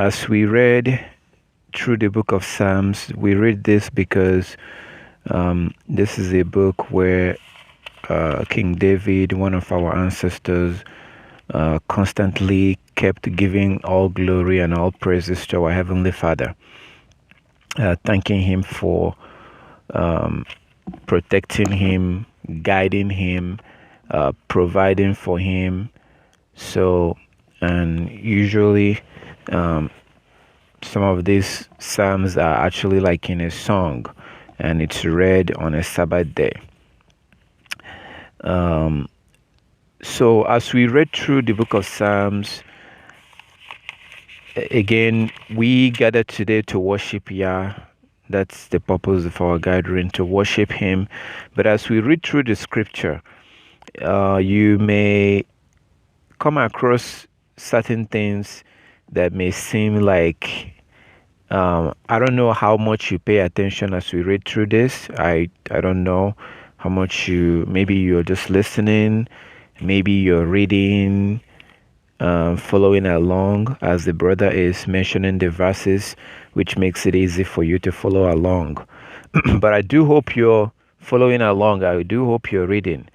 As we read through the book of Psalms, we read this because this is a book where King David, one of our ancestors, constantly kept giving all glory and all praises to our Heavenly Father, thanking Him for protecting him, guiding him, providing for him. So, and usually, some of these psalms are actually like in a song, and it's read on a Sabbath day. So, as we read through the book of Psalms, again, we gather today to worship Yah. That's the purpose of our gathering, to worship Him. But as we read through the scripture, you may come across certain things that may seem like I don't know how much you pay attention as we read through this. I don't know how much maybe you're just listening, maybe you're reading, following along as the brother is mentioning the verses, which makes it easy for you to follow along. But I do hope you're following along. I do hope you're reading.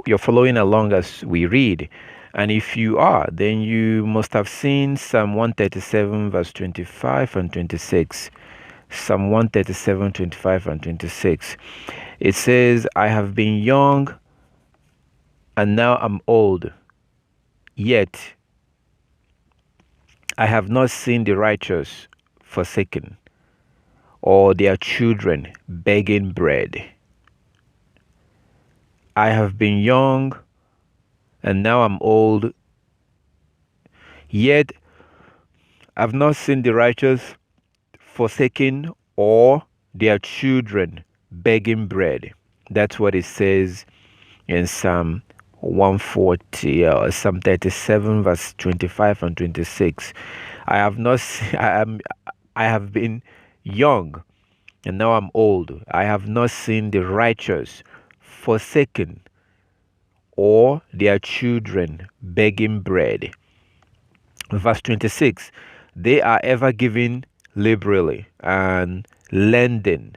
You're following along as we read. And if you are, then you must have seen Psalm 137, verse 25 and 26. Psalm 137, 25 and 26. It says, I have been young and now I'm old, yet I have not seen the righteous forsaken, or their children begging bread. I have been young and now I'm old, yet I've not seen the righteous forsaken or their children begging bread. That's what it says in Psalm 140, Psalm 37, verse 25 and 26. I have been young and now I'm old. I have not seen the righteous forsaken or their children begging bread. Verse 26, they are ever giving liberally and lending,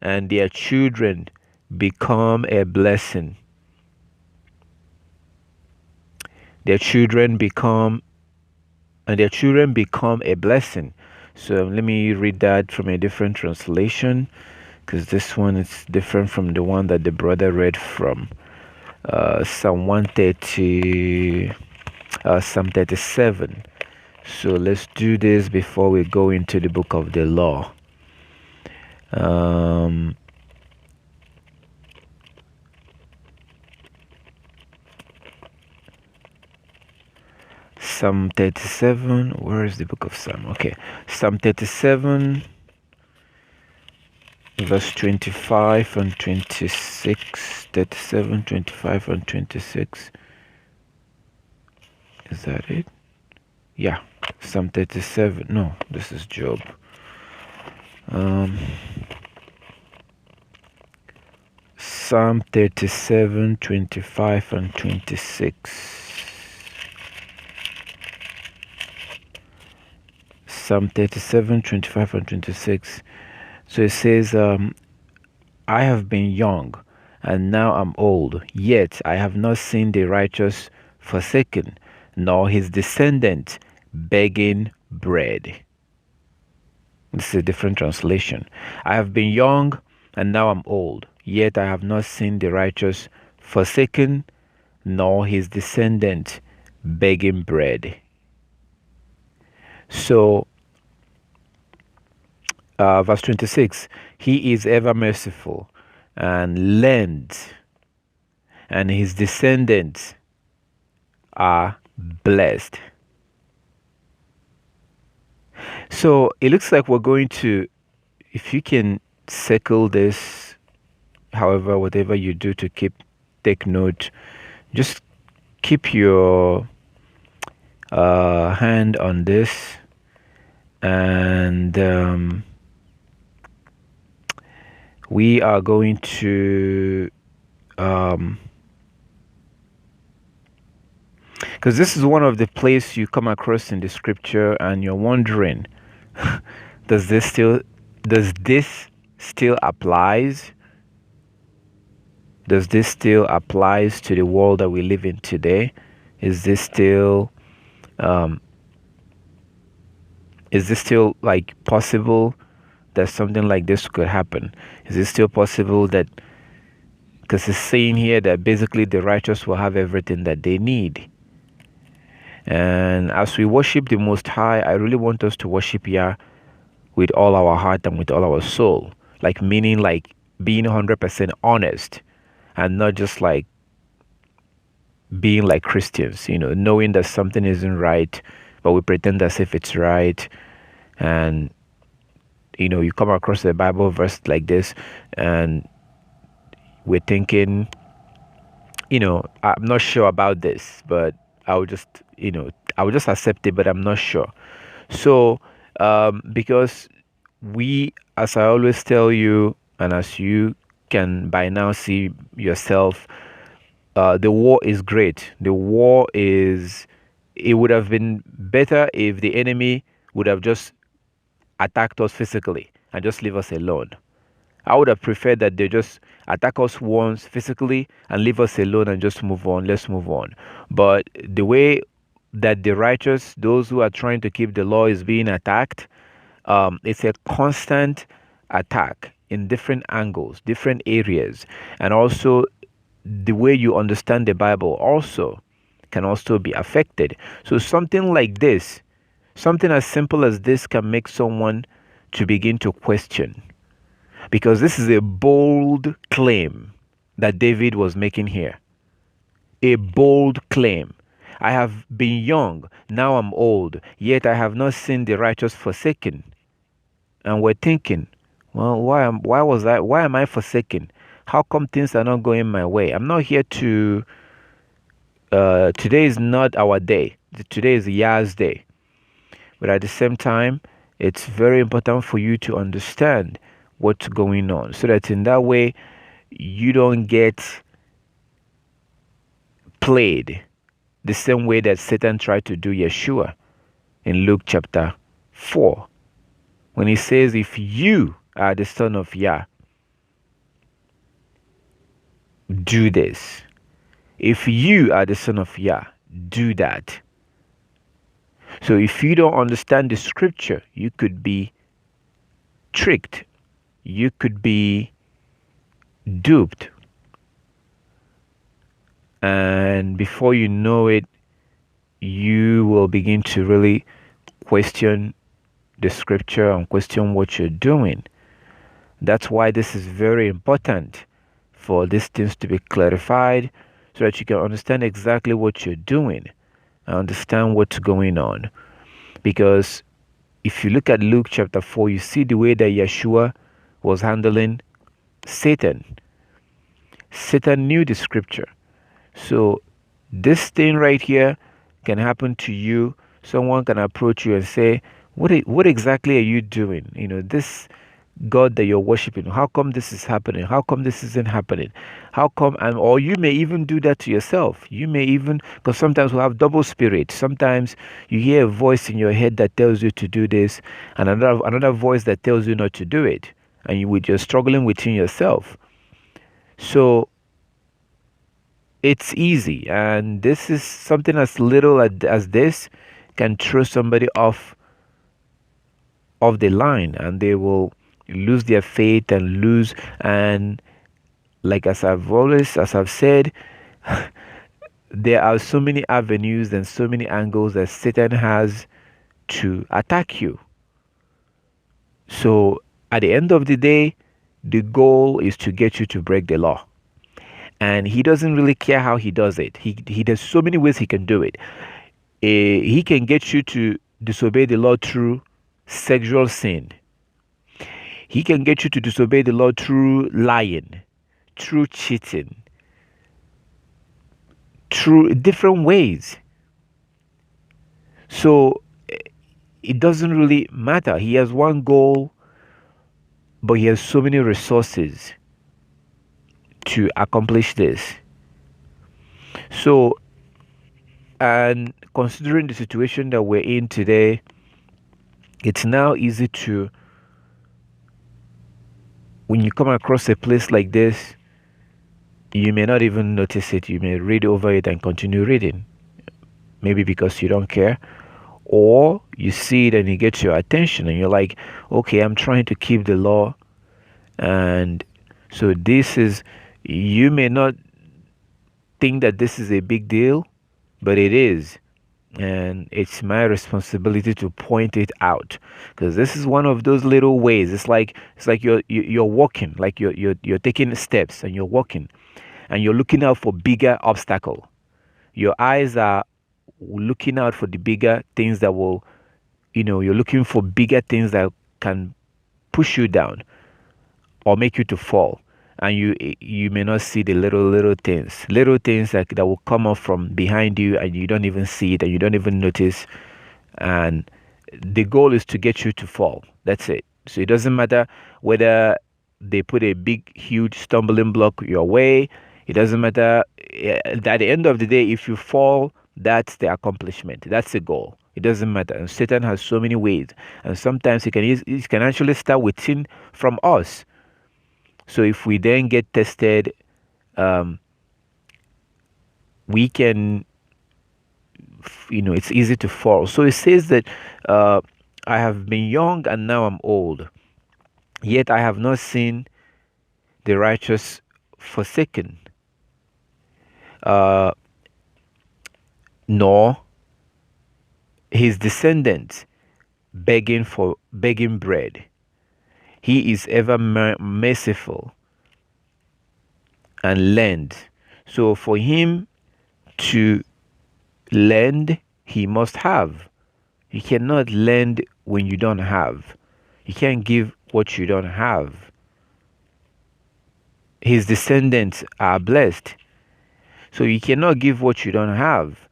and their children become a blessing. Their children become a blessing. So let me read that from a different translation, because this one is different from the one that the brother read from. Psalm 130, Psalm 37. So let's do this before we go into the book of the law. Psalm 37, where is the book of Psalm? Okay, Psalm 37, verse 25 and 26. 37, 25 and 26. Is that it? Yeah, Psalm 37. No, this is Job. Psalm 37, 25 and 26. Psalm 37, 25 and 26. So it says, I have been young and now I'm old, yet I have not seen the righteous forsaken, nor his descendant begging bread. This is a different translation. I have been young and now I'm old, yet I have not seen the righteous forsaken, nor his descendant begging bread. So, verse 26, he is ever merciful and lends, and his descendants are blessed. So it looks like we're going to, if you can circle this, however, whatever you do to take note, just keep your hand on this, and we are going to Because this is one of the places you come across in the scripture and you're wondering, does this still applies? Does this still applies to the world that we live in today? Is this still um, like possible that something like this could happen? Is it still possible that, because it's saying here that basically the righteous will have everything that they need. And as we worship the Most High, I really want us to worship Yah with all our heart and with all our soul. Like, meaning like being 100% honest and not just like being like Christians, knowing that something isn't right, but we pretend as if it's right. And, you come across a Bible verse like this and we're thinking, I'm not sure about this, but I would just, I would just accept it, but I'm not sure. So, because as I always tell you, and as you can by now see yourself, the war is great. It would have been better if the enemy would have just attacked us physically and just leave us alone. I would have preferred that they just attack us once physically and leave us alone and just move on. Let's move on. But the way that the righteous, those who are trying to keep the law, is being attacked, it's a constant attack in different angles, different areas. And also, the way you understand the Bible also can also be affected. So something like this, something as simple as this, can make someone to begin to question. Because this is a bold claim that David was making here. A bold claim. I have been young, now I'm old, yet I have not seen the righteous forsaken. And we're thinking, well, why am I forsaken? How come things are not going my way? I'm not here to today is not our day. Today is Yah's day. But at the same time, it's very important for you to understand what's going on, so that in that way you don't get played the same way that Satan tried to do Yeshua in Luke chapter 4, when he says, if you are the son of Yah, do this. If you are the son of Yah, do that. So if you don't understand the scripture, you could be tricked. You could be duped. And before you know it, you will begin to really question the scripture and question what you're doing. That's why this is very important, for these things to be clarified, so that you can understand exactly what you're doing and understand what's going on. Because if you look at Luke chapter 4, you see the way that Yeshua was handling Satan. Satan knew the scripture. So this thing right here can happen to you. Someone can approach you and say, what exactly are you doing? This God that you're worshiping, how come this is happening? How come this isn't happening? How come? And or you may even do that to yourself. You may even, because sometimes we have double spirit. Sometimes you hear a voice in your head that tells you to do this, and another voice that tells you not to do it, and you're struggling within yourself. So it's easy, and this is something as little as this can throw somebody off the line, and they will lose their faith and lose. And like as I've said, there are so many avenues and so many angles that Satan has to attack you. So at the end of the day, the goal is to get you to break the law. And he doesn't really care how he does it. He does so many ways he can do it. He can get you to disobey the law through sexual sin. He can get you to disobey the law through lying, through cheating, through different ways. So it doesn't really matter. He has one goal, but he has so many resources to accomplish this. So And considering the situation that we're in today, it's now easy to, when you come across a place like this, you may not even notice it. You may read over it and continue reading. Maybe because you don't care, or you see it and it gets your attention and you're like, okay, I'm trying to keep the law. And so this is, you may not think that this is a big deal, but it is. And it's my responsibility to point it out, because this is one of those little ways. It's like you're walking, like you're taking steps and you're walking, and you're looking out for bigger obstacle. Your eyes are looking out for the bigger things that will, you're looking for bigger things that can push you down or make you to fall. And you may not see the little things that will come up from behind you, and you don't even see it and you don't even notice. And the goal is to get you to fall. That's it. So it doesn't matter whether they put a big huge stumbling block your way. It doesn't matter. At the end of the day, if you fall, that's the accomplishment. That's the goal. It doesn't matter. And Satan has so many ways, and sometimes it can actually start within from us. So if we then get tested, we can, it's easy to fall. So it says that I have been young and now I'm old, yet I have not seen the righteous forsaken, nor his descendants begging bread. He is ever merciful and lend. So for him to lend, he must have. You cannot lend when you don't have. You can't give what you don't have. His descendants are blessed. So you cannot give what you don't have.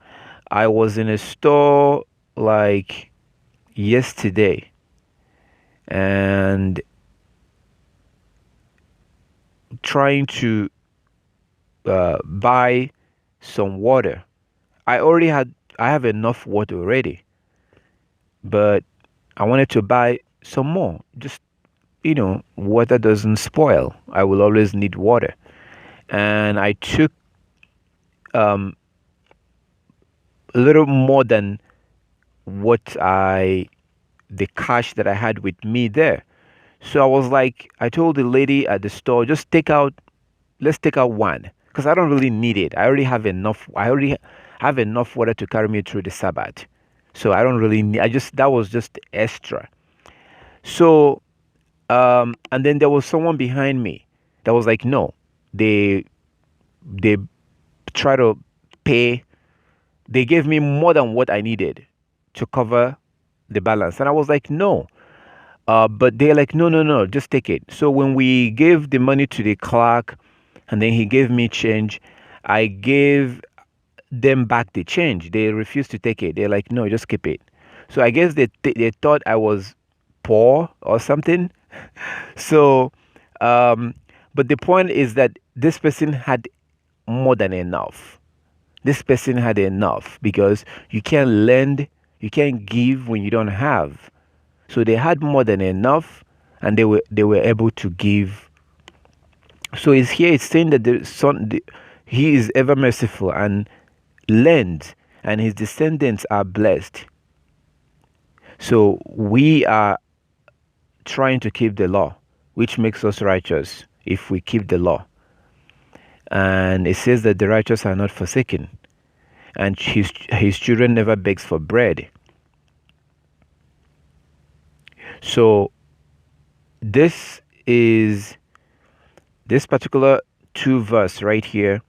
I was in a store like yesterday, and trying to buy some water. I have enough water already, but I wanted to buy some more. Just, water doesn't spoil. I will always need water. And I took a little more than the cash that I had with me there. So I was like, I told the lady at the store, let's take out one, because I don't really need it. I already have enough water to carry me through the Sabbath. So I don't really need, that was just extra. So, and then there was someone behind me that was like, no, they try to pay. They gave me more than what I needed to cover the balance. And I was like, no. But they're like, no, just take it. So when we gave the money to the clerk, and then he gave me change, I gave them back the change. They refused to take it. They're like, no, just keep it. So I guess they thought I was poor or something. So, but the point is that this person had more than enough. This person had enough, because you can't give when you don't have. So they had more than enough, and they were able to give. So it's saying that he is ever merciful and lends, and his descendants are blessed. So we are trying to keep the law, which makes us righteous if we keep the law. And it says that the righteous are not forsaken, and his children never begs for bread. So this particular 2 verse right here.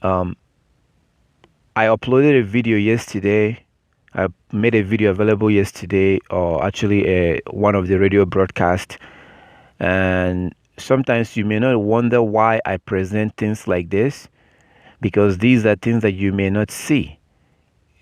I uploaded a video yesterday. I made a video available yesterday, or actually one of the radio broadcasts. And sometimes you may not wonder why I present things like this, because these are things that you may not see.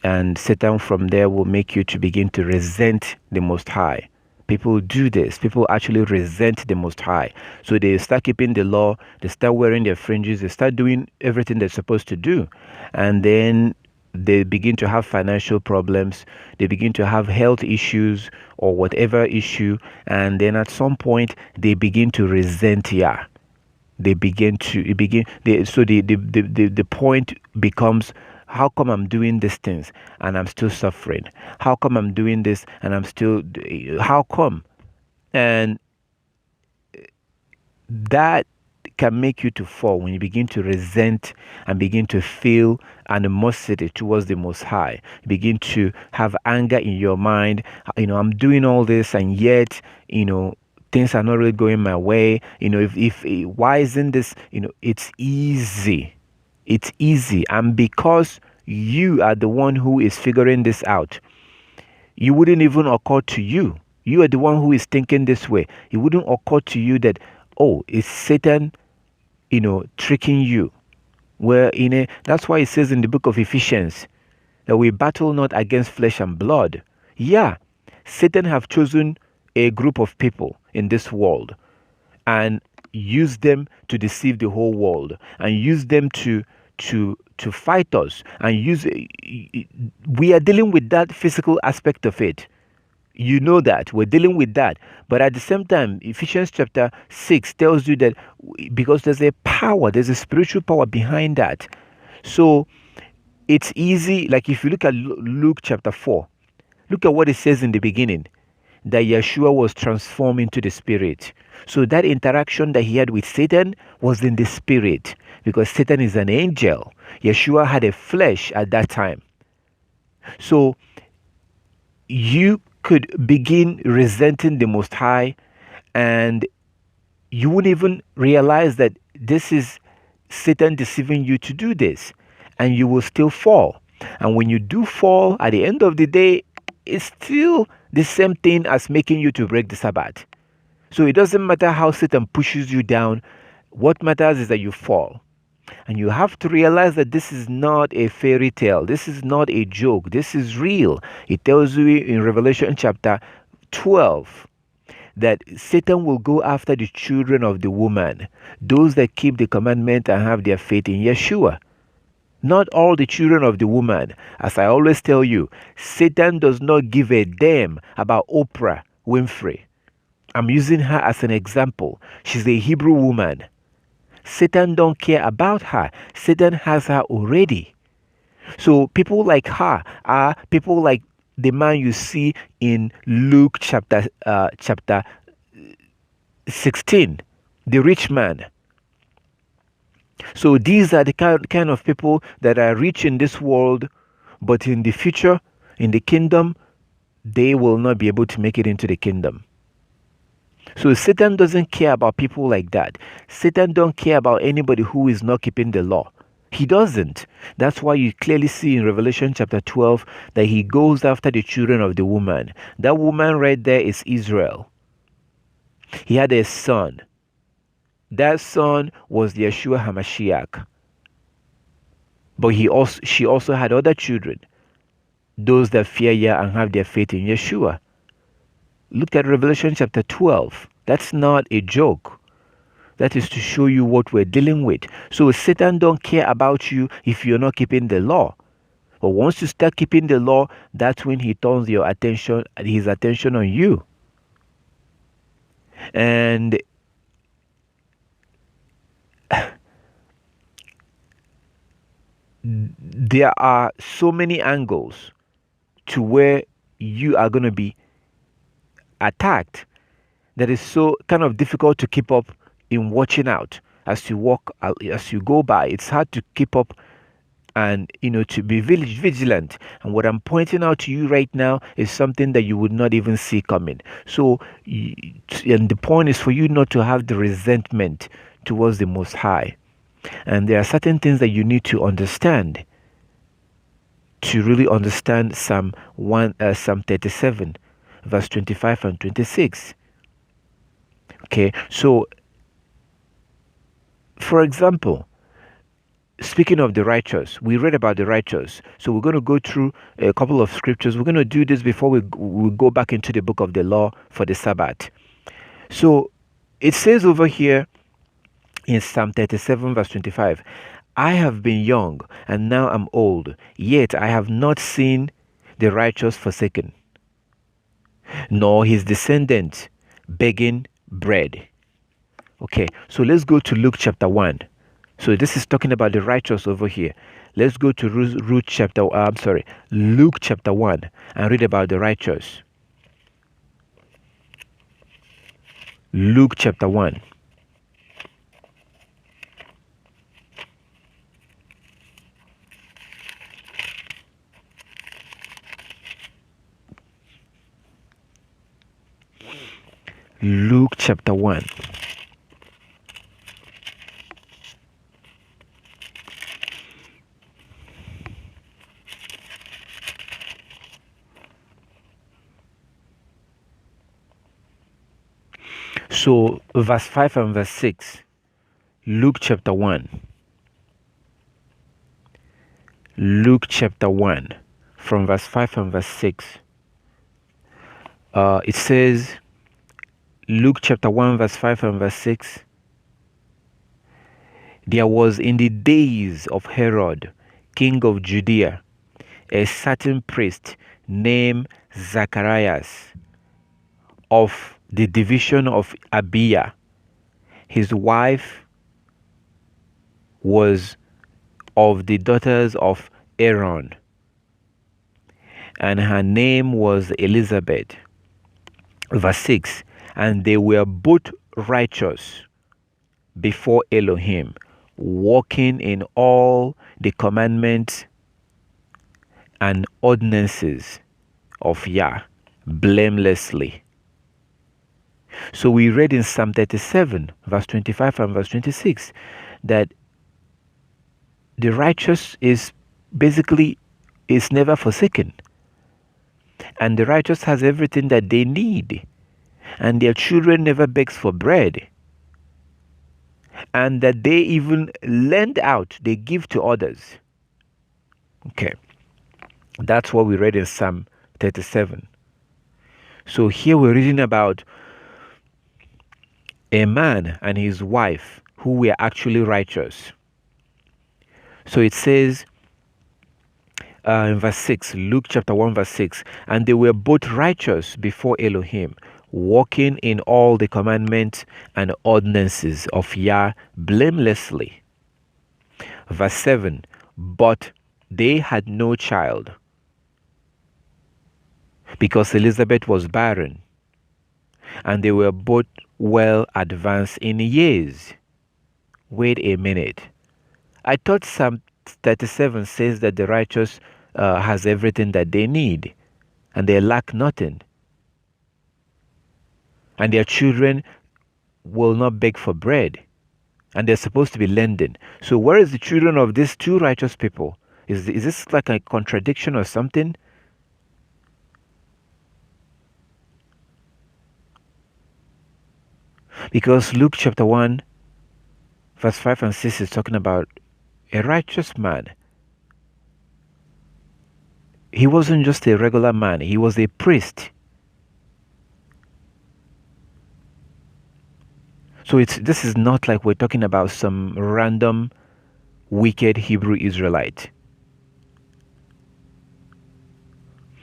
And Satan from there will make you to begin to resent the Most High. People do this. People actually resent the Most High. So they start keeping the law. They start wearing their fringes. They start doing everything they're supposed to do. And then they begin to have financial problems, they begin to have health issues or whatever issue, and then at some point they begin to resent Yah. They begin to it begin they, so the point becomes, how come I'm doing these things and I'm still suffering? How come I'm doing this and I'm still, how come? And that can make you to fall when you begin to resent and begin to feel animosity towards the Most High. You begin to have anger in your mind. I'm doing all this and yet, things are not really going my way. If why isn't this? It's easy. It's easy, and because you are the one who is figuring this out, you wouldn't even occur to you. You are the one who is thinking this way. It wouldn't occur to you that, oh, it's Satan, tricking you. That's why it says in the book of Ephesians that we battle not against flesh and blood. Yeah, Satan have chosen a group of people in this world and use them to deceive the whole world and use them to fight us and we are dealing with that physical aspect of it. That we're dealing with that, but at the same time, Ephesians chapter 6 tells you that because there's a spiritual power behind that. So it's easy. Like if you look at Luke chapter 4, look at what it says in the beginning, that Yeshua was transformed into the spirit. So that interaction that he had with Satan was in the spirit, because Satan is an angel. Yeshua had a flesh at that time. So you could begin resenting the Most High, and you wouldn't even realize that this is Satan deceiving you to do this, and you will still fall. And when you do fall, at the end of the day, it's still the same thing as making you to break the Sabbath. So it doesn't matter how Satan pushes you down. What matters is that you fall. And you have to realize that this is not a fairy tale. This is not a joke. This is real. It tells you in Revelation chapter 12 that Satan will go after the children of the woman, those that keep the commandment and have their faith in Yeshua. Not all the children of the woman. As I always tell you, Satan does not give a damn about Oprah Winfrey. I'm using her as an example. She's a Hebrew woman. Satan don't care about her. Satan has her already. So people like her are people like the man you see in Luke chapter 16, the rich man. So these are the kind of people that are rich in this world, but in the future, in the kingdom, they will not be able to make it into the kingdom. So Satan doesn't care about people like that. Satan don't care about anybody who is not keeping the law. He doesn't. That's why you clearly see in Revelation chapter 12 that he goes after the children of the woman. That woman right there is Israel. He had a son. That son was Yeshua HaMashiach. But she also had other children, those that fear Yah and have their faith in Yeshua. Look at Revelation chapter 12. That's not a joke. That is to show you what we're dealing with. So Satan don't care about you if you're not keeping the law. But once you start keeping the law, that's when he turns his attention on you. And there are so many angles to where you are going to be attacked that is so kind of difficult to keep up in watching out as you go by. It's hard to keep up and to be vigilant. And what I'm pointing out to you right now is something that you would not even see coming. So and the point is for you not to have the resentment towards the Most High. And there are certain things that you need to understand to really understand Psalm 37 verse 25 and 26. Okay, so for example, speaking of the righteous, we read about the righteous. So we're going to go through a couple of scriptures. We're going to do this before we go back into the book of the law for the Sabbath. So it says over here in Psalm 37 verse 25, I have been young, and now am old, yet I have not seen the righteous forsaken, nor his descendants begging bread. Okay, so let's go to Luke chapter 1. So this is talking about the righteous over here. Let's go to Luke chapter 1 and read about the righteous. Luke chapter 1. Luke chapter 1. So, verse 5 and verse 6. Luke chapter 1. Luke chapter 1, from verse 5 and verse 6. It says, Luke chapter 1, verse 5 and verse 6. There was in the days of Herod, king of Judea, a certain priest named Zacharias of the division of Abia. His wife was of the daughters of Aaron, and her name was Elizabeth. Verse 6. And they were both righteous before Elohim, walking in all the commandments and ordinances of Yah blamelessly. So we read in Psalm 37, verse 25 and verse 26, that the righteous is never forsaken. And the righteous has everything that they need. And their children never begs for bread. And that they even lend out, they give to others. Okay. That's what we read in Psalm 37. So here we're reading about a man and his wife who were actually righteous. So it says in verse 6, Luke chapter 1 verse 6, and they were both righteous before Elohim, walking in all the commandments and ordinances of Yah blamelessly. Verse 7, but they had no child, because Elizabeth was barren, and they were both well advanced in years. Wait a minute. I thought Psalm 37 says that the righteous has everything that they need, and they lack nothing. And their children will not beg for bread, and they're supposed to be lending. So where is the children of these two righteous people? Is this like a contradiction or something? Because Luke chapter 1, verse 5 and 6 is talking about a righteous man. He wasn't just a regular man, he was a priest. So this is not like we're talking about some random wicked Hebrew Israelite.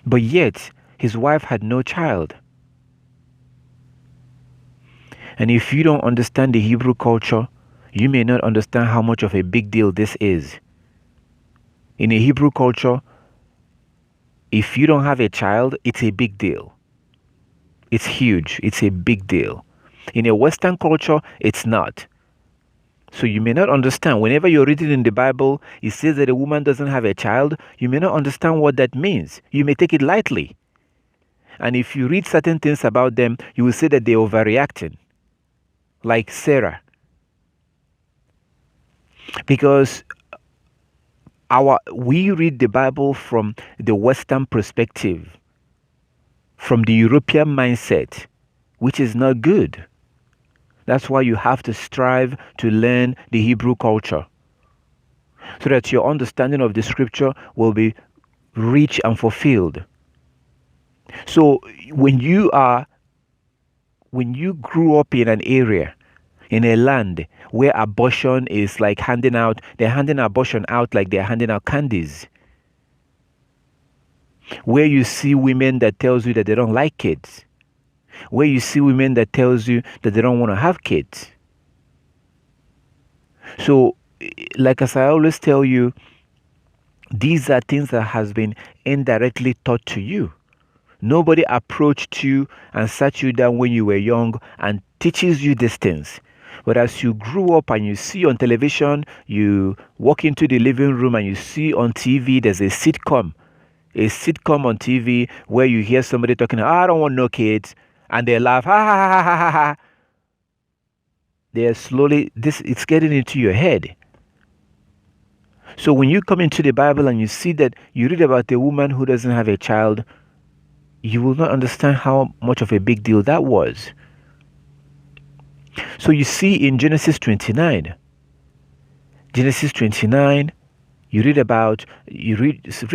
But yet, his wife had no child. And if you don't understand the Hebrew culture, you may not understand how much of a big deal this is. In a Hebrew culture, if you don't have a child, it's a big deal. It's huge. It's a big deal. In a Western culture, it's not. So you may not understand. Whenever you're reading in the Bible, it says that a woman doesn't have a child, you may not understand what that means. You may take it lightly. And if you read certain things about them, you will say that they're overreacting. Like Sarah. Because we read the Bible from the Western perspective, from the European mindset, which is not good. That's why you have to strive to learn the Hebrew culture, so that your understanding of the scripture will be rich and fulfilled. So when you grew up in an area, in a land where abortion is like they're handing abortion out like they're handing out candies, where you see women that tells you that they don't like kids, where you see women that tells you that they don't want to have kids. So, like as I always tell you, these are things that has been indirectly taught to you. Nobody approached you and sat you down when you were young and teaches you these things. But as you grew up and you see on television, you walk into the living room and you see on TV, there's a sitcom on TV where you hear somebody talking, I don't want no kids, and they laugh, ha ha ha ha ha ha. They're slowly, it's getting into your head. So when you come into the Bible and you see that you read about a woman who doesn't have a child, you will not understand how much of a big deal that was. So you see in Genesis 29, you read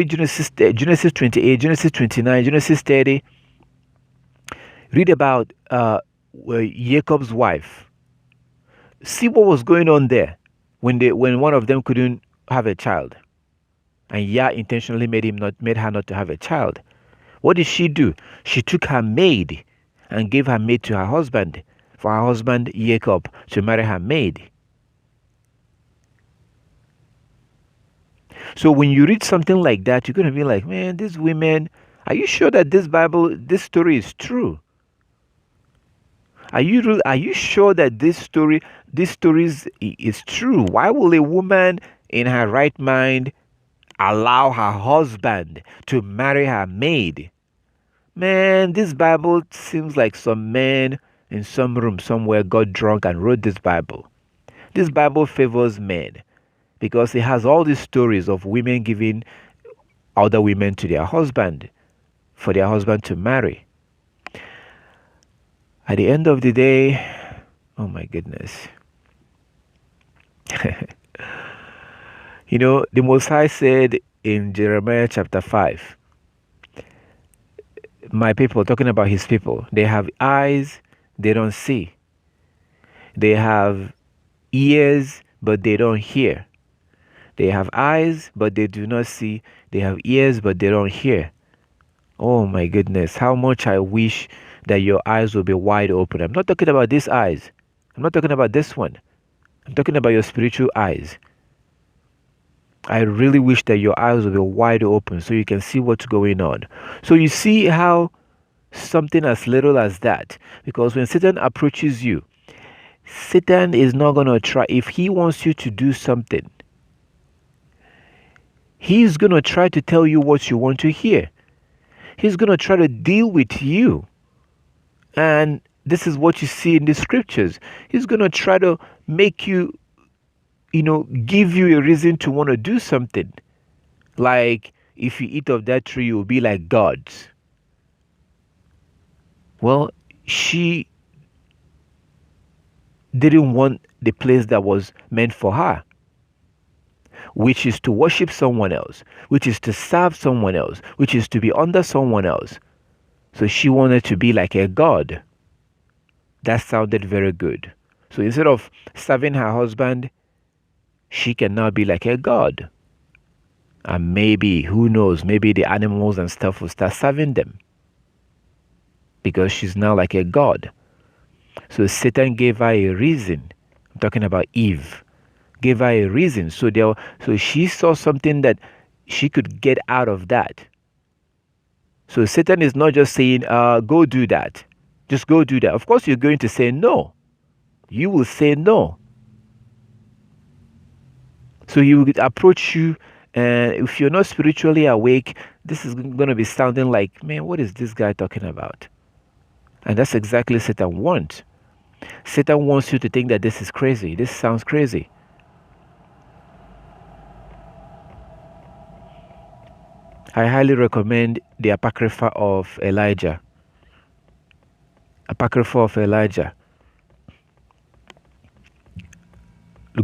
Genesis 28, Genesis 29, Genesis 30, read about Jacob's wife. See what was going on there when one of them couldn't have a child, and Yah intentionally made her not to have a child. What did she do? She took her maid and gave her maid to her husband, for her husband Jacob to marry her maid. So when you read something like that, you're going to be like, man, these women, are you sure that this story is true? Are you sure that this story is true? Why will a woman in her right mind allow her husband to marry her maid? Man, this Bible seems like some man in some room somewhere got drunk and wrote this Bible. This Bible favors men because it has all these stories of women giving other women to their husband for their husband to marry. At the end of the day, oh my goodness. The Most High said in Jeremiah chapter 5, my people, talking about his people, they have eyes, they don't see. They have ears, but they don't hear. They have eyes, but they do not see. They have ears, but they don't hear. Oh my goodness, how much I wish that your eyes will be wide open. I'm not talking about these eyes. I'm not talking about this one. I'm talking about your spiritual eyes. I really wish that your eyes will be wide open so you can see what's going on. So you see how something as little as that, because when Satan approaches you, Satan is not going to try. If he wants you to do something, he's going to try to tell you what you want to hear. He's going to try to deal with you. And this is what you see in the scriptures. He's going to try to make you, give you a reason to want to do something. Like, if you eat of that tree, you'll be like gods. Well, she didn't want the place that was meant for her, which is to worship someone else, which is to serve someone else, which is to be under someone else. So she wanted to be like a god. That sounded very good. So instead of serving her husband, she can now be like a god. And maybe, who knows, maybe the animals and stuff will start serving them, because she's now like a god. So Satan gave her a reason. I'm talking about Eve. Gave her a reason. So she saw something that she could get out of that. So Satan is not just saying, go do that. Just go do that. Of course, you're going to say no. You will say no. So he will approach you, and if you're not spiritually awake, this is going to be sounding like, man, what is this guy talking about? And that's exactly Satan wants. Satan wants you to think that this is crazy. This sounds crazy. I highly recommend the Apocrypha of Elijah. Apocrypha of Elijah.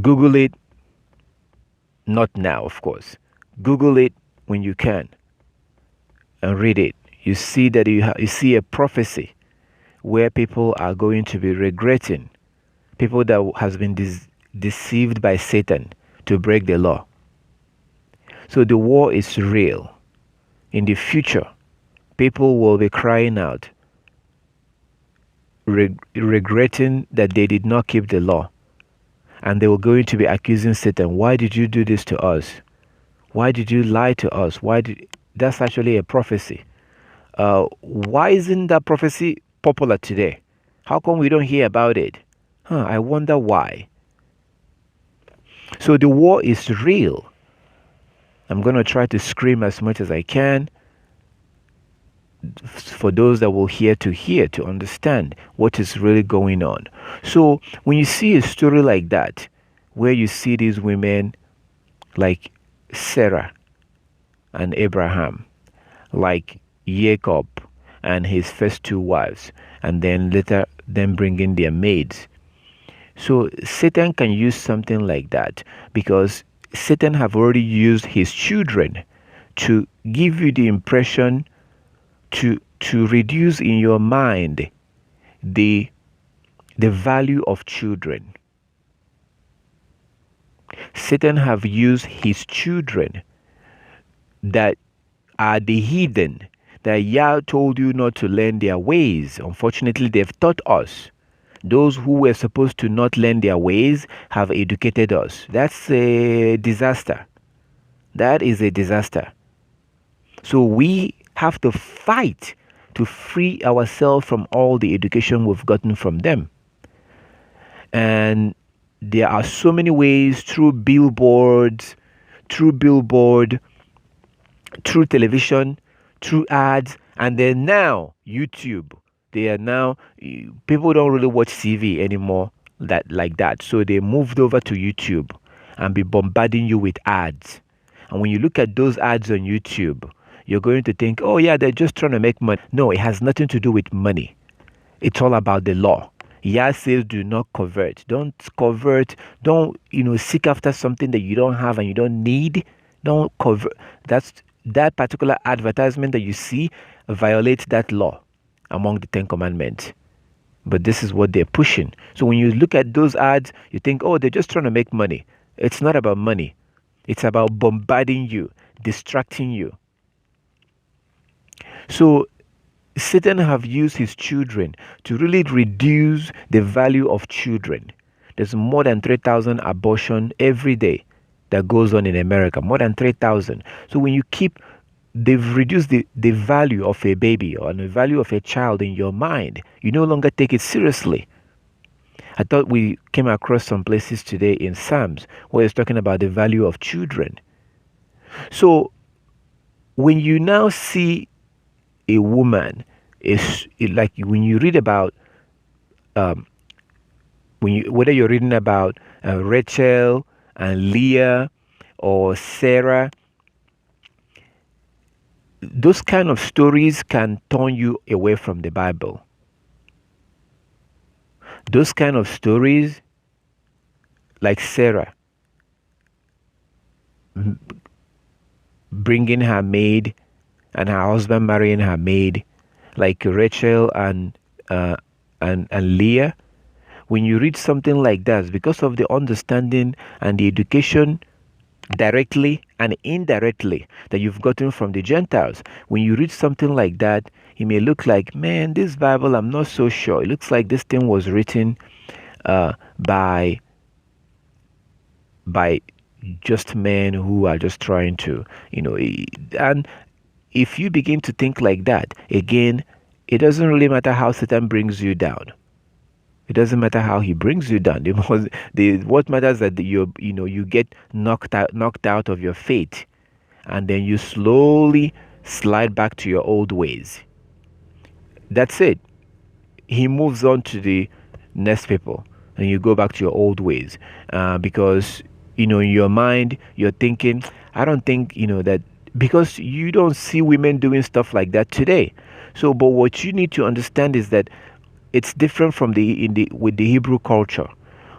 Google it. Not now, of course. Google it when you can and read it. You see that you see a prophecy where people are going to be regretting. people that has been deceived by Satan to break the law. So the war is real. In the future, people will be crying out, regretting that they did not keep the law. And they were going to be accusing Satan, why did you do this to us? Why did you lie to us? That's actually a prophecy. Why isn't that prophecy popular today? How come we don't hear about it? I wonder why. So the war is real. I'm going to try to scream as much as I can for those that will hear, to understand what is really going on. So when you see a story like that, where you see these women like Sarah and Abraham, like Jacob and his first two wives, and then later them bringing their maids. So Satan can use something like that because Satan have already used his children to give you the impression to reduce in your mind the value of children. Satan have used his children that are the heathen, that Yah told you not to learn their ways. Unfortunately, they've taught us. Those who were supposed to not learn their ways have educated us. That's a disaster. That is a disaster. So we have to fight to free ourselves from all the education we've gotten from them. And there are so many ways, through billboard, through television, through ads, and then now YouTube. People don't really watch TV anymore like that. So they moved over to YouTube and be bombarding you with ads. And when you look at those ads on YouTube, you're going to think, oh yeah, they're just trying to make money. No, it has nothing to do with money. It's all about the law. Yah says do not covet. Don't covet. Don't, seek after something that you don't have and you don't need. Don't covet. That particular advertisement that you see violates that law among the 10 commandments. But this is what they're pushing. So when you look at those ads, you think, oh, they're just trying to make money. It's not about money. It's about bombarding you, distracting you. So Satan have used his children to really reduce the value of children. There's more than 3,000 abortions every day that goes on in America, more than 3,000. So when they've reduced the value of a baby or the value of a child in your mind. You no longer take it seriously. I thought we came across some places today in Psalms where it's talking about the value of children. So when you now see a woman, like when you read about whether you're reading about Rachel and Leah or Sarah, those kind of stories can turn you away from the Bible. Those kind of stories, like Sarah bringing her maid and her husband marrying her maid, like Rachel and Leah. When you read something like that, because of the understanding and the education directly and indirectly that you've gotten from the Gentiles, when you read something like that, it may look like, man, this Bible, I'm not so sure. It looks like this thing was written by just men who are just trying to, and if you begin to think like that, again, it doesn't really matter how Satan brings you down. It doesn't matter how he brings you down. What matters is that you get knocked out of your faith, and then you slowly slide back to your old ways. That's it. He moves on to the next people, and you go back to your old ways, because in your mind you're thinking, I don't think that, because you don't see women doing stuff like that today. So, but what you need to understand is that it's different from with the Hebrew culture.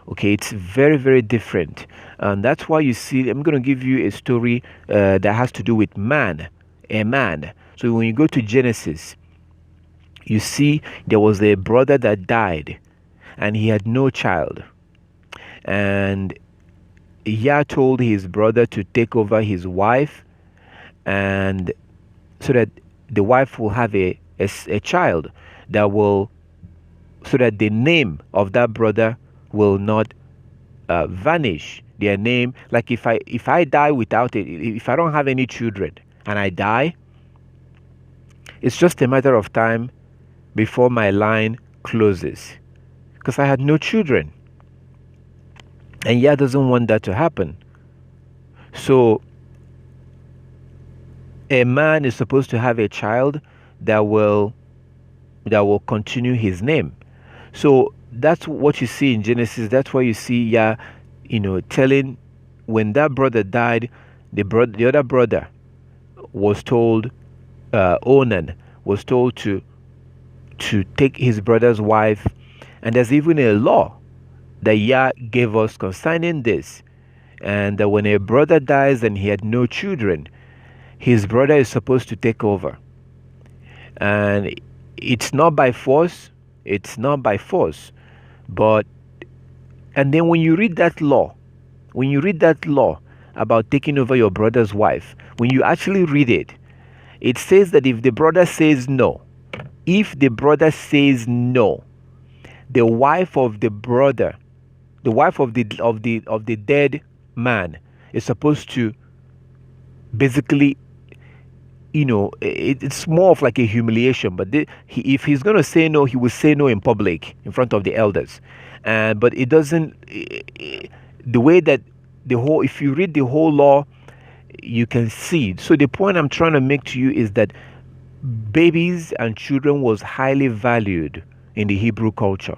Okay, it's very, very different, and that's why you see. I'm going to give you a story that has to do with a man. So when you go to Genesis, you see there was a brother that died, and he had no child. and Yah told his brother to take over his wife, and so that the wife will have a child that will, so that the name of that brother will not vanish. Their name, like if I die without it, if I don't have any children and I die, it's just a matter of time before my line closes, because I had no children, and Yah doesn't want that to happen. So a man is supposed to have a child that will continue his name. So that's what you see in Genesis. That's why you see Yah, telling, when that brother died, the other brother was told, Onan was told to take his brother's wife, and there's even a law that Yah gave us concerning this, and that when a brother dies and he had no children, his brother is supposed to take over, and it's not by force. It's not by force, but and then when you read that law about taking over your brother's wife, when you actually read it, it says that if the brother says no, the wife of the brother, the wife of the dead man, is supposed to basically, it's more of like a humiliation. But if he's going to say no, he will say no in public in front of the elders. But it doesn't, the way that if you read the whole law, you can see. So the point I'm trying to make to you is that babies and children was highly valued in the Hebrew culture.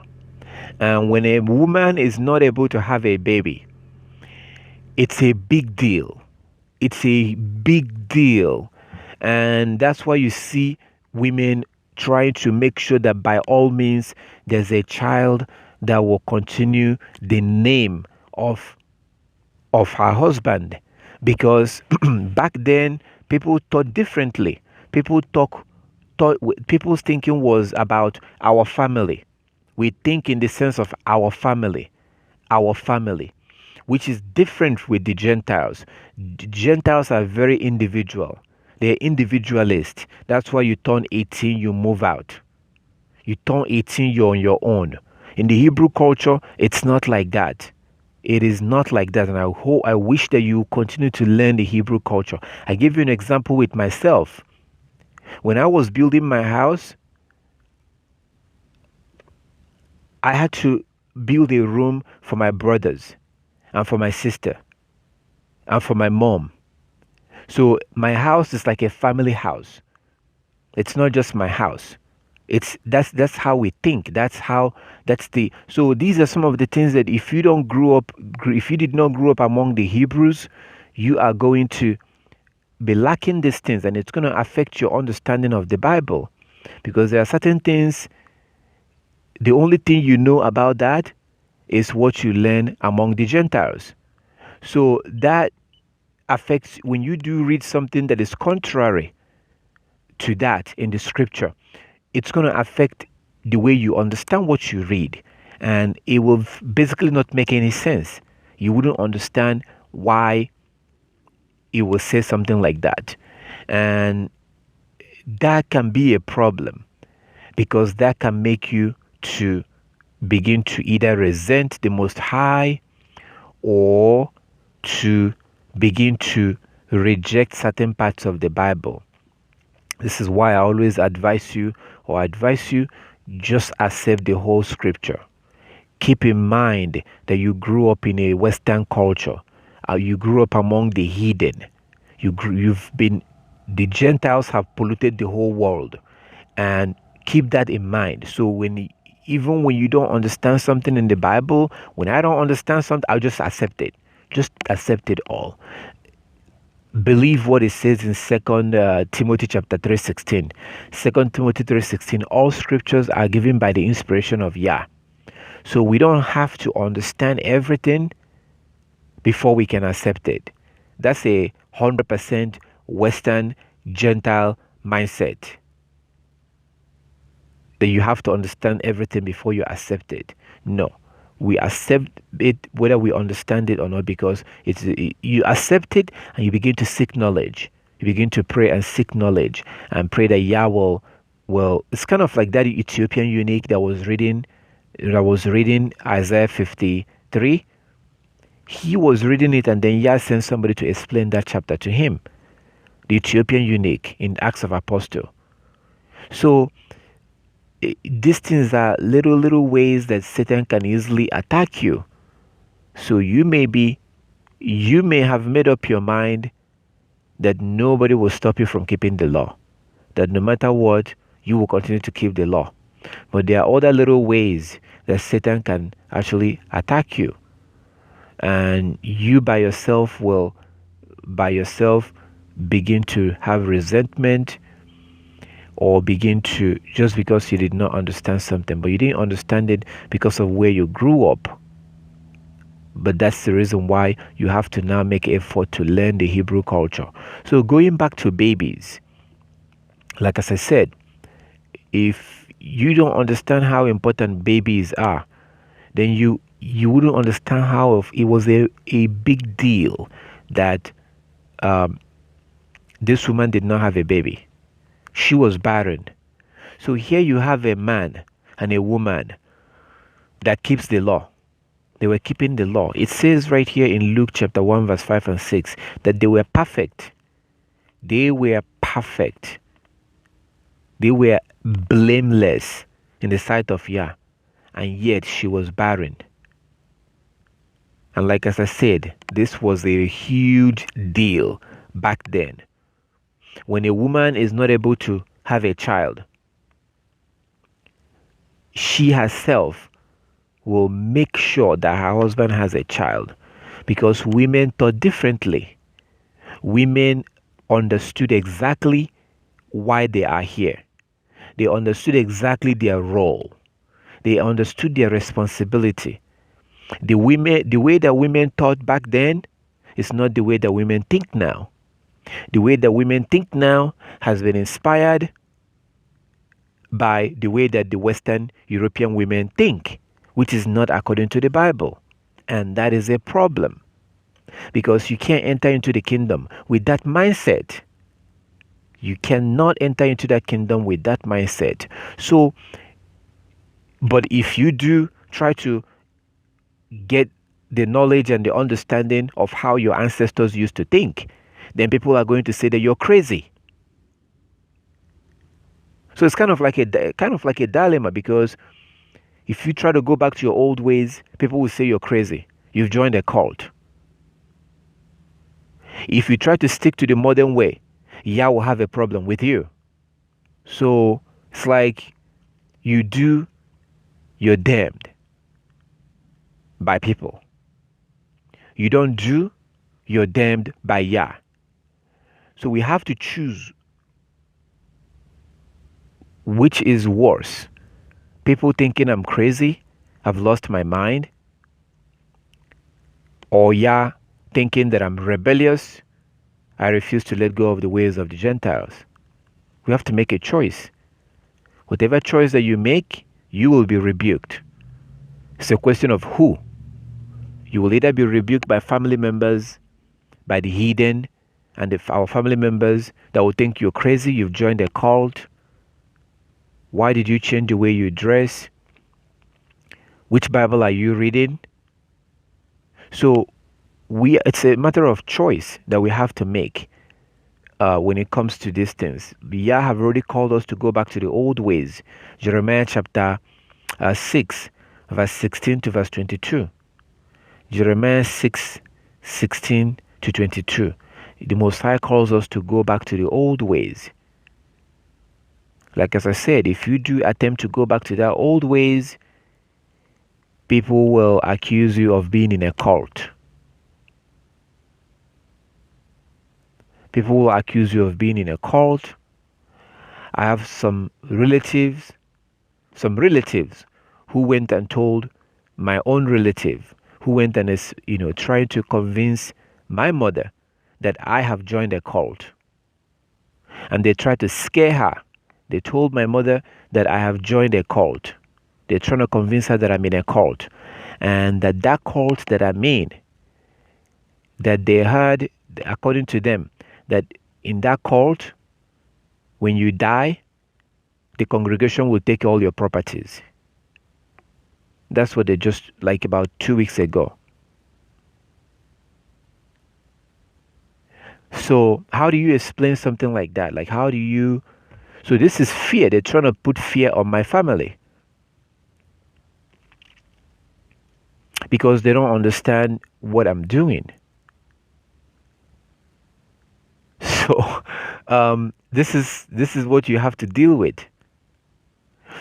And when a woman is not able to have a baby, it's a big deal. It's a big deal. And that's why you see women trying to make sure that by all means there's a child that will continue the name of her husband. Because back then people thought differently. People's thinking was about our family. We think in the sense of our family, which is different with the Gentiles. The Gentiles are very individual. They're individualist. That's why you turn 18, you move out. You turn 18, you're on your own. In the Hebrew culture, it's not like that. It is not like that. And I wish that you continue to learn the Hebrew culture. I give you an example with myself. When I was building my house, I had to build a room for my brothers and for my sister and for my mom. So my house is like a family house. It's not just my house. That's how we think. So these are some of the things that if you did not grow up among the Hebrews, you are going to be lacking these things, and it's going to affect your understanding of the Bible, because there are certain things, the only thing you know about that is what you learn among the Gentiles. So that affects when you do read something that is contrary to that in the scripture. It's going to affect the way you understand what you read, and it will basically not make any sense. You wouldn't understand why it will say something like that, and that can be a problem, because that can make you to begin to either resent the Most High or to begin to reject certain parts of the Bible. This is why I always advise you just accept the whole scripture. Keep in mind that you grew up in a Western culture. You grew up among the heathen. The Gentiles have polluted the whole world, and keep that in mind. So even when you don't understand something in the Bible, when I don't understand something, I'll just accept it. Just accept it all. Believe what it says in 2 Timothy chapter 3:16. 2 Timothy 3:16, all scriptures are given by the inspiration of Yah. So we don't have to understand everything before we can accept it. That's a 100% Western Gentile mindset, that you have to understand everything before you accept it. No. We accept it whether we understand it or not, because you accept it and you begin to seek knowledge. You begin to pray and seek knowledge and pray that Yah will, well, it's kind of like that Ethiopian eunuch that was reading Isaiah 53. He was reading it, and then Yah sent somebody to explain that chapter to him, the Ethiopian eunuch in Acts of Apostle. So these things are little ways that Satan can easily attack you. So you may have made up your mind that nobody will stop you from keeping the law, that no matter what, you will continue to keep the law. But there are other little ways that Satan can actually attack you, and you by yourself begin to have resentment, or begin to, just because you did not understand something, but you didn't understand it because of where you grew up. But that's the reason why you have to now make effort to learn the Hebrew culture. So going back to babies, like as I said, if you don't understand how important babies are, then you wouldn't understand how it was a big deal that this woman did not have a baby. She was barren. So here you have a man and a woman that keeps the law. They were keeping the law. It says right here in Luke chapter 1 verse 5 and 6 that they were perfect. They were perfect. They were blameless in the sight of Yah, and yet she was barren. And like as I said, this was a huge deal back then. When a woman is not able to have a child, she herself will make sure that her husband has a child, because women thought differently. Women understood exactly why they are here. They understood exactly their role. They understood their responsibility. The way that women thought back then is not the way that women think now. The way that women think now has been inspired by the way that the Western European women think, which is not according to the Bible. And that is a problem, because you can't enter into the kingdom with that mindset. You cannot enter into that kingdom with that mindset. So, but if you do try to get the knowledge and the understanding of how your ancestors used to think, then people are going to say that you're crazy. So it's kind of like a dilemma, because if you try to go back to your old ways, people will say you're crazy. You've joined a cult. If you try to stick to the modern way, Yah will have a problem with you. So it's like you do, you're damned by people. You don't do, you're damned by Yah. So we have to choose which is worse. People thinking I'm crazy, I've lost my mind, or Yah thinking that I'm rebellious, I refuse to let go of the ways of the Gentiles. We have to make a choice. Whatever choice that you make, you will be rebuked. It's a question of who. You will either be rebuked by family members, by the heathen, and if our family members that will think you're crazy, you've joined a cult. Why did you change the way you dress? Which Bible are you reading? So it's a matter of choice that we have to make when it comes to these things. Yah have already called us to go back to the old ways. Jeremiah chapter 6, verse 16 to verse 22. Jeremiah 6, 16 to 22. The Most High calls us to go back to the old ways. Like as I said, if you do attempt to go back to that old ways, people will accuse you of being in a cult. People will accuse you of being in a cult. I have some relatives who went and told my own relative, who went and is, trying to convince my mother that I have joined a cult. And they tried to scare her. They told my mother that I have joined a cult. They're trying to convince her that I'm in a cult. and that cult that I'm in, that they heard, according to them, that in that cult, when you die, the congregation will take all your properties. That's what they just like about 2 weeks ago. So how do you explain something like that? Like, how do you? So this is fear. They're trying to put fear on my family because they don't understand what I'm doing. So this is what you have to deal with.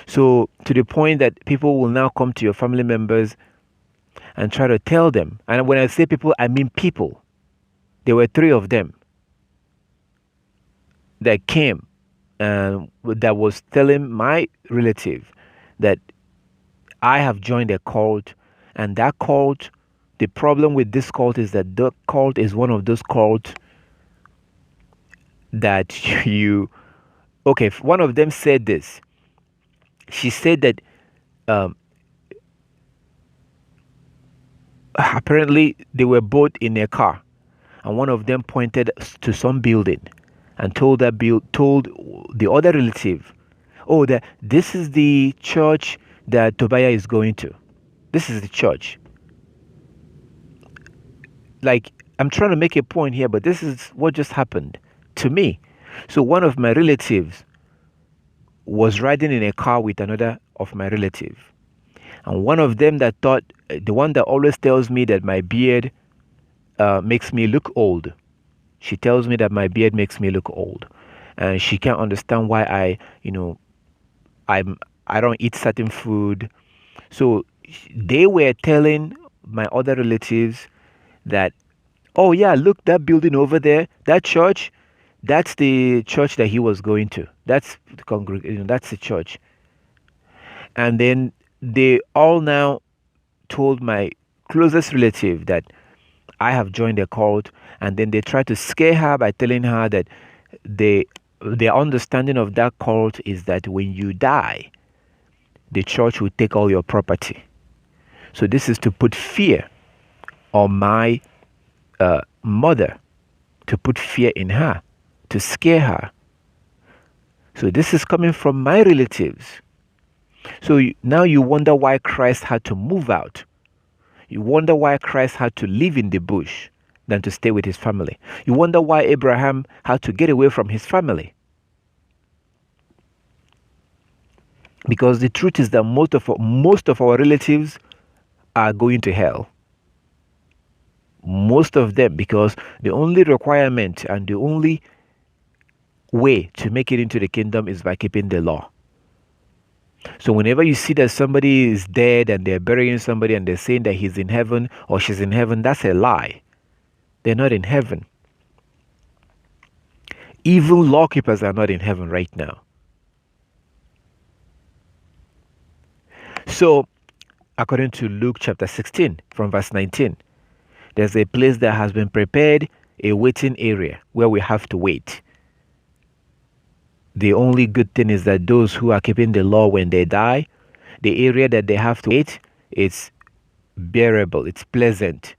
So to the point that people will now come to your family members and try to tell them. And when I say people, I mean people. There were 3 of them that came and that was telling my relative that I have joined a cult, and that cult, the problem with this cult is that the cult is one of those cults that you, okay, one of them said this. She said that um, apparently they were both in a car, and one of them pointed to some building and told the other relative, oh, that this is the church that Tobiah is going to. This is the church. Like, I'm trying to make a point here, but this is what just happened to me. So one of my relatives was riding in a car with another of my relative, and one of them that thought, the one that always tells me that my beard makes me look old. She tells me that my beard makes me look old, and she can't understand why I don't eat certain food. So they were telling my other relatives that, oh yeah, look, that building over there, that church, that's the church that he was going to. That's the congregation, that's the church. And then they all now told my closest relative that I have joined a cult, and then they try to scare her by telling her that their understanding of that cult is that when you die, the church will take all your property. So this is to put fear on my mother, to put fear in her, to scare her. So this is coming from my relatives. So now you wonder why Christ had to move out. You wonder why Christ had to live in the bush than to stay with his family. You wonder why Abraham had to get away from his family. Because the truth is that most of our relatives are going to hell. Most of them, because the only requirement and the only way to make it into the kingdom is by keeping the law. So whenever you see that somebody is dead and they're burying somebody and they're saying that he's in heaven or she's in heaven, that's a lie. They're not in heaven. Even law keepers are not in heaven right now. So, according to Luke chapter 16, from verse 19, there's a place that has been prepared, a waiting area where we have to wait. The only good thing is that those who are keeping the law when they die, the area that they have to wait, it's bearable, it's pleasant.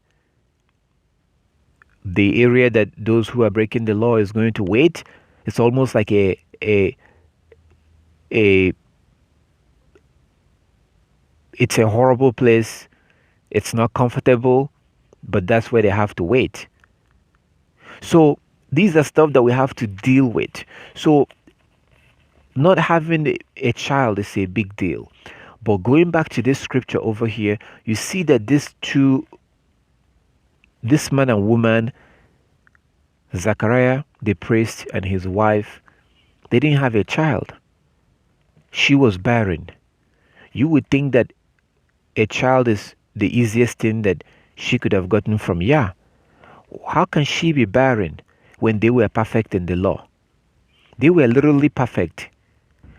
The area that those who are breaking the law is going to wait, it's almost like it's a horrible place. It's not comfortable, but that's where they have to wait. So these are stuff that we have to deal with. So not having a child is a big deal. But going back to this scripture over here, you see that this man and woman, Zachariah, the priest, and his wife, they didn't have a child. She was barren. You would think that a child is the easiest thing that she could have gotten from Yah. How can she be barren when they were perfect in the law? They were literally perfect.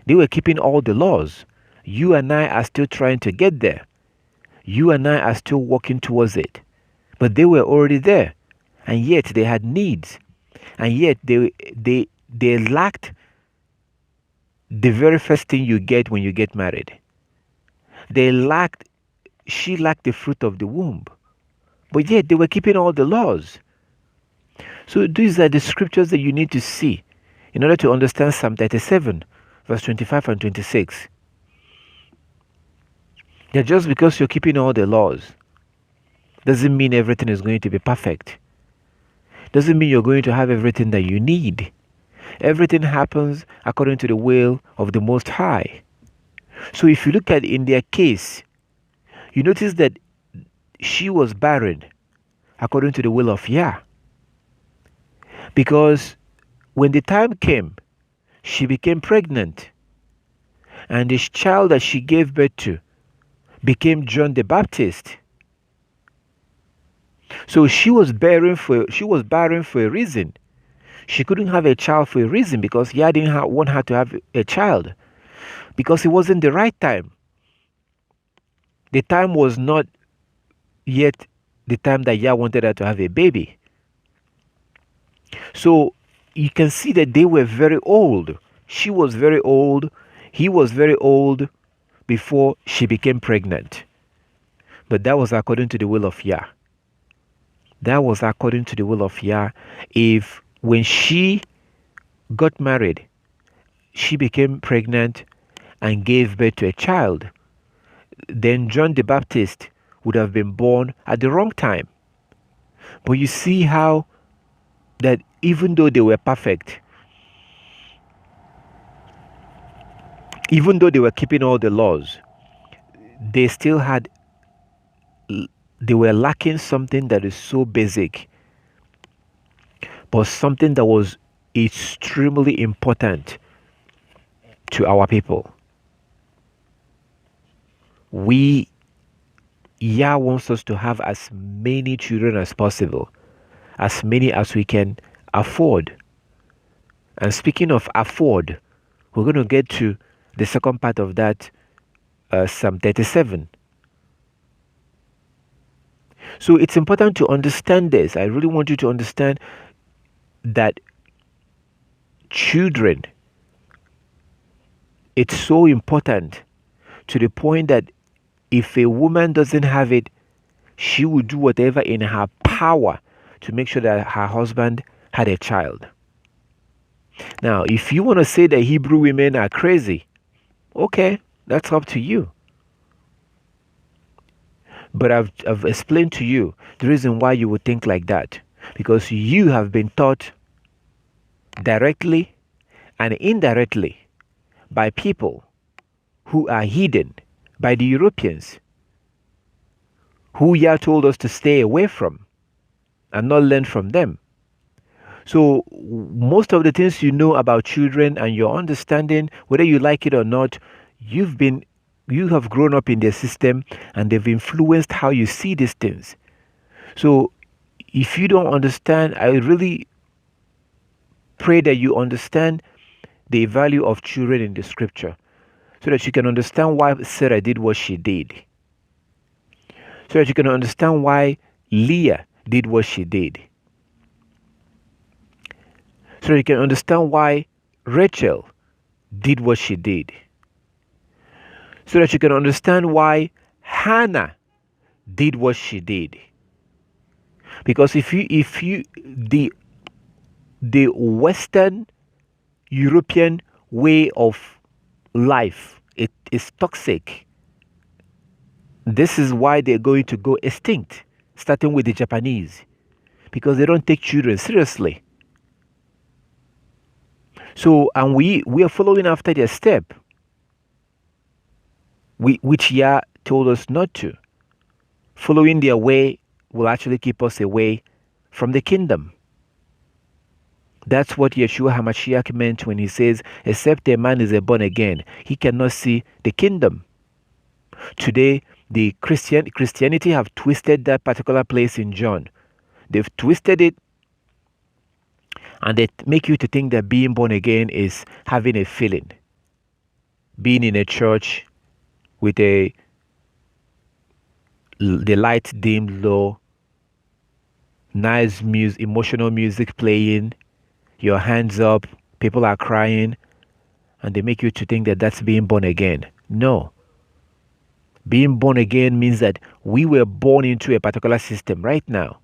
They were keeping all the laws. You and I are still trying to get there. You and I are still walking towards it. But they were already there. And yet they had needs. And yet they lacked the very first thing you get when you get married. They lacked she lacked the fruit of the womb. But yet they were keeping all the laws. So these are the scriptures that you need to see in order to understand Psalm 37, verse 25 and 26. That just because you're keeping all the laws doesn't mean everything is going to be perfect. Doesn't mean you're going to have everything that you need. Everything happens according to the will of the Most High. So if you look at in their case, you notice that she was barren according to the will of Yah. Because when the time came, she became pregnant. And this child that she gave birth to became John the Baptist. So she was barren for a reason. She couldn't have a child for a reason because Yah didn't want her to have a child. Because it wasn't the right time. The time was not yet the time that Yah wanted her to have a baby. So you can see that they were very old. She was very old. He was very old before she became pregnant. But that was according to the will of Yah. That was according to the will of Yah. If when she got married, she became pregnant and gave birth to a child, then John the Baptist would have been born at the wrong time. But you see how that even though they were perfect, even though they were keeping all the laws, they were lacking something that is so basic, but something that was extremely important to our people. Yah wants us to have as many children as possible, as many as we can afford. And speaking of afford, we're going to get to the second part of that, Psalm 37. So it's important to understand this. I really want you to understand that children, it's so important to the point that if a woman doesn't have it, she will do whatever in her power to make sure that her husband had a child. Now, if you want to say that Hebrew women are crazy, okay, that's up to you. But I've explained to you the reason why you would think like that. Because you have been taught directly and indirectly by people who are hidden, by the Europeans, who Yah told us to stay away from and not learn from them. So most of the things you know about children and your understanding, whether you like it or not, you have grown up in their system and they've influenced how you see these things. So if you don't understand, I really pray that you understand the value of children in the scripture so that you can understand why Sarah did what she did. So that you can understand why Leah did what she did. So that you can understand why Rachel did what she did. So that you can understand why Hannah did what she did. Because if you the Western European way of life, it is toxic. This is why they're going to go extinct, starting with the Japanese, because they don't take children seriously. So, and we are following after their step, which Yah told us not to. Following their way will actually keep us away from the kingdom. That's what Yeshua HaMashiach meant when he says, except a man is born again, he cannot see the kingdom. Today, the Christianity have twisted that particular place in John. They've twisted it, and they make you to think that being born again is having a feeling. Being in a church with the light dimmed low, nice music, emotional music playing, your hands up, people are crying, and they make you to think that that's being born again. No. Being born again means that we were born into a particular system right now.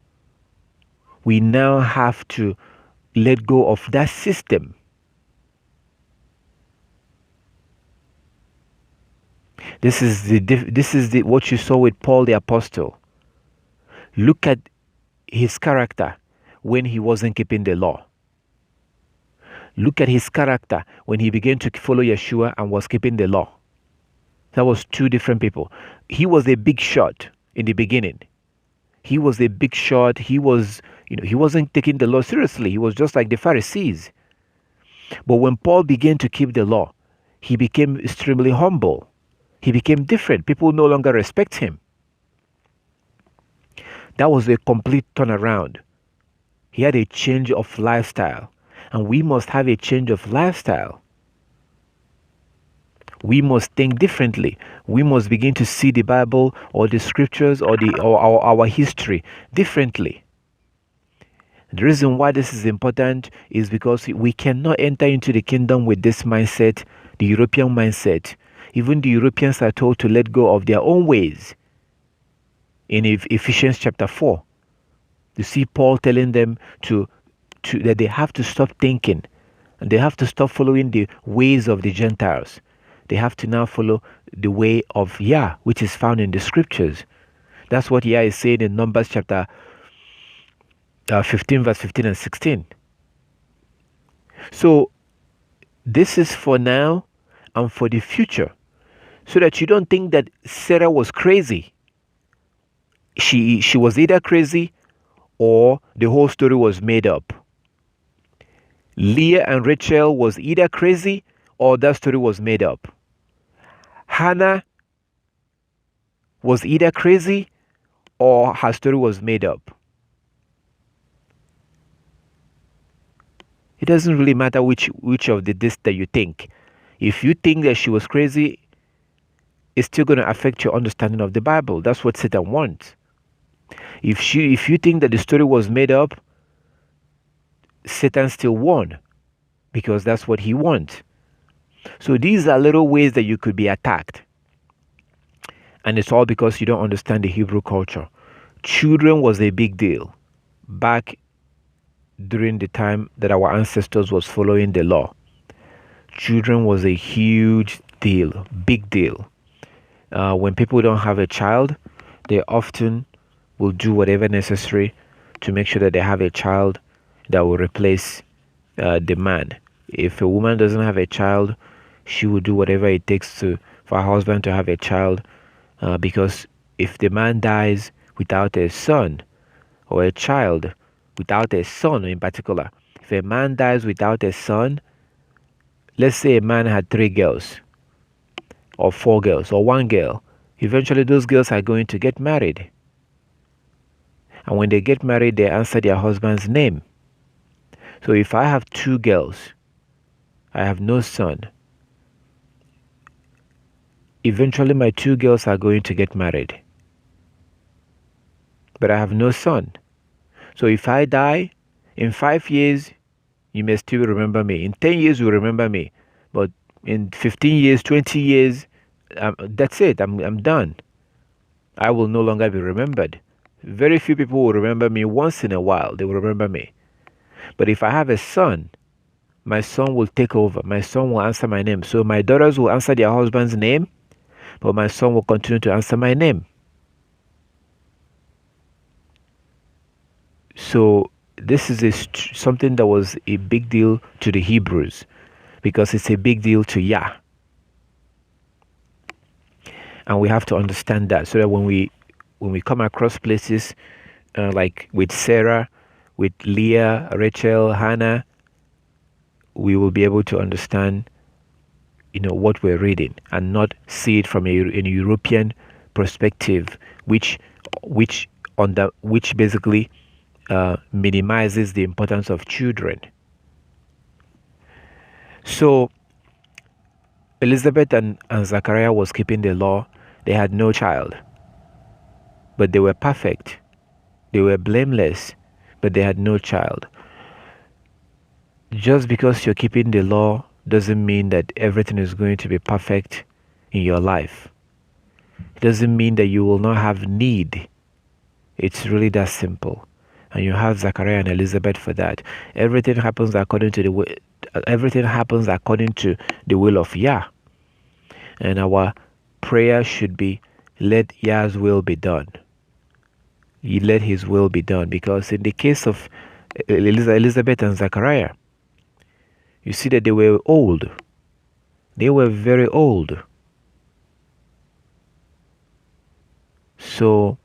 We now have to let go of that system. This is the what you saw with Paul the apostle. Look at his character when he wasn't keeping the law. Look at his character when he began to follow Yeshua and was keeping the law. That was two different people. He was a big shot in the beginning. He was a big shot. He wasn't taking the law seriously. He was just like the Pharisees. But when Paul began to keep the law, he became extremely humble. He became different. People no longer respect him. That was a complete turnaround. He had a change of lifestyle. And we must have a change of lifestyle. We must think differently. We must begin to see the Bible or the scriptures or our history differently. The reason why this is important is because we cannot enter into the kingdom with this mindset, the European mindset. Even the Europeans are told to let go of their own ways. In Ephesians chapter 4, you see Paul telling them that they have to stop thinking and they have to stop following the ways of the Gentiles. They have to now follow the way of Yah, which is found in the scriptures. That's what Yah is saying in Numbers chapter 15, verse 15 and 16. So this is for now and for the future, so that you don't think that Sarah was crazy. She was either crazy or the whole story was made up. Leah and Rachel was either crazy or that story was made up. Hannah was either crazy or her story was made up. It doesn't really matter which of this that you think. If you think that she was crazy, it's still going to affect your understanding of the Bible. That's what Satan wants. If you think that the story was made up, Satan still won, because that's what he wants. So these are little ways that you could be attacked. And it's all because you don't understand the Hebrew culture. Children was a big deal back during the time that our ancestors was following the law. Children was a huge deal, big deal. When people don't have a child, they often will do whatever necessary to make sure that they have a child that will replace the man. If a woman doesn't have a child, she will do whatever it takes for her husband to have a child, because if the man dies without a son, or a child without a son in particular, if a man dies without a son, let's say a man had 3 girls or 4 girls or 1 girl, eventually those girls are going to get married. And when they get married, they answer their husband's name. So if I have 2 girls, I have no son, eventually my 2 girls are going to get married. But I have no son. So if I die, in 5 years, you may still remember me. In 10 years, you remember me. But in 15 years, 20 years, that's it. I'm done. I will no longer be remembered. Very few people will remember me. Once in a while, they will remember me. But if I have a son, my son will take over. My son will answer my name. So my daughters will answer their husband's name, but my son will continue to answer my name. So this is something that was a big deal to the Hebrews, because it's a big deal to Yah. And we have to understand that, so that when we come across places like with Sarah, with Leah, Rachel, Hannah, we will be able to understand, what we're reading, and not see it from a European perspective, which basically minimizes the importance of children. So Elizabeth and Zachariah was keeping the law. They had no child, but they were perfect. They were blameless, but they had no child. Just because you're keeping the law doesn't mean that everything is going to be perfect in your life. It doesn't mean that you will not have need. It's really that simple. And you have Zachariah and Elizabeth for that. Everything happens according to the way, everything happens according to the will of Yah. And our prayer should be, let Yah's will be done. Let his will be done. Because in the case of Elizabeth and Zachariah, you see that they were old. They were very old. So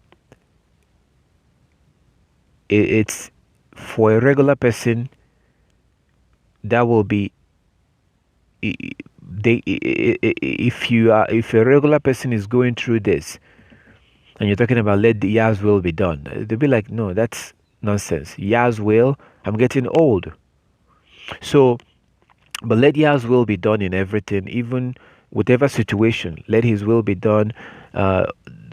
it's for a regular person that will be, if a regular person is going through this and you're talking about let the Yah's will be done, they'll be like, no, that's nonsense. Yah's will, I'm getting old. So, but let Yah's will be done in everything, even whatever situation. Let his will be done.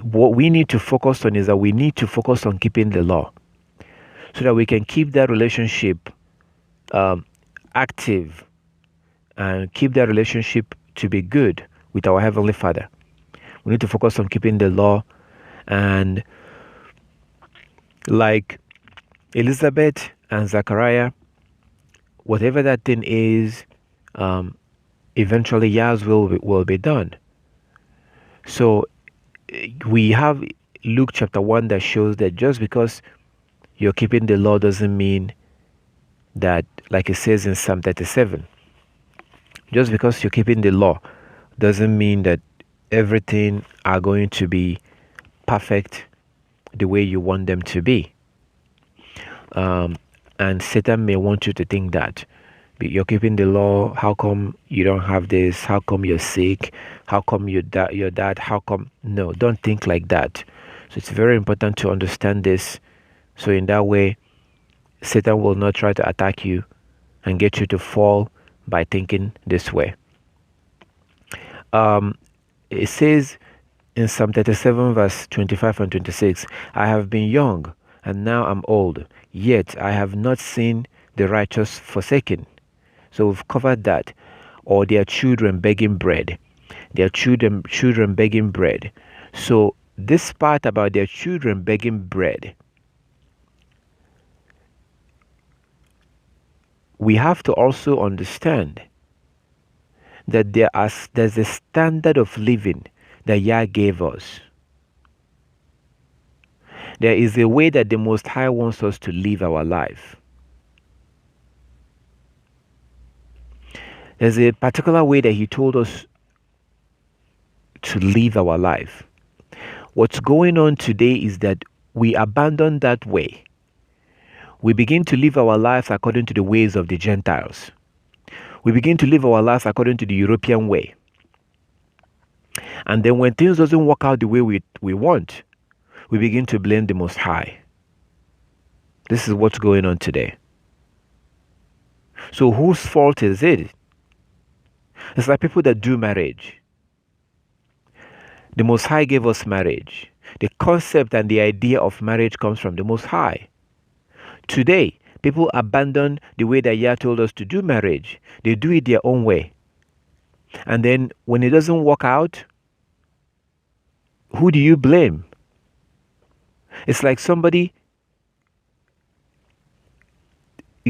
What we need to focus on is that we need to focus on keeping the law so that we can keep that relationship active and keep that relationship to be good with our Heavenly Father. We need to focus on keeping the law. And like Elizabeth and Zachariah, whatever that thing is, eventually Yah's will be done. So we have Luke chapter 1 that shows that just because you're keeping the law doesn't mean that, like it says in Psalm 37, just because you're keeping the law doesn't mean that everything are going to be perfect the way you want them to be. And Satan may want you to think that you're keeping the law. How come you don't have this? How come you're sick? How come you're that? How come? No, don't think like that. So it's very important to understand this. So in that way, Satan will not try to attack you and get you to fall by thinking this way. It says in Psalm 37 verse 25 and 26, I have been young and now I'm old, yet I have not seen the righteous forsaken. So we've covered that. Or their children begging bread. Their children begging bread. So this part about their children begging bread, we have to also understand that there's a standard of living that Yah gave us. There is a way that the Most High wants us to live our life. There's a particular way that He told us to live our life. What's going on today is that we abandon that way. We begin to live our lives according to the ways of the Gentiles. We begin to live our lives according to the European way. And then when things doesn't work out the way we want, we begin to blame the Most High. This is what's going on today. So whose fault is it? It's like people that do marriage. The Most High gave us marriage. The concept and the idea of marriage comes from the Most High. Today, people abandon the way that Yah told us to do marriage. They do it their own way. And then when it doesn't work out, who do you blame? It's like somebody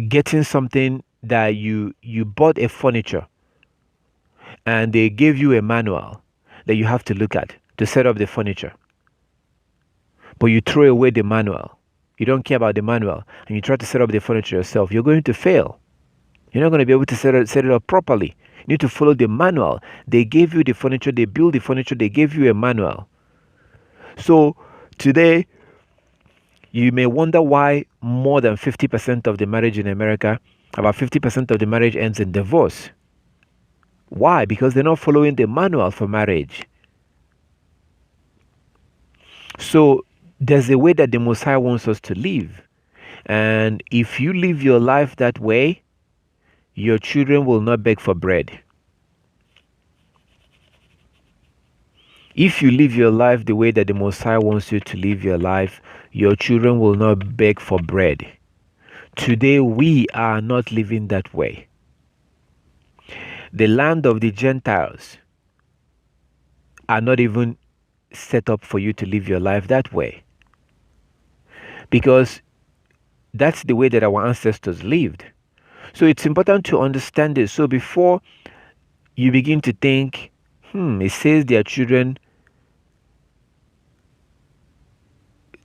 getting something that you bought a furniture and they gave you a manual that you have to look at to set up the furniture. But you throw away the manual. You don't care about the manual and you try to set up the furniture yourself. You're going to fail. You're not going to be able to set it up properly. You need to follow the manual. They gave you the furniture, they built the furniture, they gave you a manual. So today, you may wonder why more than 50% of the marriage in America, about 50% of the marriage ends in divorce. Why? Because they're not following the manual for marriage. So there's a way that the Most High wants us to live. And if you live your life that way, your children will not beg for bread. If you live your life the way that the Most High wants you to live your life, your children will not beg for bread. Today, we are not living that way. The land of the Gentiles are not even set up for you to live your life that way. Because that's the way that our ancestors lived. So it's important to understand this. So before you begin to think, it says their children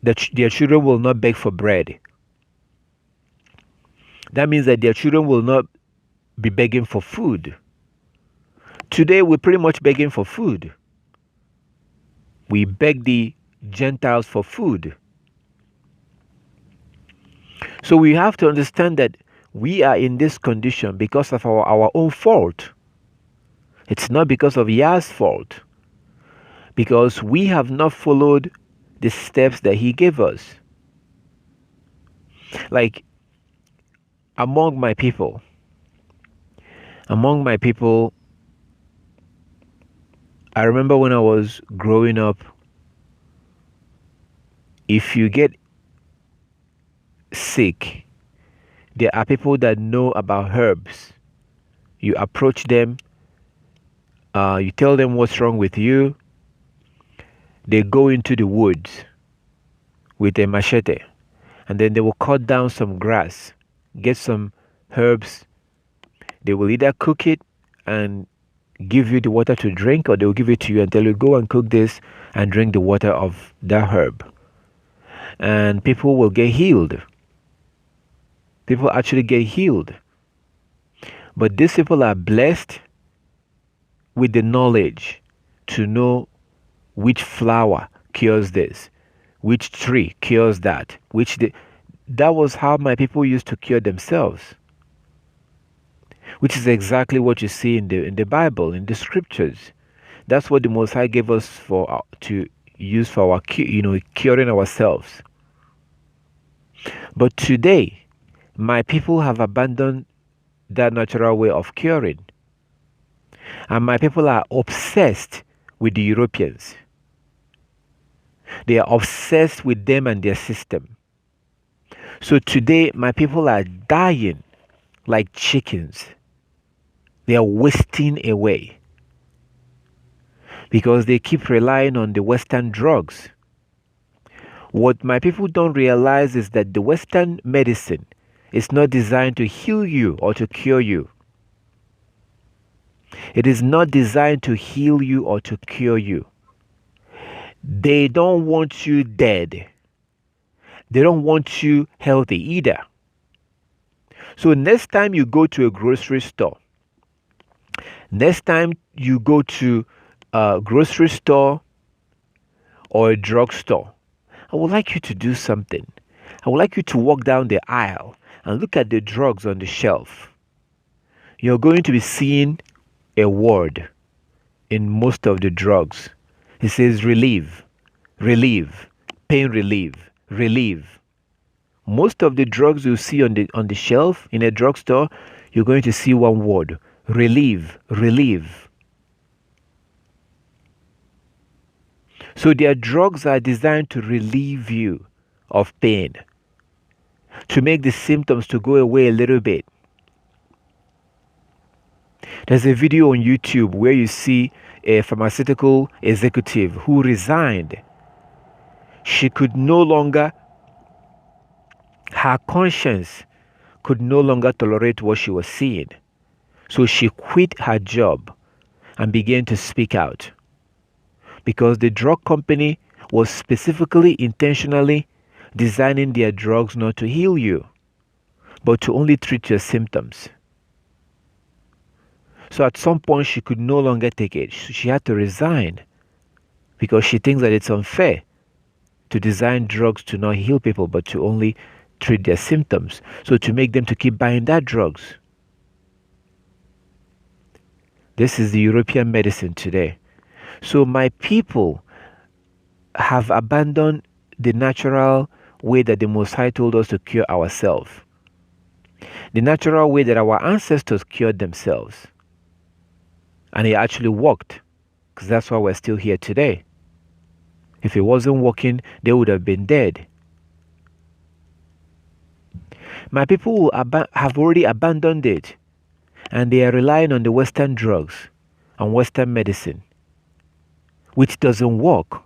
their children will not beg for bread. That means that their children will not be begging for food. Today, we're pretty much begging for food. We beg the Gentiles for food. So we have to understand that we are in this condition because of our own fault. It's not because of Yah's fault. Because we have not followed the steps that he gave us. Like, among my people, I remember when I was growing up, if you get sick, there are people that know about herbs. You approach them, you tell them what's wrong with you. They go into the woods with a machete, and then they will cut down some grass, get some herbs. They will either cook it and give you the water to drink, or they will give it to you and tell you, go and cook this and drink the water of that herb. And people will get healed. People actually get healed. But these people are blessed with the knowledge to know which flower cures this, which tree cures that, that was how my people used to cure themselves. Which is exactly what you see in the Bible, in the scriptures. That's what the Most High gave us to use for our curing ourselves. But today, my people have abandoned that natural way of curing. And my people are obsessed with the Europeans. They are obsessed with them and their system. So today, my people are dying like chickens. They are wasting away because they keep relying on the Western drugs. What my people don't realize is that the Western medicine is not designed to heal you or to cure you. It is not designed to heal you or to cure you. They don't want you dead. They don't want you healthy either. So next time you go to a grocery store, next time you go to a grocery store or a drugstore, I would like you to do something. I would like you to walk down the aisle and look at the drugs on the shelf. You're going to be seeing a word in most of the drugs. It says relief, relief, pain relief, relief. Most of the drugs you see on the shelf in a drugstore, you're going to see one word: relief, relief. So their drugs are designed to relieve you of pain, to make the symptoms to go away a little bit. There's a video on YouTube where you see a pharmaceutical executive who resigned. She could no longer, her conscience could no longer tolerate what she was seeing. So she quit her job and began to speak out. Because the drug company was specifically, intentionally designing their drugs not to heal you, but to only treat your symptoms. So at some point she could no longer take it. She had to resign because she thinks that it's unfair to design drugs to not heal people, but to only treat their symptoms. So to make them to keep buying that drugs. This is the European medicine today. So my people have abandoned the natural way that the Most High told us to cure ourselves. The natural way that our ancestors cured themselves. And it actually worked, because that's why we're still here today. If it wasn't working, they would have been dead. My people have already abandoned it, and they are relying on the Western drugs and Western medicine, which doesn't work.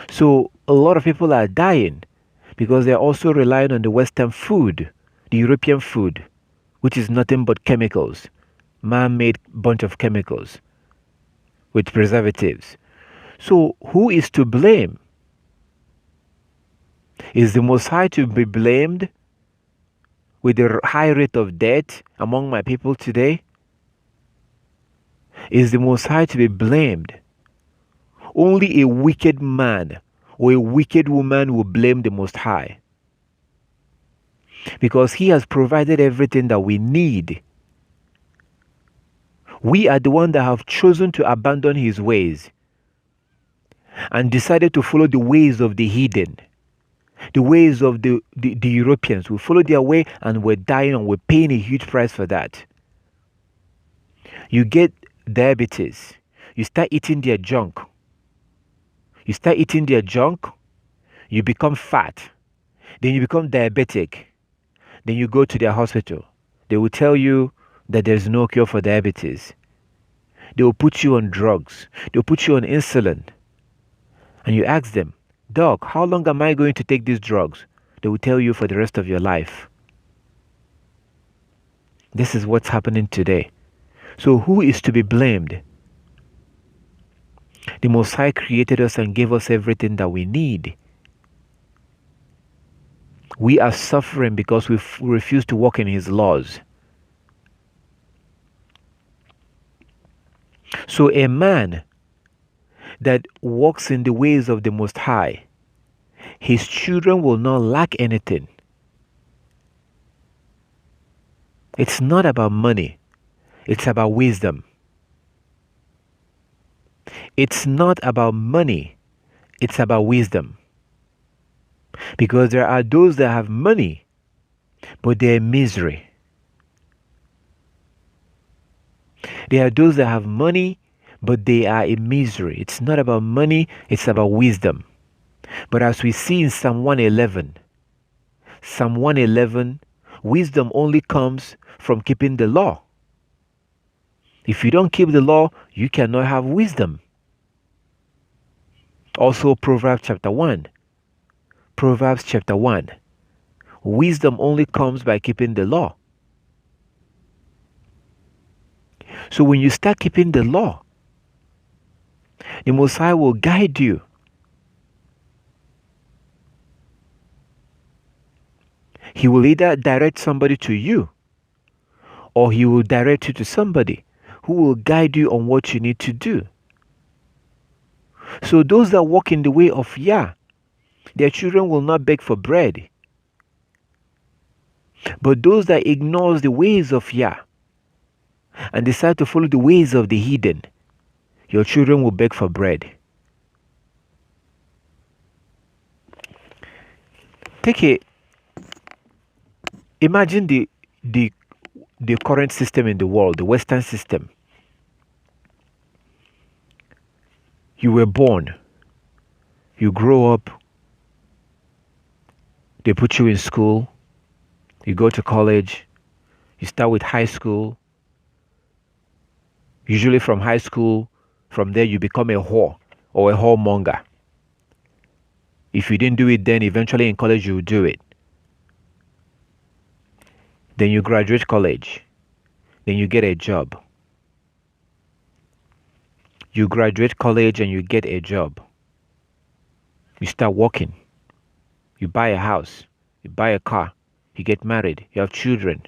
So a lot of people are dying because they're also relying on the Western food, the European food, which is nothing but chemicals, man-made bunch of chemicals with preservatives. So who is to blame? Is the Most High to be blamed with the high rate of death among my people today? Is the Most High to be blamed? Only a wicked man or a wicked woman will blame the Most High, because He has provided everything that we need. We are the ones that have chosen to abandon His ways and decided to follow the ways of the heathen, the ways of the Europeans. We follow their way and we're dying, and we're paying a huge price for that. You get diabetes. You start eating their junk. You start eating their junk, you become fat. Then you become diabetic. Then you go to their hospital. They will tell you that there's no cure for diabetes. They will put you on drugs. They will put you on insulin. And you ask them, Doc, how long am I going to take these drugs? They will tell you for the rest of your life. This is what's happening today. So who is to be blamed? The Most High created us and gave us everything that we need. We are suffering because we refuse to walk in His laws. So a man that walks in the ways of the Most High, his children will not lack anything. It's not about money. It's about wisdom. It's not about money. It's about wisdom. Because there are those that have money, but they're in misery. There are those that have money, but they are in misery. It's not about money, it's about wisdom. But as we see in Psalm 111, wisdom only comes from keeping the law. If you don't keep the law, you cannot have wisdom. Also, Proverbs chapter 1. Wisdom only comes by keeping the law. So when you start keeping the law, the Most High will guide you. He will either direct somebody to you, or He will direct you to somebody who will guide you on what you need to do. So those that walk in the way of Yah, their children will not beg for bread. But those that ignore the ways of Yah and decide to follow the ways of the heathen, your children will beg for bread. Imagine the current system in the world, the Western system. You were born, you grow up, they put you in school, you go to college, you start with high school. Usually from high school, from there you become a whore or a whoremonger. If you didn't do it then, eventually in college you will do it. Then you graduate college. Then you get a job. You graduate college and you get a job. You start working. You buy a house. You buy a car. You get married. You have children.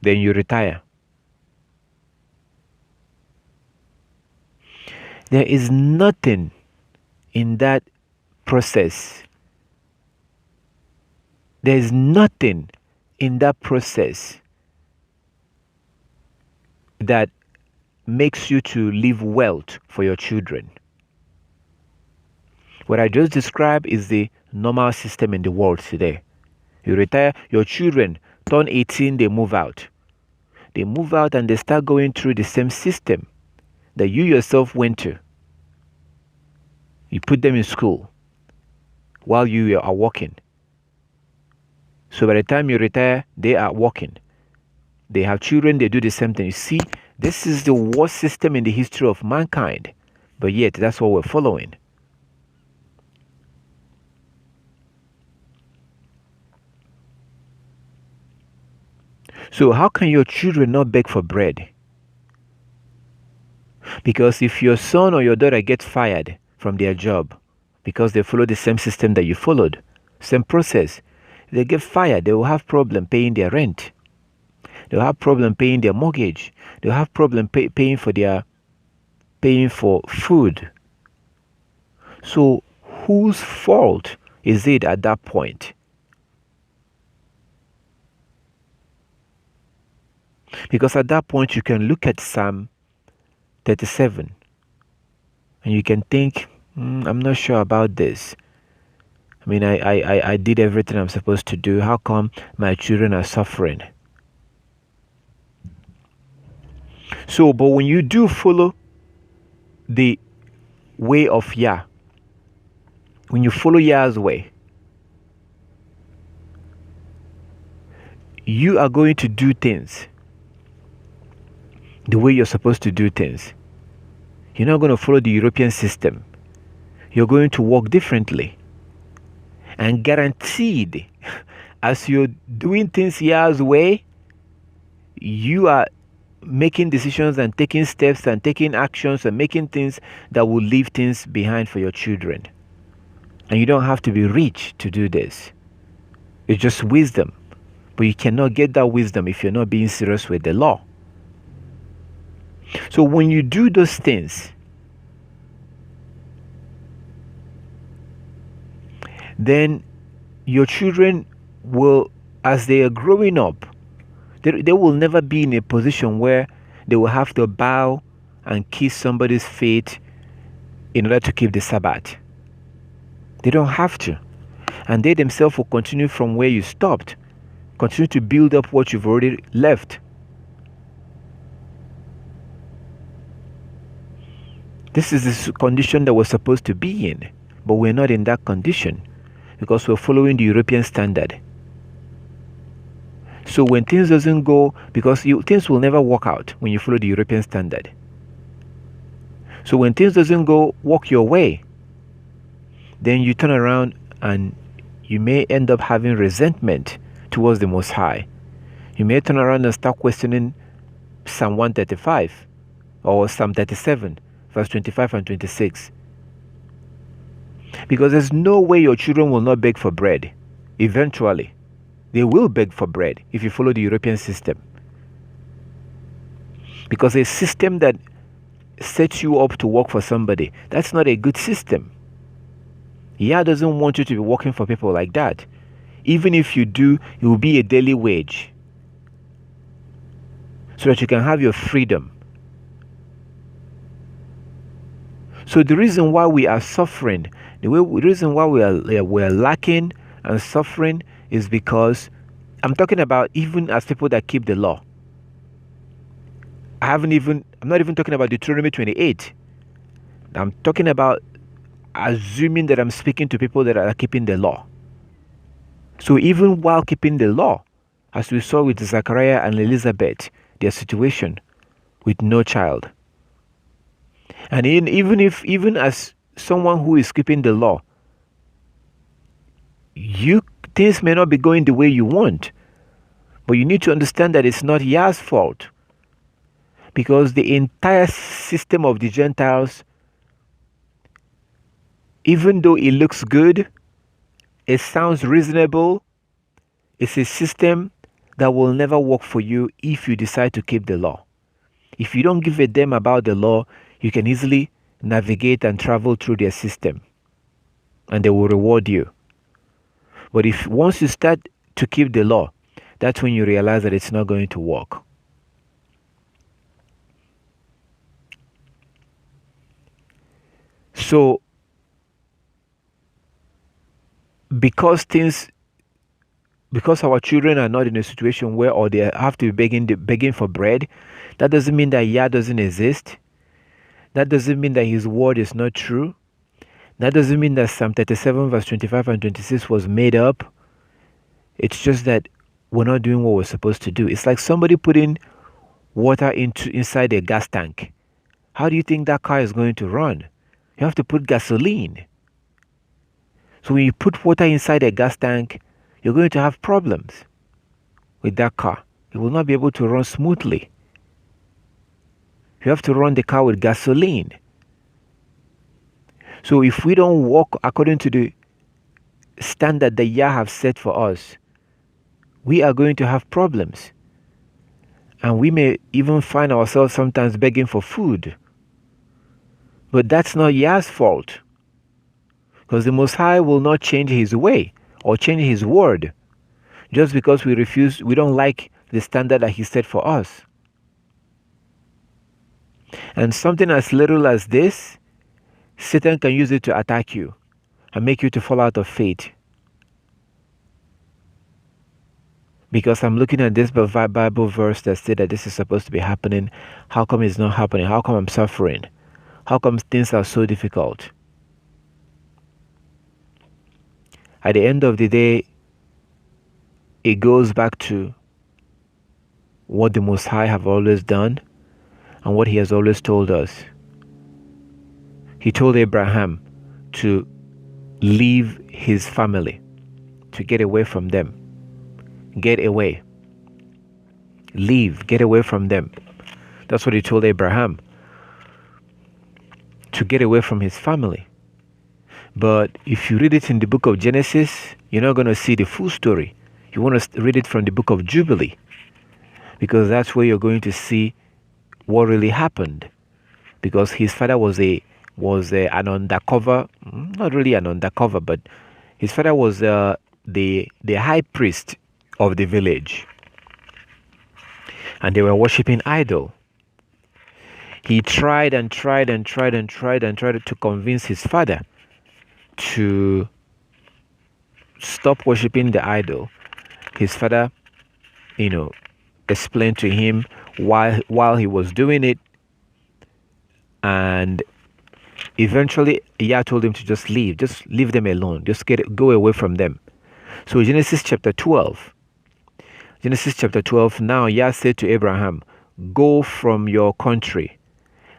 Then you retire. There is nothing in that process. There is nothing in that process that makes you to leave wealth for your children. What I just described is the normal system in the world today. You retire, your children turn 18, they move out. They move out and they start going through the same system that you yourself went to. You put them in school while you are working. So by the time you retire, they are working. They have children, they do the same thing. You see, this is the worst system in the history of mankind. But yet, that's what we're following. So how can your children not beg for bread? Because if your son or your daughter gets fired from their job because they follow the same system that you followed, same process, if they get fired, they will have problem paying their rent. They'll have problem paying their mortgage. They'll have problem paying for food. So whose fault is it at that point? Because at that point you can look at Psalm 37 and you can think, I'm not sure about this. I mean, I did everything I'm supposed to do. How come my children are suffering? So, but when you do follow the way of Yah, when you follow Yah's way, you are going to do things the way you're supposed to do things. You're not going to follow the European system. You're going to walk differently. And guaranteed, as you're doing things Yah's way, you are making decisions and taking steps and taking actions and making things that will leave things behind for your children. And you don't have to be rich to do this. It's just wisdom. But you cannot get that wisdom if you're not being serious with the law. So when you do those things, then your children will, as they are growing up, they will never be in a position where they will have to bow and kiss somebody's feet in order to keep the Sabbath. They don't have to. And they themselves will continue from where you stopped. Continue to build up what you've already left. This is the condition that we're supposed to be in. But we're not in that condition because we're following the European standard. So when things doesn't go, because things will never work out when you follow the European standard. So when things doesn't go, walk your way, then you turn around and you may end up having resentment towards the Most High. You may turn around and start questioning Psalm 135 or Psalm 37, verse 25 and 26. Because there's no way your children will not beg for bread. Eventually, they will beg for bread if you follow the European system. Because a system that sets you up to work for somebody, that's not a good system. Yah doesn't want you to be working for people like that. Even if you do, it will be a daily wage. So that you can have your freedom. So the reason why we are suffering, the reason why we are lacking and suffering is because I'm talking about even as people that keep the law. I'm not even talking about Deuteronomy 28. I'm talking about assuming that I'm speaking to people that are keeping the law. So even while keeping the law, as we saw with Zachariah and Elizabeth, their situation with no child. And even as someone who is keeping the law, things may not be going the way you want, but you need to understand that it's not Yah's fault, because the entire system of the Gentiles, even though it looks good, it sounds reasonable, it's a system that will never work for you if you decide to keep the law. If you don't give a damn about the law, you can easily navigate and travel through their system, and they will reward you. But if once you start to keep the law, that's when you realize that it's not going to work. So, because our children are not in a situation where or they have to be begging for bread, that doesn't mean that Yah doesn't exist. That doesn't mean that his word is not true. That doesn't mean that Psalm 37 verse 25 and 26 was made up. It's just that we're not doing what we're supposed to do. It's like somebody putting water inside a gas tank. How do you think that car is going to run? You have to put gasoline. So when you put water inside a gas tank, you're going to have problems with that car. It will not be able to run smoothly. You have to run the car with gasoline. So if we don't walk according to the standard that Yah have set for us, we are going to have problems. And we may even find ourselves sometimes begging for food. But that's not Yah's fault. Because the Most High will not change his way or change his word just because we don't like the standard that he set for us. And something as little as this, Satan can use it to attack you and make you to fall out of faith. Because I'm looking at this Bible verse that said that this is supposed to be happening. How come it's not happening? How come I'm suffering? How come things are so difficult? At the end of the day, it goes back to what the Most High have always done and what he has always told us. He told Abraham to leave his family, to get away from them. Get away. Leave. Get away from them. That's what he told Abraham. To get away from his family. But if you read it in the book of Genesis, you're not going to see the full story. You want to read it from the book of Jubilee. Because that's where you're going to see what really happened. Because his father was an undercover, not really an undercover, but his father was the high priest of the village, and they were worshiping idol. He tried to convince his father to stop worshiping the idol. His father, explained to him while he was doing it, and eventually Yah told him to just leave them alone, go away from them. So Genesis chapter 12, now Yah said to Abraham, go from your country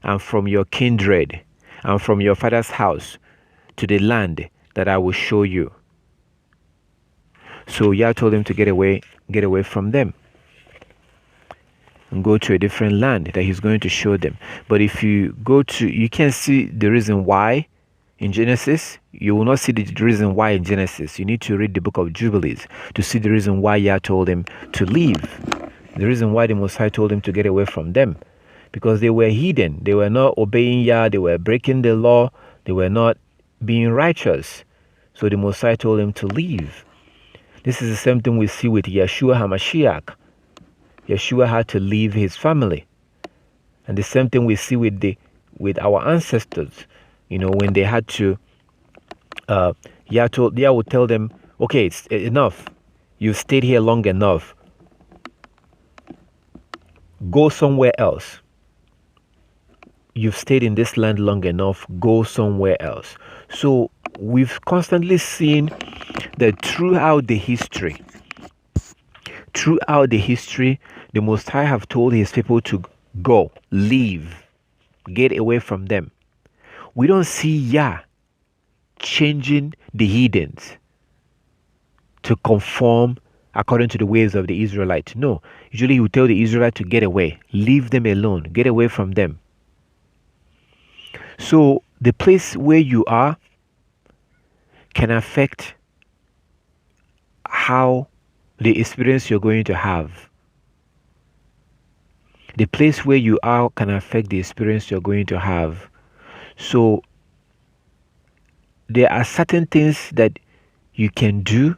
and from your kindred and from your father's house to the land that I will show you. So Yah told him to get away from them and go to a different land that he's going to show them. But if you can't see the reason why in Genesis. You will not see the reason why in Genesis. You need to read the book of Jubilees to see the reason why Yah told him to leave. The reason why the Most High told him to get away from them. Because they were heathen. They were not obeying Yah. They were breaking the law. They were not being righteous. So the Most High told him to leave. This is the same thing we see with Yeshua HaMashiach. Yeshua had to leave his family. And the same thing we see with our ancestors. When they had to, Yah would tell them, okay, it's enough. You've stayed here long enough. Go somewhere else. You've stayed in this land long enough. Go somewhere else. So we've constantly seen that throughout the history, the Most High have told his people to go, leave, get away from them. We don't see Yah changing the heathens to conform according to the ways of the Israelites. No. Usually he will tell the Israelites to get away. Leave them alone. Get away from them. So the place where you are can affect how the experience you're going to have. The place where you are can affect the experience you're going to have. So there are certain things that you can do.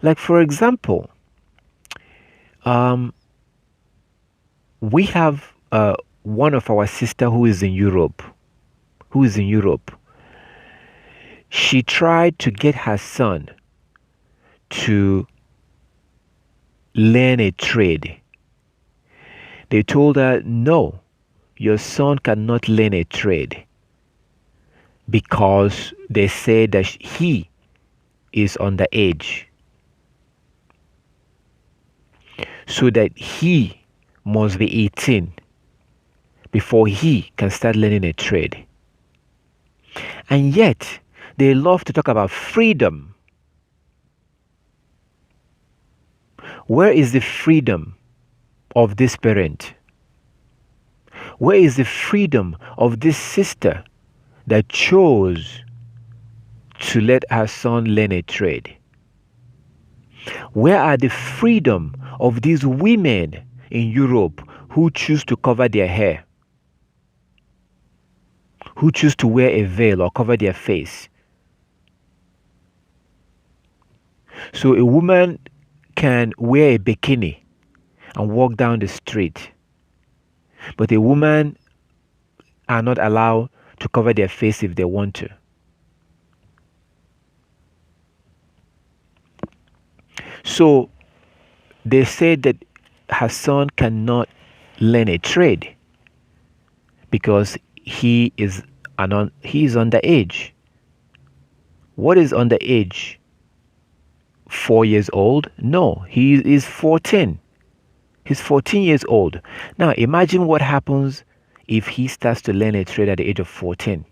Like for example, we have one of our sister who is in Europe. She tried to get her son to learn a trade. They told her, no, your son cannot learn a trade because they say that he is underage. So that he must be 18 before he can start learning a trade. And yet, they love to talk about freedom. Where is the freedom of this parent? Where is the freedom of this sister that chose to let her son learn a trade? Where are the freedom of these women in Europe who choose to cover their hair, who choose to wear a veil or cover their face? So a woman can wear a bikini and walk down the street, but a woman are not allowed to cover their face if they want to. So they said that her son cannot learn a trade because he is underage. What is underage? 4 years old? No, he is 14. He's 14 years old. Now imagine what happens if he starts to learn a trade at the age of 14.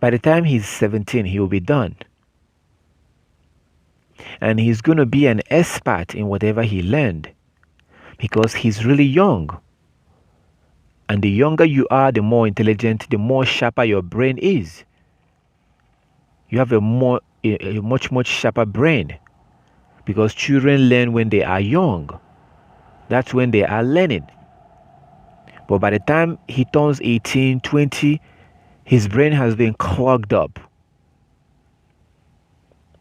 By the time he's 17, he will be done. And he's going to be an expert in whatever he learned because he's really young. And the younger you are, the more intelligent, the more sharper your brain is. You have a much sharper brain because children learn when they are young. That's when they are learning. But by the time he turns 18, 20, his brain has been clogged up,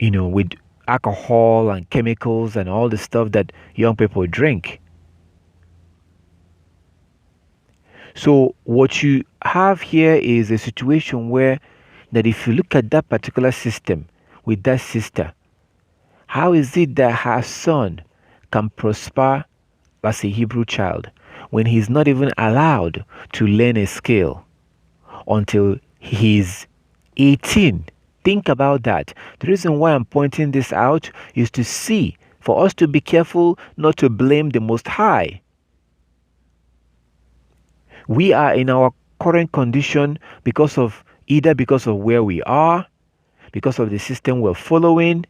with alcohol and chemicals and all the stuff that young people drink. So what you have here is a situation where that if you look at that particular system with that sister, how is it that her son can prosper as a Hebrew child when he's not even allowed to learn a skill until he's 18? Think about that. The reason why I'm pointing this out is to see, for us to be careful not to blame the Most High. We are in our current condition either because of where we are, because of the system we're following,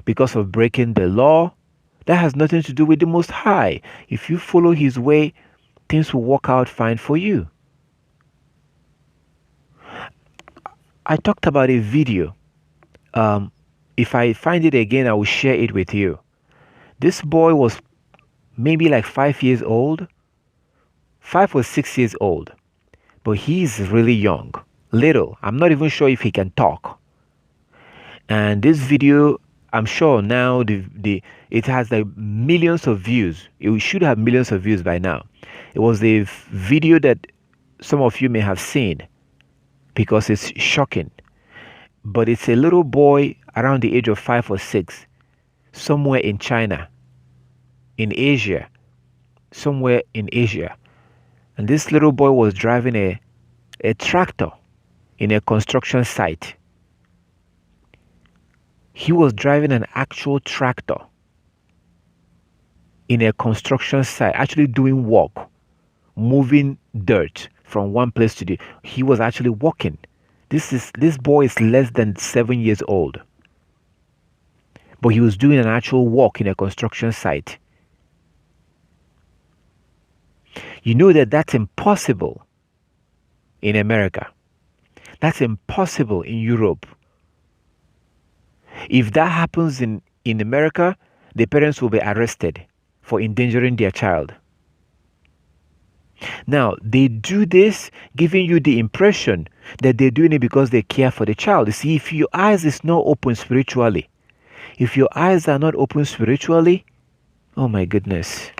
because of breaking the law. That has nothing to do with the Most High. If you follow His way, things will work out fine for you. I talked about a video. If I find it again, I will share it with you. This boy was maybe like 5 years old, 5 or 6 years old, but he's really young, little. I'm not even sure if he can talk. And this video, I'm sure now it has like millions of views. It should have millions of views by now. It was a video that some of you may have seen because it's shocking. But it's a little boy around the age of 5 or 6, somewhere in China, in Asia, somewhere in Asia. And this little boy was driving a tractor in a construction site. He was driving an actual tractor in a construction site, actually doing work, moving dirt from one place to the. He was actually walking. This boy is less than 7 years old, but he was doing an actual walk in a construction site. You know that's impossible in America. That's impossible in Europe. If that happens in America, the parents will be arrested for endangering their child. Now, they do this giving you the impression that they're doing it because they care for the child. You see, if your eyes is not open spiritually, if your eyes are not open spiritually, oh my goodness.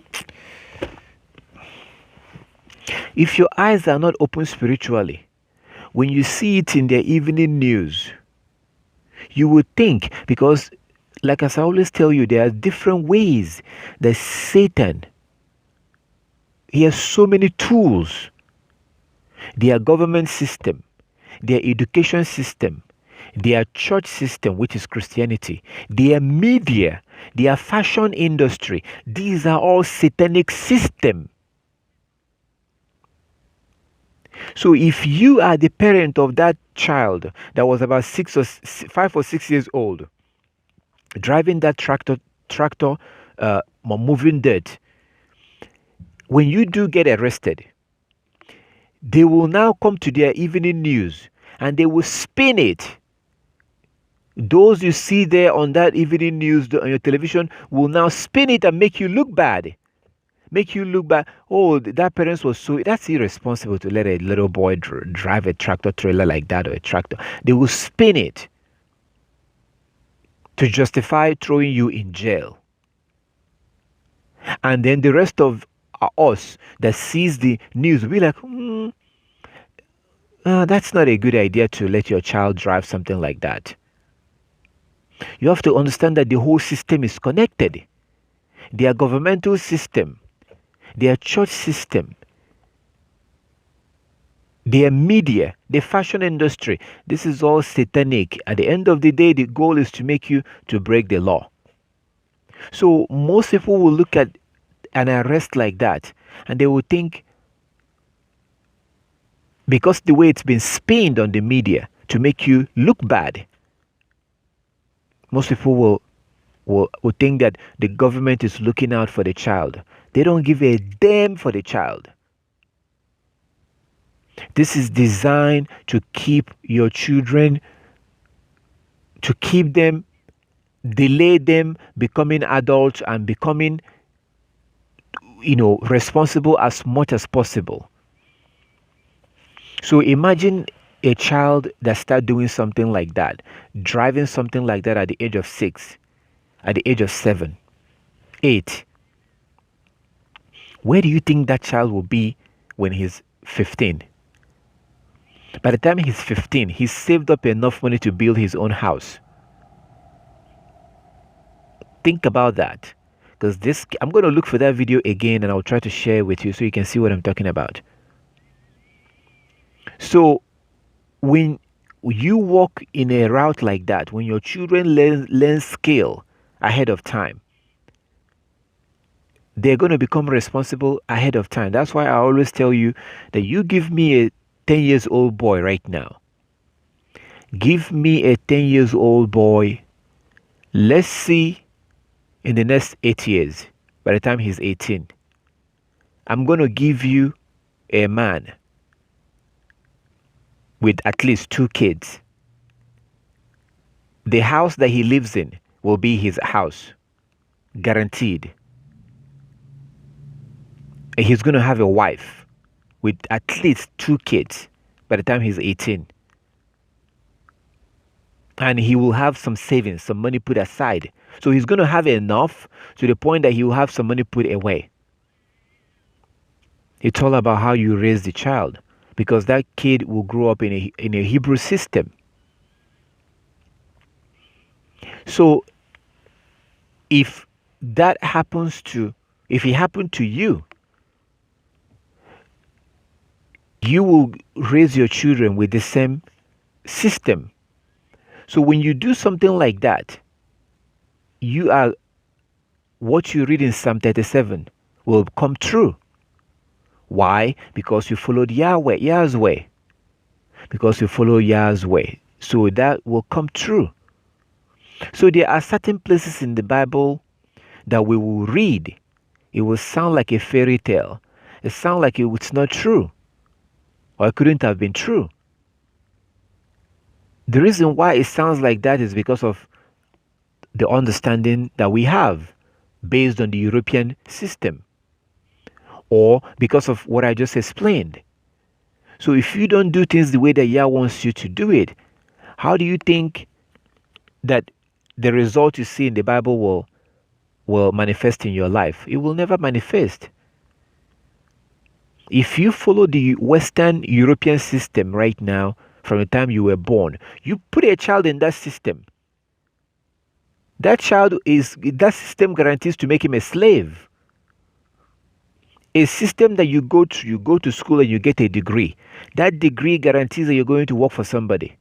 If your eyes are not open spiritually, when you see it in the evening news, you would think, because like as I always tell you, there are different ways that Satan, he has so many tools. Their government system, their education system, their church system, which is Christianity, their media, their fashion industry, these are all satanic systems. So if you are the parent of that child that was about 5 or 6 years old, driving that tractor moving dirt. When you do get arrested, they will now come to their evening news and they will spin it. Those you see there on that evening news on your television will now spin it and make you look bad. Make you look bad. Oh, that parents was so, that's irresponsible to let a little boy drive a tractor trailer like that, or a tractor. They will spin it to justify throwing you in jail. And then the rest of us that sees the news will be like, that's not a good idea to let your child drive something like that. You have to understand that the whole system is connected. Their governmental system, their church system, their media, the fashion industry, this is all satanic. At the end of the day, the goal is to make you to break the law. So most people will look at an arrest like that and they will think, because the way it's been spinned on the media to make you look bad, most people will think that the government is looking out for the child. They don't give a damn for the child. This is designed to keep your children, to keep them, delay them becoming adults and becoming, responsible as much as possible. So imagine a child that start doing something like that, driving something like that at the age of 6, at the age of 7, 8. Where do you think that child will be when he's 15? By the time he's 15, he's saved up enough money to build his own house. Think about that. Because I'm going to look for that video again and I'll try to share with you so you can see what I'm talking about. So when you walk in a route like that, when your children learn skill ahead of time, they're going to become responsible ahead of time. That's why I always tell you that you give me a 10 years old boy right now. Give me a 10 years old boy. Let's see in the next 8 years, by the time he's 18, I'm going to give you a man with at least 2 kids. The house that he lives in will be his house, guaranteed. And he's going to have a wife with at least 2 kids by the time he's 18. And he will have some savings, some money put aside. So he's going to have enough to the point that he will have some money put away. It's all about how you raise the child, because that kid will grow up in a Hebrew system. So if it happened to you, you will raise your children with the same system. So when you do something like that, what you read in Psalm 37 will come true. Why? Because you followed Yah's way. Because you follow Yah's way. So that will come true. So there are certain places in the Bible that we will read. It will sound like a fairy tale. It sounds like it's not true. Or it couldn't have been true. The reason why it sounds like that is because of the understanding that we have based on the European system, or because of what I just explained. So if you don't do things the way that Yah wants you to do it, how do you think that the result you see in the Bible will manifest in your life? It will never manifest. If you follow the Western European system right now, from the time you were born, you put a child in that system. That system guarantees to make him a slave. A system that you go to school and you get a degree. That degree guarantees that you're going to work for somebody.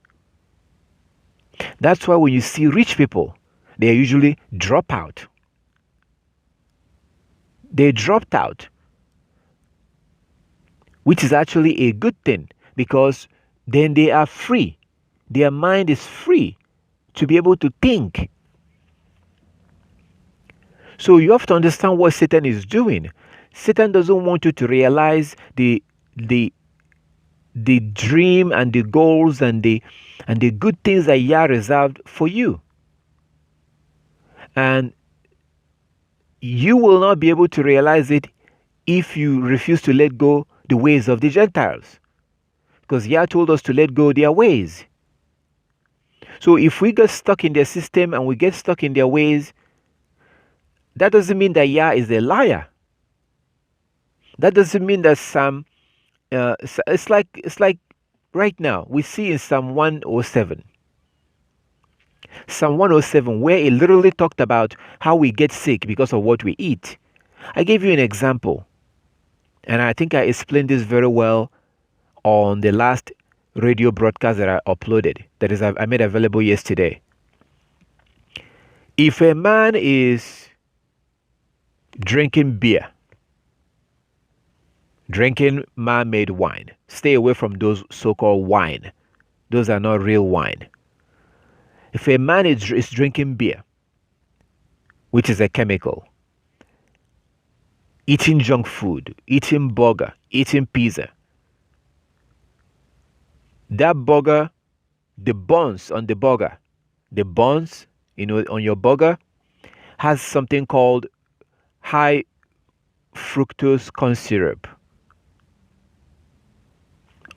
That's why when you see rich people, they usually drop out. They dropped out, which is actually a good thing, because then they are free. Their mind is free to be able to think. So you have to understand what Satan is doing. Satan doesn't want you to realize the the dream and the goals and the good things that Yah reserved for you. And you will not be able to realize it if you refuse to let go the ways of the Gentiles. Because Yah told us to let go their ways. So if we get stuck in their system and we get stuck in their ways, that doesn't mean that Yah is a liar. That doesn't mean that it's like right now we see in Psalm 107. Psalm 107, where it literally talked about how we get sick because of what we eat. I gave you an example, and I think I explained this very well on the last radio broadcast that I uploaded, that is, I made available yesterday. If a man is drinking beer, drinking man-made wine, stay away from those so-called wine. Those are not real wine. If a man is drinking beer, which is a chemical, eating junk food, eating burger, eating pizza, that burger, the buns on the burger, the buns, on your burger has something called high fructose corn syrup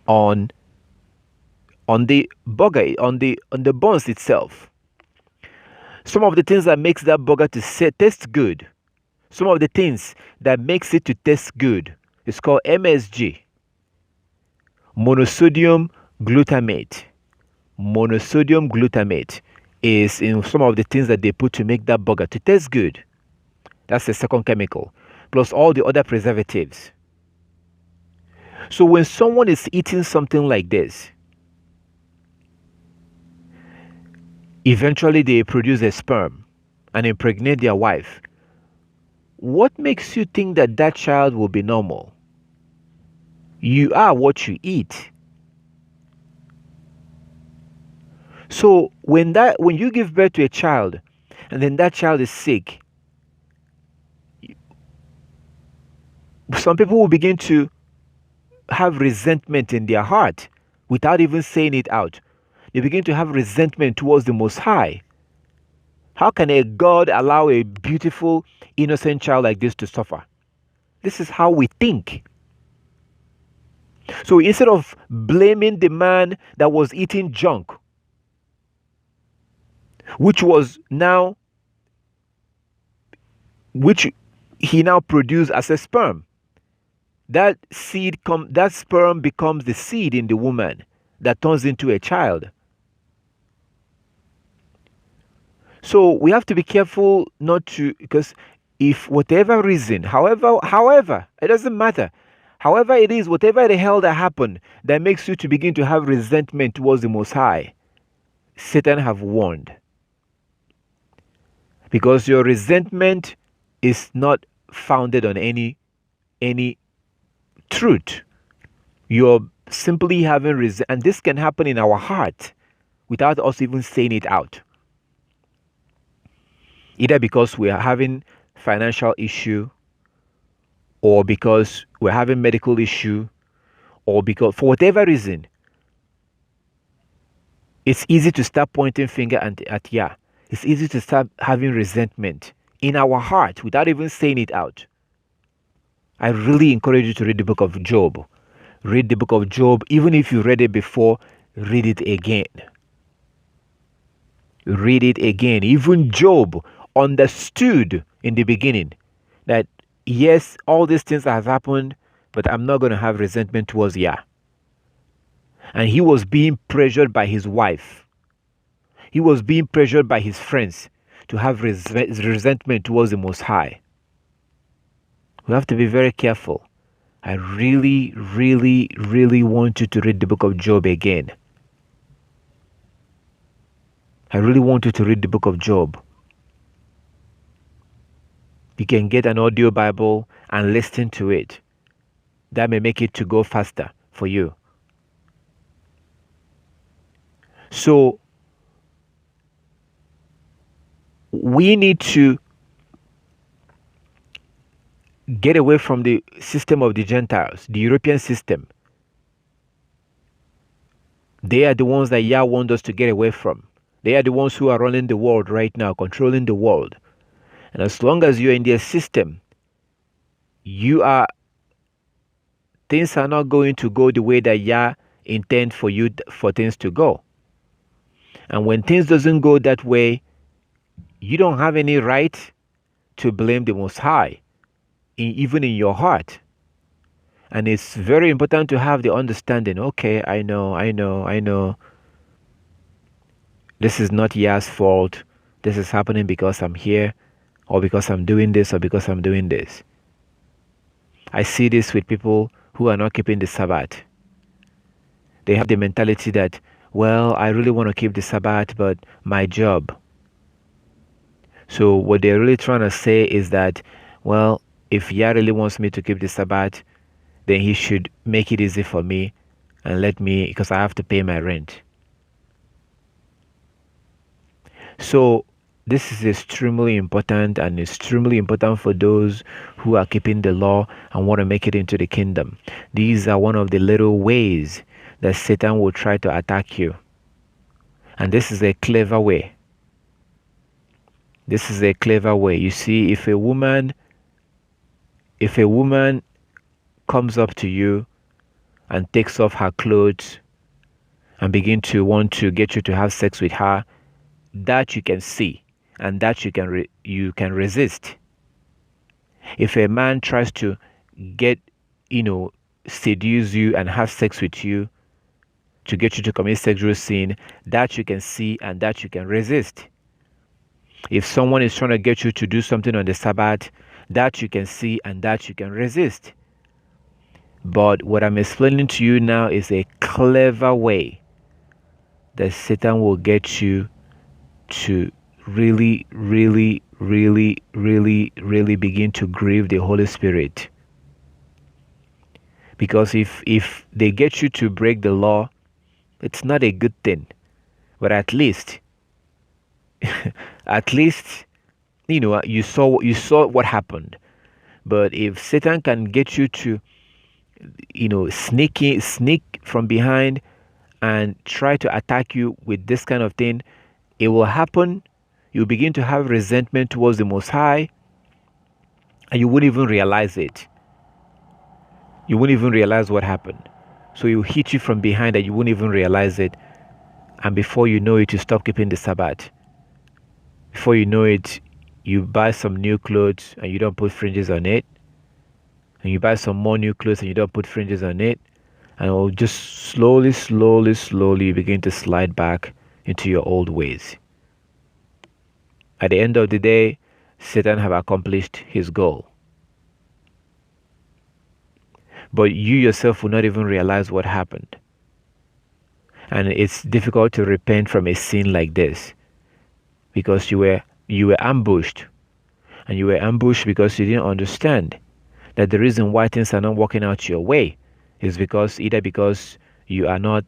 on the burger, on the buns itself. Some of the things that makes that burger to taste good, some of the things that makes it to taste good is called MSG, monosodium glutamate. Monosodium glutamate is in some of the things that they put to make that burger to taste good. That's the second chemical, plus all the other preservatives. So when someone is eating something like this, eventually they produce a sperm and impregnate their wife. What makes you think that that child will be normal? You are what you eat. So when you give birth to a child and then that child is sick, some people will begin to have resentment in their heart without even saying it out. They begin to have resentment towards the Most High. How can a God allow a beautiful, innocent child like this to suffer? This is how we think. So instead of blaming the man that was eating junk, which he now produced as a sperm, that sperm becomes the seed in the woman that turns into a child. So we have to be careful not to, because if whatever reason, however, it doesn't matter. However it is, whatever the hell that happened that makes you to begin to have resentment towards the Most High, Satan have warned. Because your resentment is not founded on any truth. You're simply having and this can happen in our heart without us even saying it out. Either because we are having financial issue, or because we're having medical issue, or because for whatever reason, it's easy to start pointing finger at Yah. It's easy to start having resentment in our heart without even saying it out. I really encourage you to read the book of Job. Read the book of Job. Even if you read it before, read it again. Read it again. Even Job understood in the beginning that yes, all these things have happened, but I'm not going to have resentment towards Yah. And he was being pressured by his wife. He was being pressured by his friends to have resentment towards the Most High. We have to be very careful. I really, really, really want you to read the book of Job again. I really want you to read the book of Job. You can get an audio Bible and listen to it. That may make it to go faster for you. So we need to get away from the system of the Gentiles, the European system. They are the ones that Yah wants us to get away from. They are the ones who are running the world right now, controlling the world. And as long as you're in their system, things are not going to go the way that Yah intend for things to go. And when things doesn't go that way, you don't have any right to blame the Most High, even in your heart. And it's very important to have the understanding, okay, I know. This is not Yah's fault. This is happening because I'm here, or because I'm doing this, or because I'm doing this. I see this with people who are not keeping the Sabbath. They have the mentality that, well, I really want to keep the Sabbath, but my job. So what they're really trying to say is that, well, if Yah really wants me to keep the Sabbath, then he should make it easy for me and let me, because I have to pay my rent. So this is extremely important, and extremely important for those who are keeping the law and want to make it into the kingdom. These are one of the little ways that Satan will try to attack you. And this is a clever way. This is a clever way. You see, if a woman comes up to you and takes off her clothes and begin to want to get you to have sex with her, that you can see, and that you can resist. If a man tries to seduce you and have sex with you to get you to commit sexual sin, that you can see and that you can resist. If someone is trying to get you to do something on the Sabbath, that you can see and that you can resist. But what I'm explaining to you now is a clever way that Satan will get you to really, really, really, really, really begin to grieve the Holy Spirit. Because if they get you to break the law, it's not a good thing. But at least you saw what happened. But if Satan can get you to sneak from behind and try to attack you with this kind of thing, it will happen. You begin to have resentment towards the Most High, and you won't even realize it. You won't even realize what happened. So he will hit you from behind and you won't even realize it. And before you know it, you stop keeping the Sabbath. Before you know it, you buy some new clothes and you don't put fringes on it. And you buy some more new clothes and you don't put fringes on it. And it will just slowly begin to slide back into your old ways. At the end of the day, Satan have accomplished his goal. But you yourself will not even realize what happened. And it's difficult to repent from a sin like this because you were ambushed. And you were ambushed because you didn't understand that the reason why things are not working out your way is either because you are not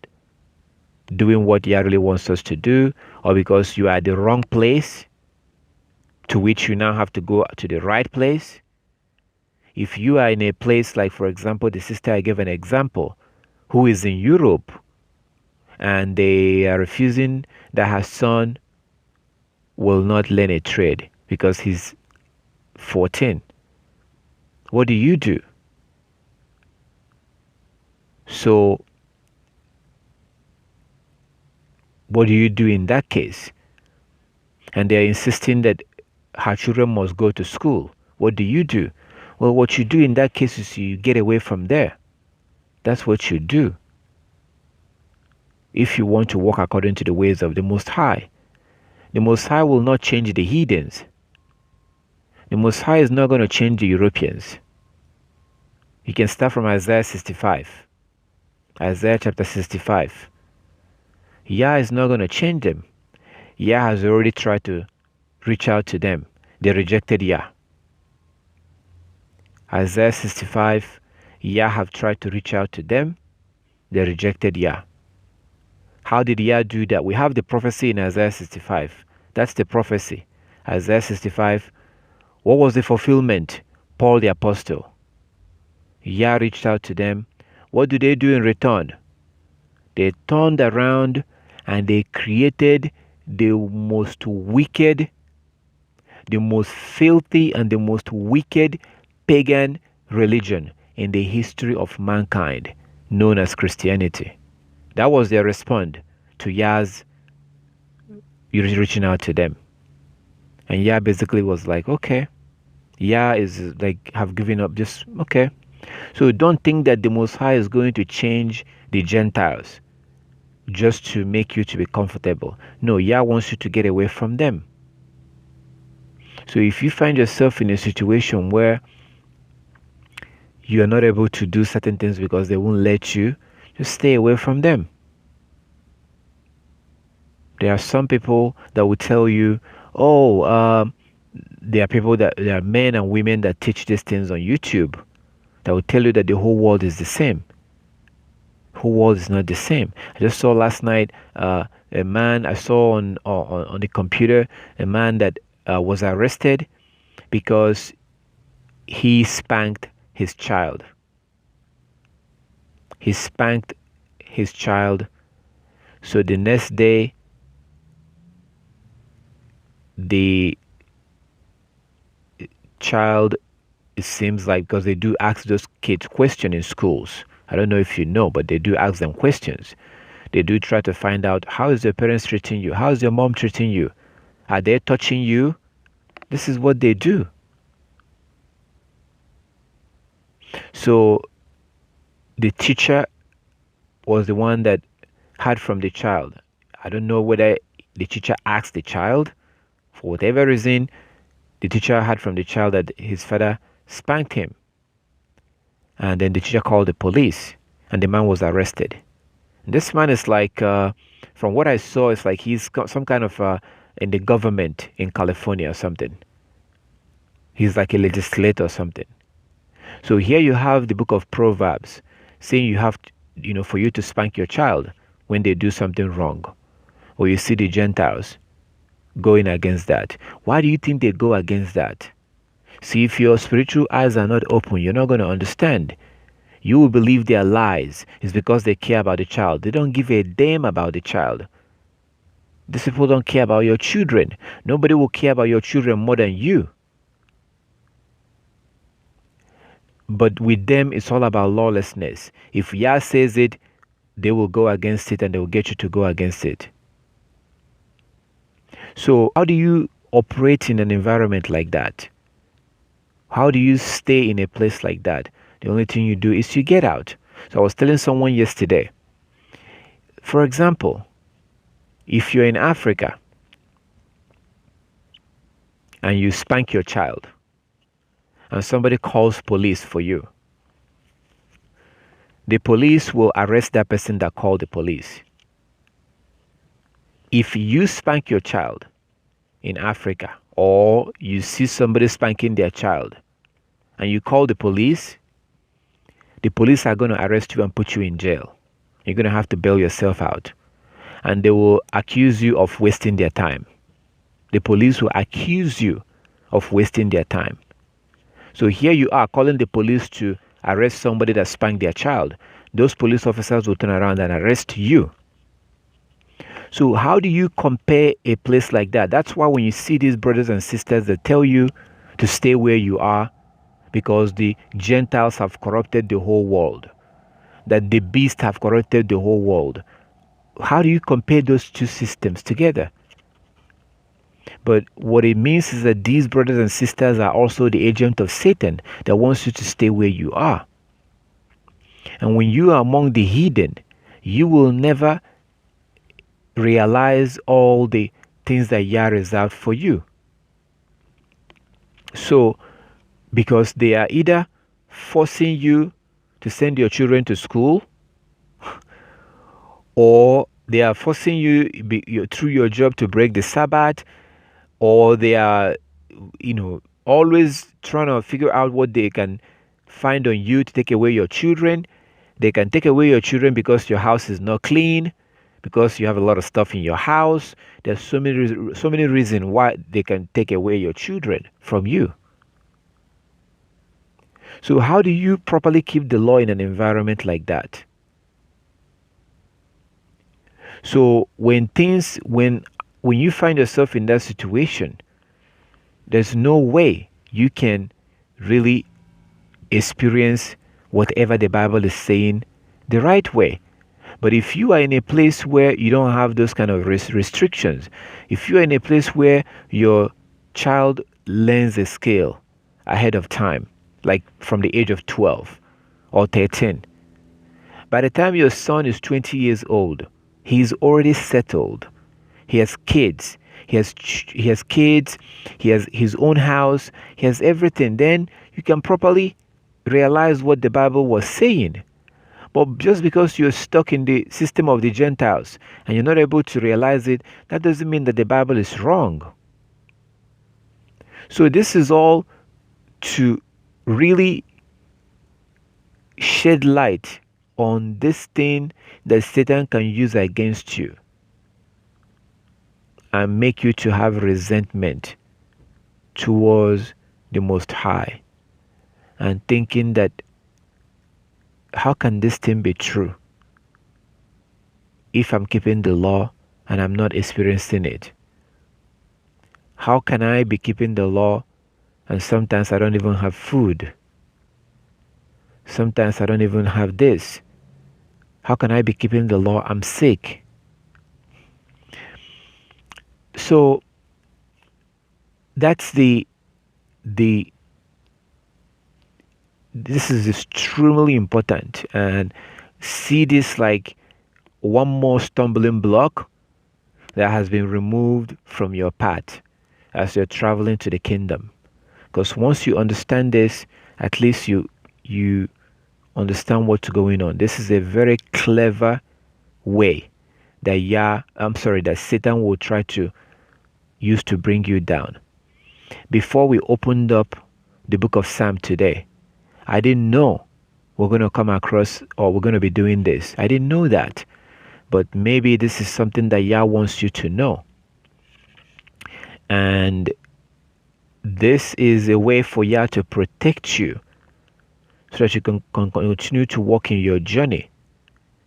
doing what Yah really wants us to do, or because you are at the wrong place, to which you now have to go to the right place. If you are in a place like, for example, the sister I gave an example, who is in Europe, and they are refusing that her son will not learn a trade because he's 14. What do you do? So, what do you do in that case? And they're insisting that her children must go to school. What do you do? Well, what you do in that case is you get away from there. That's what you do. If you want to walk according to the ways of the Most High. The Most High will not change the heathens. The Most High is not going to change the Europeans. You can start from Isaiah 65. Isaiah chapter 65. Yah is not going to change them. Yah has already tried to reach out to them. They rejected Yah. Isaiah 65, Yah have tried to reach out to them. They rejected Yah. How did Yah do that? We have the prophecy in Isaiah 65. That's the prophecy. Isaiah 65. What was the fulfillment? Paul the Apostle. Yah reached out to them. What do they do in return? They turned around and they created the most wicked, the most filthy, and the most wicked pagan religion in the history of mankind, known as Christianity. That was their response to Yah's reaching out to them. And Yah basically was like, okay. Yah is like, have given up, just okay. So don't think that the Most High is going to change the Gentiles just to make you to be comfortable. No, Yah wants you to get away from them. So if you find yourself in a situation where you are not able to do certain things because they won't let you, just stay away from them. There are some people that will tell you, there are men and women that teach these things on YouTube that will tell you that the whole world is the same. The whole world is not the same. I just saw last night a man I saw on the computer, a man that was arrested because he spanked his child. He spanked his child. So the next day, the child, it seems like, because they do ask those kids questions in schools. I don't know if you know, but they do ask them questions. They do try to find out, how is your parents treating you? How is your mom treating you? Are they touching you? This is what they do. So the teacher was the one that heard from the child. I don't know whether the teacher asked the child. For whatever reason, the teacher heard from the child that his father spanked him. And then the teacher called the police, and the man was arrested. And this man is like, from what I saw, it's like he's some kind of in the government in California or something. He's like a legislator or something. So here you have the book of Proverbs saying you have, for you to spank your child when they do something wrong. Or you see the Gentiles going against that. Why do you think they go against that? See, if your spiritual eyes are not open, you're not going to understand. You will believe their lies. It's because they care about the child. They don't give a damn about the child. These people don't care about your children. Nobody will care about your children more than you. But with them, it's all about lawlessness. If Yah says it, they will go against it, and they will get you to go against it. So how do you operate in an environment like that? How do you stay in a place like that? The only thing you do is you get out. So I was telling someone yesterday, for example, if you're in Africa and you spank your child and somebody calls police for you, the police will arrest that person that called the police. If you spank your child in Africa, or you see somebody spanking their child and you call the police are going to arrest you and put you in jail. You're going to have to bail yourself out. And they will accuse you of wasting their time. The police will accuse you of wasting their time. So here you are calling the police to arrest somebody that spanked their child. Those police officers will turn around and arrest you. So how do you compare a place like that? That's why when you see these brothers and sisters that tell you to stay where you are because the Gentiles have corrupted the whole world, that the beasts have corrupted the whole world, how do you compare those two systems together? But what it means is that these brothers and sisters are also the agent of Satan that wants you to stay where you are. And when you are among the heathen, you will never realize all the things that Yah reserved for you. So, because they are either forcing you to send your children to school, or they are forcing you through your job to break the Sabbath, or they are, always trying to figure out what they can find on you to take away your children. They can take away your children because your house is not clean, because you have a lot of stuff in your house. There's so many reasons why they can take away your children from you. So how do you properly keep the law in an environment like that? So when you find yourself in that situation, there's no way you can really experience whatever the Bible is saying the right way. But if you are in a place where you don't have those kind of restrictions, if you are in a place where your child learns a skill ahead of time, like from the age of 12 or 13, by the time your son is 20 years old, he's already settled. He has kids. He has kids. He has his own house. He has everything. Then you can properly realize what the Bible was saying. But just because you're stuck in the system of the Gentiles and you're not able to realize it, that doesn't mean that the Bible is wrong. So this is all to really shed light on this thing that Satan can use against you and make you to have resentment towards the Most High and thinking that, how can this thing be true if I'm keeping the law and I'm not experiencing it? How can I be keeping the law and sometimes I don't even have food? Sometimes I don't even have this. How can I be keeping the law? I'm sick. So that's this is extremely important, and see this like one more stumbling block that has been removed from your path as you're traveling to the kingdom. Because once you understand this, at least you understand what's going on. This is a very clever way that Satan will try to use to bring you down. Before we opened up the book of Psalm today, I didn't know we're going to come across or we're going to be doing this. I didn't know that. But maybe this is something that Yah wants you to know. And this is a way for Yah to protect you so that you can continue to walk in your journey.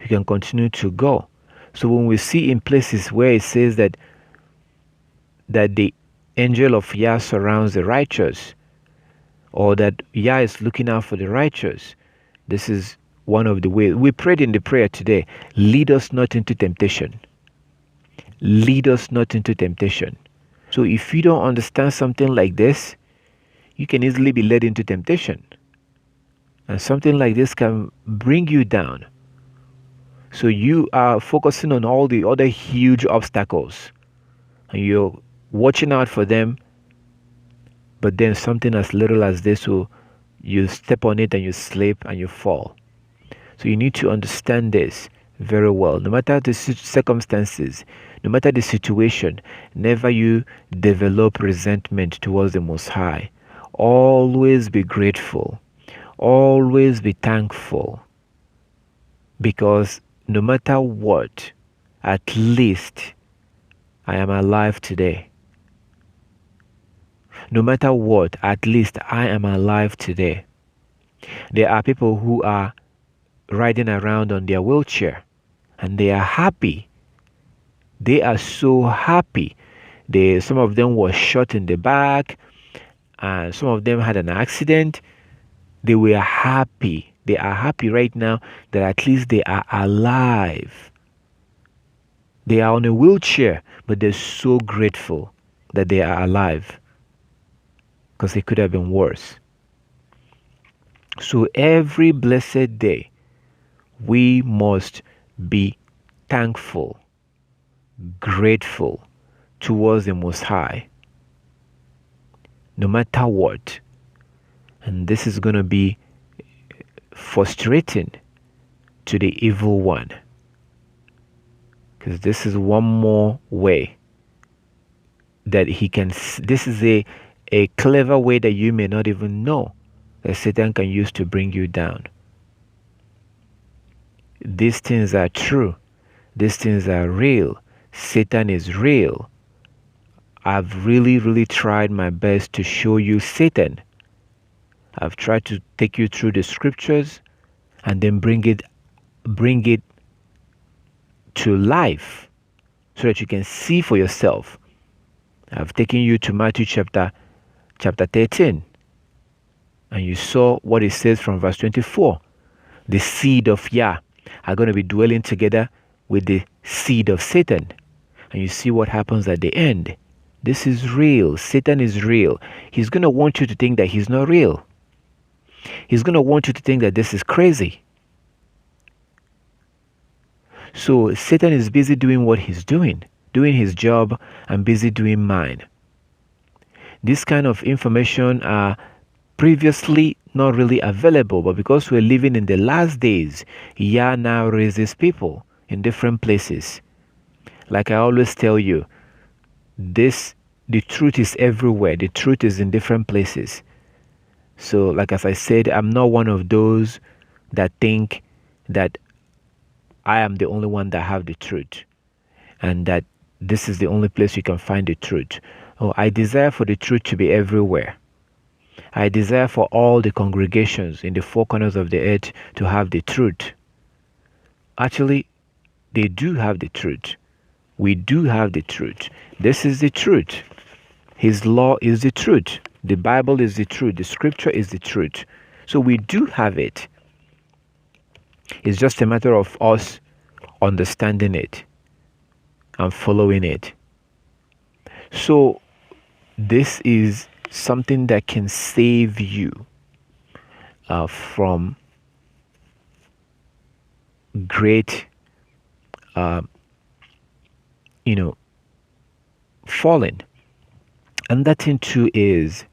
You can continue to go. So when we see in places where it says that the angel of Yah surrounds the righteous, or that Yah is looking out for the righteous, this is one of the ways. We prayed in the prayer today, lead us not into temptation. Lead us not into temptation. So if you don't understand something like this, you can easily be led into temptation. And something like this can bring you down. So you are focusing on all the other huge obstacles and you're watching out for them, but then something as little as this will, you step on it and you slip and you fall. So you need to understand this very well. No matter the circumstances, no matter the situation, never you develop resentment towards the Most High. Always be grateful. Always be thankful. Because no matter what, at least I am alive today. No matter what, at least I am alive today. There are people who are riding around on their wheelchair and they are happy. They are so happy. Some of them were shot in the back and some of them had an accident. They were happy. They are happy right now that at least they are alive. They are on a wheelchair, but they're so grateful that they are alive because it could have been worse. So every blessed day, we must be thankful, grateful towards the Most High, no matter what. And this is going to be frustrating to the evil one, because this is one more way that he can. This is a clever way that you may not even know that Satan can use to bring you down. These things are true. These things are real. Satan is real. I've really tried my best to show you Satan. I've tried to take you through the scriptures and then bring it to life so that you can see for yourself. I've taken you to Matthew chapter 13, and you saw what it says from verse 24. The seed of Yah are going to be dwelling together with the seed of Satan. And you see what happens at the end. This is real. Satan is real. He's going to want you to think that he's not real. He's going to want you to think that this is crazy. So Satan is busy doing what he's doing his job, and busy doing mine. This kind of information are previously not really available, but because we're living in the last days, Yah now raises people in different places. Like I always tell you, the truth is everywhere. The truth is in different places. So, like as I said, I'm not one of those that think that I am the only one that have the truth and that this is the only place you can find the truth. Oh, I desire for the truth to be everywhere. I desire for all the congregations in the four corners of the earth to have the truth. Actually, they do have the truth. We do have the truth. This is the truth. His law is the truth. The Bible is the truth. The scripture is the truth. So we do have it. It's just a matter of us understanding it and following it. So this is something that can save you from great falling. And that thing too is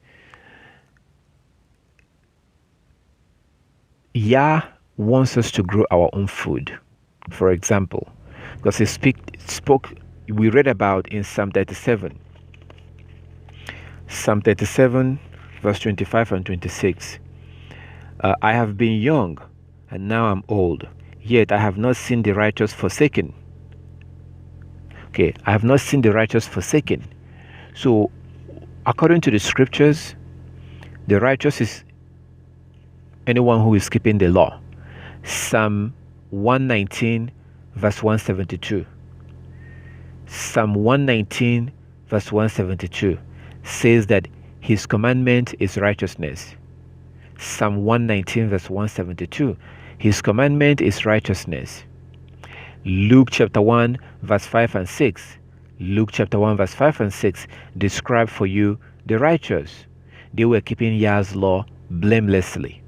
Yah wants us to grow our own food. For example, because he spoke, we read about in Psalm 37. Psalm 37, verse 25 and 26. I have been young, and now I'm old, yet I have not seen the righteous forsaken. Okay, I have not seen the righteous forsaken. So, according to the scriptures, the righteous is anyone who is keeping the law. Psalm 119, verse 172. Psalm 119, verse 172 says that his commandment is righteousness. Psalm 119, verse 172. His commandment is righteousness. Luke chapter 1, verse 5 and 6. Luke chapter 1, verse 5 and 6 describe for you the righteous. They were keeping Yah's law blamelessly.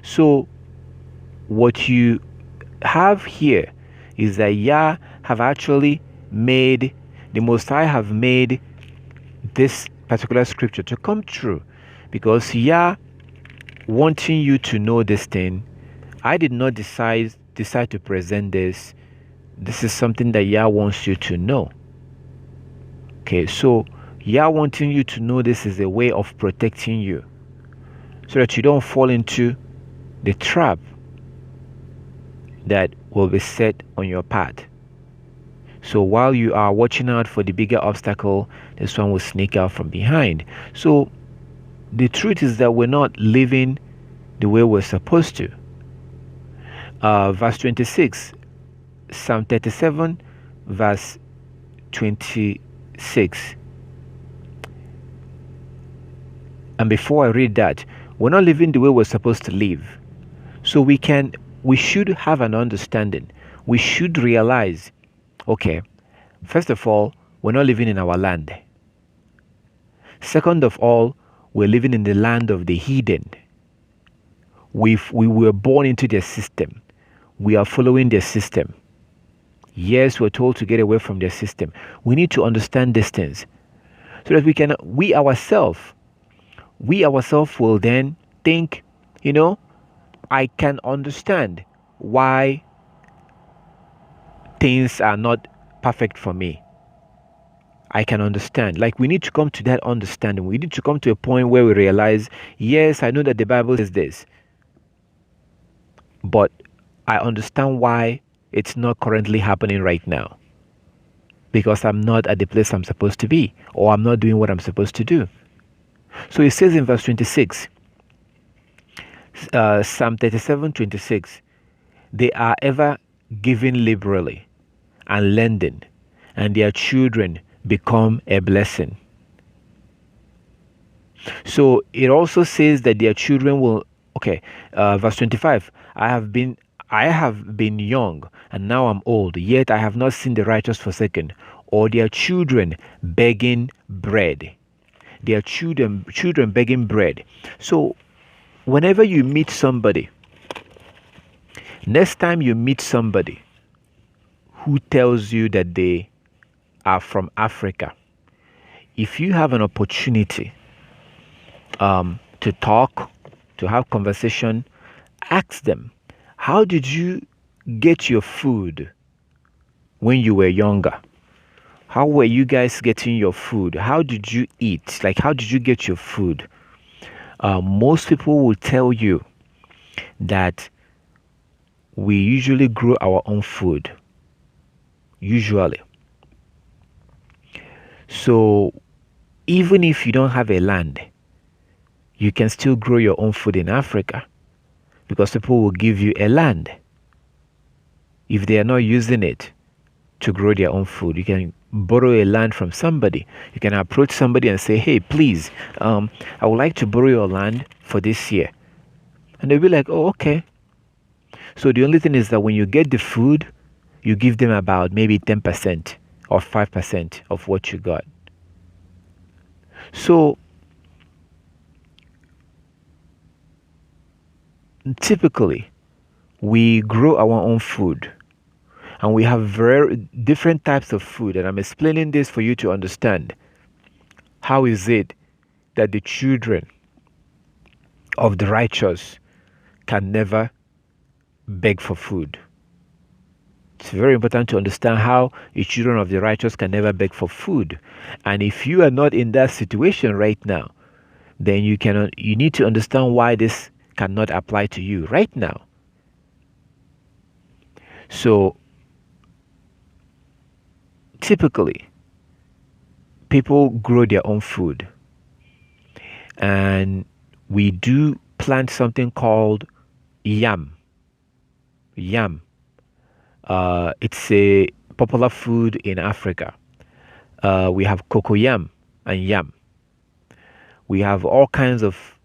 So, what you have here is that Yah have actually made, the Most High have made this particular scripture to come true, because Yah wanting you to know this thing. I did not decide to present this. This is something that Yah wants you to know. Okay, so Yah wanting you to know this is a way of protecting you so that you don't fall into the trap that will be set on your path. So while you are watching out for the bigger obstacle, this one will sneak out from behind. So the truth is that we're not living the way we're supposed to. Verse 26, Psalm 37, verse 26. And before I read that, we're not living the way we're supposed to live. So we should have an understanding. We should realize, okay, first of all, we're not living in our land. Second of all, we're living in the land of the heathen. We were born into their system. We are following their system. Yes, we're told to get away from their system. We need to understand these things so that we ourselves will then think, I can understand why things are not perfect for me. I can understand. Like, we need to come to that understanding. We need to come to a point where we realize, yes, I know that the Bible says this, but I understand why it's not currently happening right now. Because I'm not at the place I'm supposed to be, or I'm not doing what I'm supposed to do. So it says in verse 26, Psalm 37:26. They are ever giving liberally and lending, and their children become a blessing. So it also says that their children will. Okay, verse 25. I have been young, and now I'm old. Yet I have not seen the righteous forsaken, or their children begging bread. Their children begging bread. So whenever you meet somebody, next time you meet somebody who tells you that they are from Africa, if you have an opportunity to talk, to have conversation, ask them, how did you get your food when you were younger? How were you guys getting your food? How did you eat? Like, how did you get your food? Most people will tell you that we usually grow our own food. Usually. So, even if you don't have a land, you can still grow your own food in Africa because people will give you a land. If they are not using it to grow their own food, you can borrow a land from somebody. You can approach somebody and say, hey, please, I would like to borrow your land for this year. And they'll be like, oh, okay. So the only thing is that when you get the food, you give them about maybe 10% or 5% of what you got. So typically, we grow our own food, and we have very different types of food. And I'm explaining this for you to understand. How is it that the children of the righteous can never beg for food? It's very important to understand how the children of the righteous can never beg for food. And if you are not in that situation right now, then you need to understand why this cannot apply to you right now. So typically, people grow their own food, and we do plant something called yam. Yam. It's a popular food in Africa. We have cocoyam and yam. We have all kinds of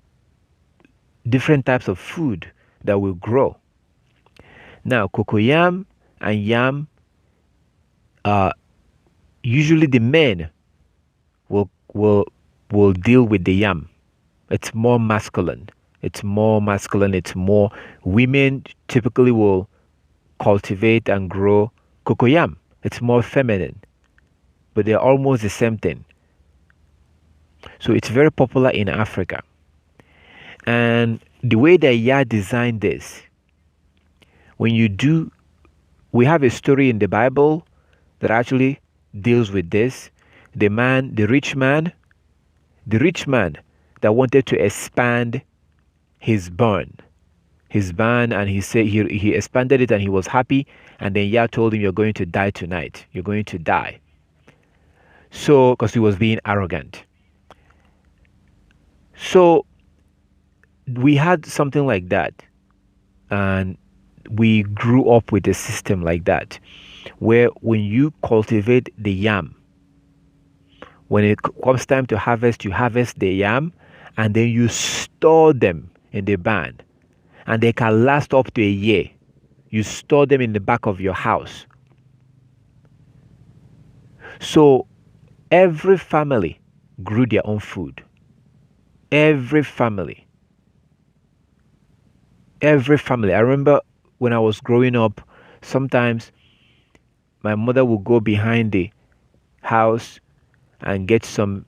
different types of food that will grow. Now, cocoyam and yam, usually the men will deal with the yam. It's more masculine. It's more women typically will cultivate and grow cocoyam. It's more feminine, but they're almost the same thing. So it's very popular in Africa. And the way that Yah designed this, we have a story in the Bible that actually deals with this. The rich man that wanted to expand his barn, and he said he expanded it and he was happy, and then Yah told him, you're going to die tonight. You're going to die. So, because he was being arrogant. So we had something like that, and we grew up with a system like that, where when you cultivate the yam, when it comes time to harvest, you harvest the yam, and then you store them in the barn, and they can last up to a year. You store them in the back of your house. So every family grew their own food. Every family. I remember when I was growing up, sometimes my mother would go behind the house and get some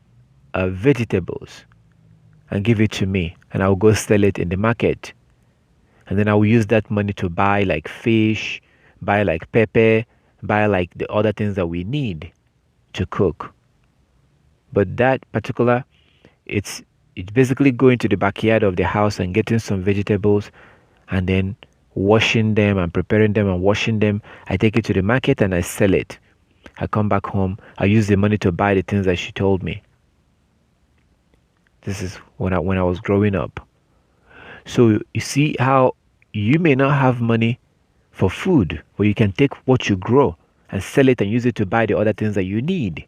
vegetables and give it to me, and I would go sell it in the market. And then I would use that money to buy like fish, buy like pepper, buy like the other things that we need to cook. But that particular, it's basically going to the backyard of the house and getting some vegetables, and then washing them and preparing them and washing them. I take it to the market and I sell it. I come back home. I use the money to buy the things that she told me. This is when I was growing up. So you see how you may not have money for food, but you can take what you grow and sell it and use it to buy the other things that you need.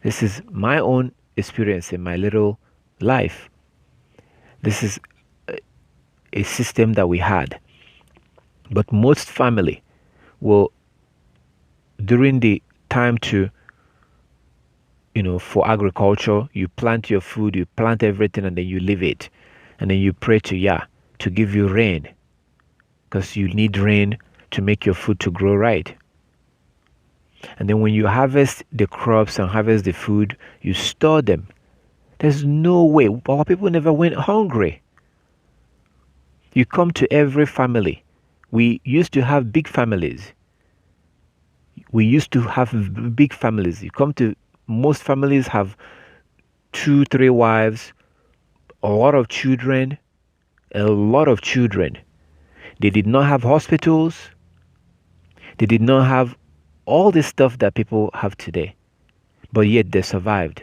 This is my own experience in my little life. This is a system that we had. But most family will, during the time to, for agriculture, you plant your food, you plant everything, and then you leave it. And then you pray to Yah to give you rain, because you need rain to make your food to grow right. And then when you harvest the crops and harvest the food, you store them. There's no way. Our people never went hungry. You come to every family. We used to have big families. You come to most families have 2, 3 wives, a lot of children. They did not have hospitals. They did not have all the stuff that people have today, but yet they survived.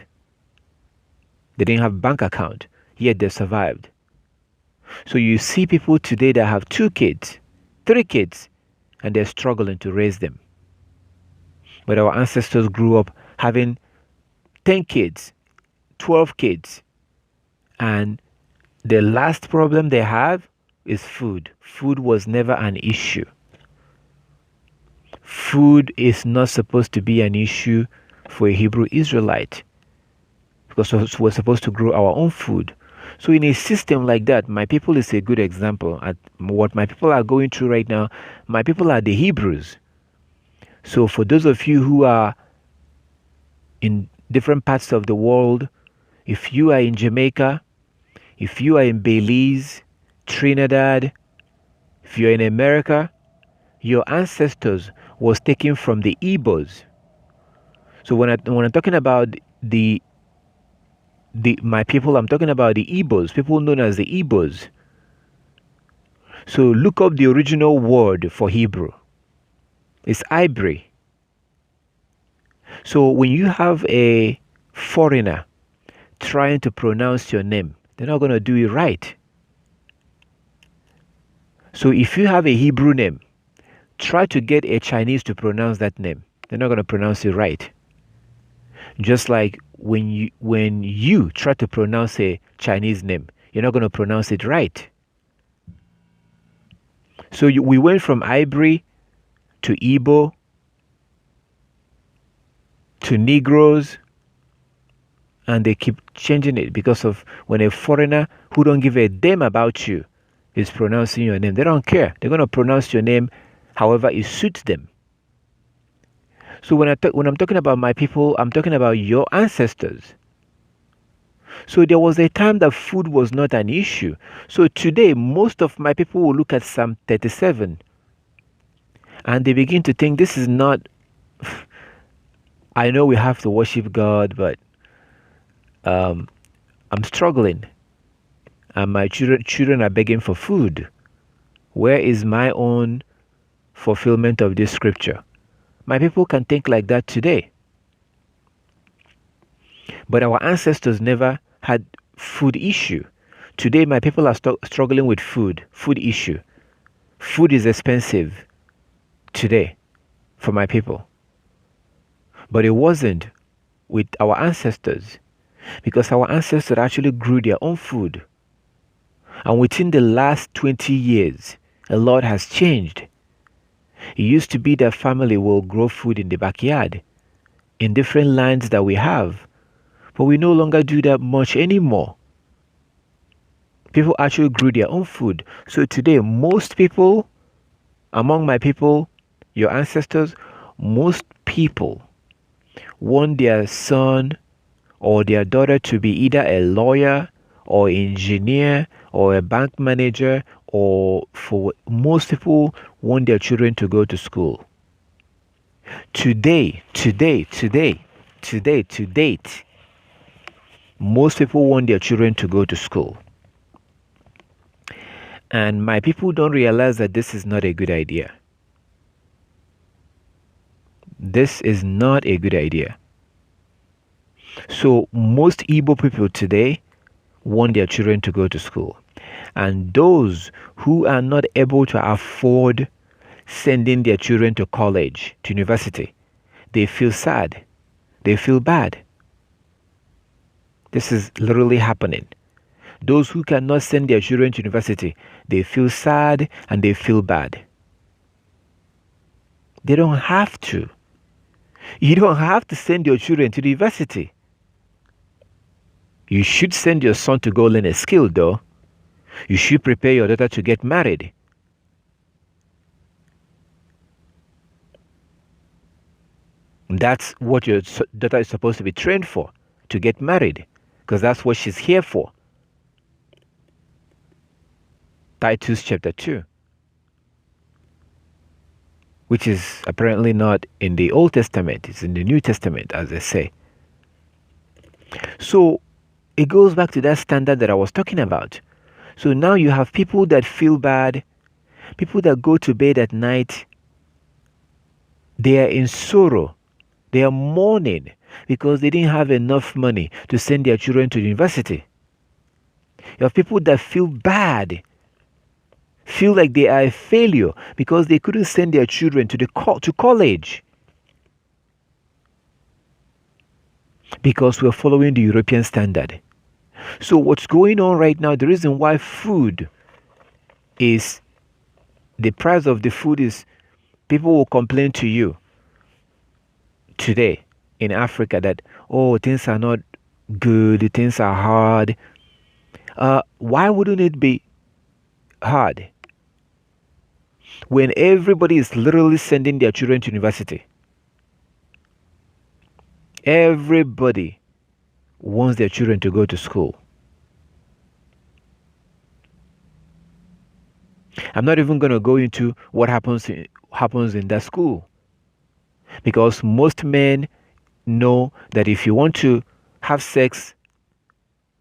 They didn't have bank account, yet they survived. So you see people today that have 2 kids, 3 kids, and they're struggling to raise them. But our ancestors grew up having 10 kids, 12 kids, and the last problem they have is food. Food was never an issue. Food is not supposed to be an issue for a Hebrew Israelite, because we're supposed to grow our own food. So in a system like that, my people is a good example. At what my people are going through right now, my people are the Hebrews. So for those of you who are in different parts of the world, if you are in Jamaica, if you are in Belize, Trinidad, if you're in America, your ancestors was taken from the Igbos. So when I'm talking about my people, I'm talking about the Igbos, people known as the Igbos. So look up the original word for Hebrew. It's ivory. So when you have a foreigner trying to pronounce your name, they're not going to do it right. So if you have a Hebrew name, try to get a Chinese to pronounce that name. They're not going to pronounce it right. Just like when you try to pronounce a Chinese name, you're not going to pronounce it right. So we went from Ivory to Igbo to Negroes, and they keep changing it because of when a foreigner who don't give a damn about you is pronouncing your name. They don't care. They're going to pronounce your name however it suits them. So when I'm talking about my people, I'm talking about your ancestors. So there was a time that food was not an issue. So today, most of my people will look at Psalm 37 and they begin to think this is not... I know we have to worship God, but I'm struggling. And my children are begging for food. Where is my own fulfillment of this scripture? My people can think like that today. But our ancestors never had food issue. Today, my people are struggling with food issue. Food is expensive today for my people. But it wasn't with our ancestors, because our ancestors actually grew their own food. And within the last 20 years, a lot has changed. It used to be that family will grow food in the backyard, in different lands that we have. But we no longer do that much anymore. People actually grew their own food. So today, most people, among my people, your ancestors, most people want their son or their daughter to be either a lawyer or engineer or a bank manager, or for most people want their children to go to school. To date, most people want their children to go to school. And my people don't realize that this is not a good idea. This is not a good idea. So most Igbo people today want their children to go to school. And those who are not able to afford sending their children to college, to university, they feel sad. They feel bad. This is literally happening. Those who cannot send their children to university, they feel sad and they feel bad. They don't have to. You don't have to send your children to the university. You should send your son to go learn a skill, though. You should prepare your daughter to get married. That's what your daughter is supposed to be trained for, to get married, because that's what she's here for. Titus chapter 2, which is apparently not in the Old Testament, it's in the New Testament, as they say. So it goes back to that standard that I was talking about. So now you have people that feel bad, people that go to bed at night, they are in sorrow, they are mourning because they didn't have enough money to send their children to university. You have people that feel bad, feel like they are a failure because they couldn't send their children to college. Because we're following the European standard. So what's going on right now, the reason why the price of the food is, people will complain to you today in Africa that, oh, things are not good, things are hard. Why wouldn't it be hard when everybody is literally sending their children to university? Everybody wants their children to go to school. I'm not even going to go into what happens in that school, because most men know that if you want to have sex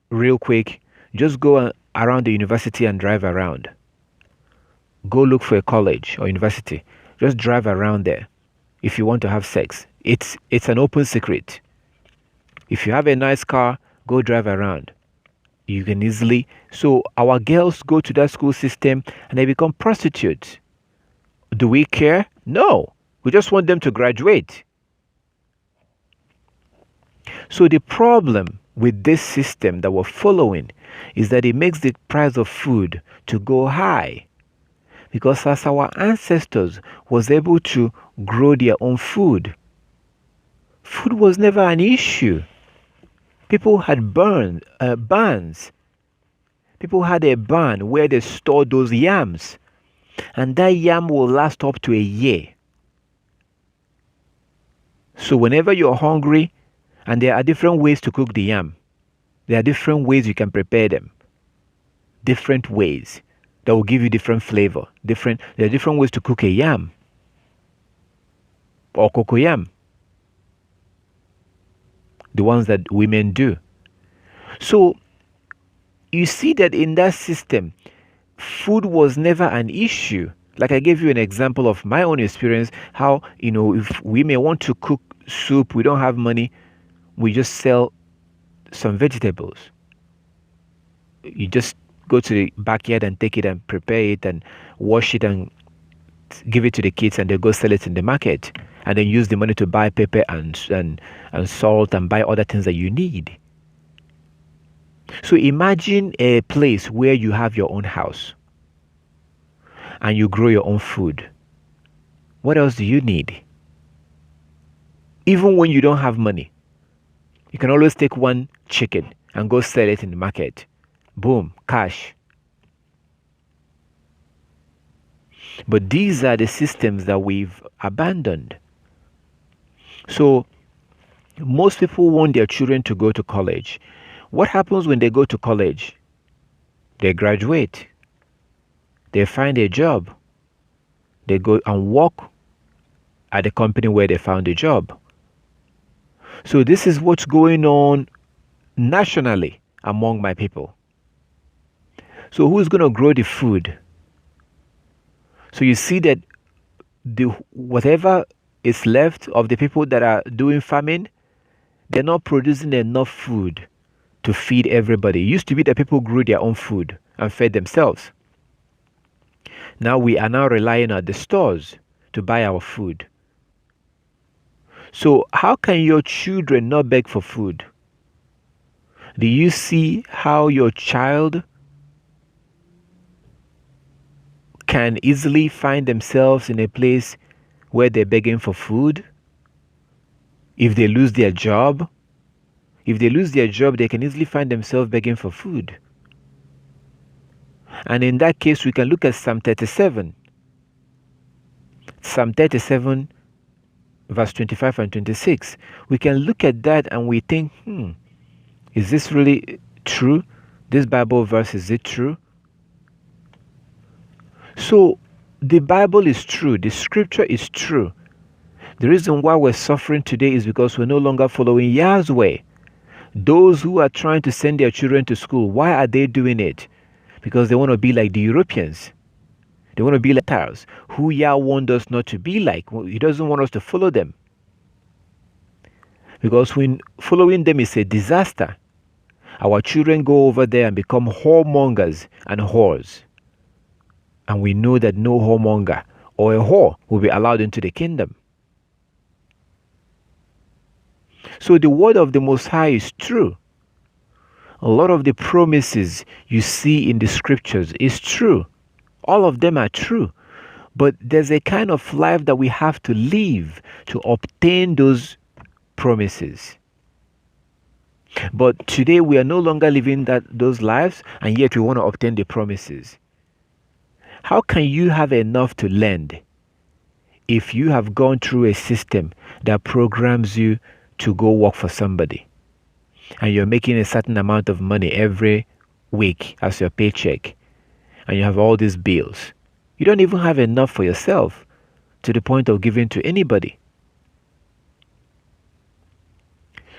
real quick, just go around the university and drive around. Go look for a college or university. Just drive around there if you want to have sex. It's an open secret. If you have a nice car, go drive around. You can easily. So our girls go to that school system and they become prostitutes. Do we care? No. We just want them to graduate. So the problem with this system that we're following is that it makes the price of food to go high. Because as our ancestors was able to grow their own food, food was never an issue. People had barns. People had a barn where they stored those yams. And that yam will last up to a year. So whenever you're hungry, and there are different ways to cook the yam. There are different ways you can prepare them. Different ways that will give you different flavor. There are different ways to cook a yam. Or cocoyam. The ones that women do. So you see that in that system, food was never an issue. Like I gave you an example of my own experience, how, if we may want to cook soup, we don't have money, we just sell some vegetables. You just go to the backyard and take it and prepare it and wash it and give it to the kids, and they go sell it in the market, and then use the money to buy pepper and salt and buy other things that you need. So imagine a place where you have your own house and you grow your own food. What else do you need? Even when you don't have money, you can always take one chicken and go sell it in the market. Boom, cash. But these are the systems that we've abandoned. So most people want their children to go to college. What happens when they go to college? They graduate. They find a job. They go and work at the company where they found a job. So this is what's going on nationally among my people. So who's going to grow the food? So you see that whatever is left of the people that are doing farming, they're not producing enough food to feed everybody. It used to be that people grew their own food and fed themselves. Now we are now relying on the stores to buy our food. So how can your children not beg for food? Do you see how your child can easily find themselves in a place where they're begging for food? If they lose their job, they can easily find themselves begging for food. And in that case, we can look at Psalm 37. Psalm 37, verse 25 and 26. We can look at that and we think, is this really true? This Bible verse, is it true? So the Bible is true. The scripture is true. The reason why we're suffering today is because we're no longer following Yah's way. Those who are trying to send their children to school, why are they doing it? Because they want to be like the Europeans. They want to be like ours, who Yah wants us not to be like. He doesn't want us to follow them. Because when following them is a disaster, our children go over there and become whoremongers and whores. And we know that no whoremonger or a whore will be allowed into the kingdom. So the word of the Most High is true. A lot of the promises you see in the scriptures is true. All of them are true. But there's a kind of life that we have to live to obtain those promises. But today we are no longer living those lives, and yet we want to obtain the promises. How can you have enough to lend if you have gone through a system that programs you to go work for somebody, and you're making a certain amount of money every week as your paycheck, and you have all these bills? You don't even have enough for yourself to the point of giving to anybody.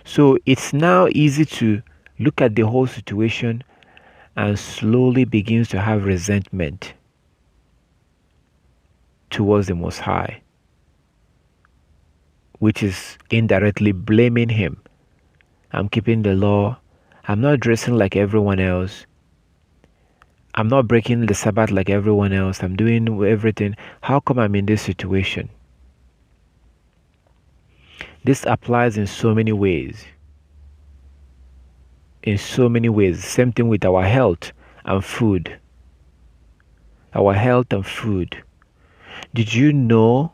So it's now easy to look at the whole situation and slowly begins to have resentment towards the Most High, which is indirectly blaming Him. I'm keeping the law. I'm not dressing like everyone else. I'm not breaking the Sabbath like everyone else. I'm doing everything. How come I'm in this situation? This applies in so many ways. In so many ways. Same thing with our health and food. Our health and food. Did you know?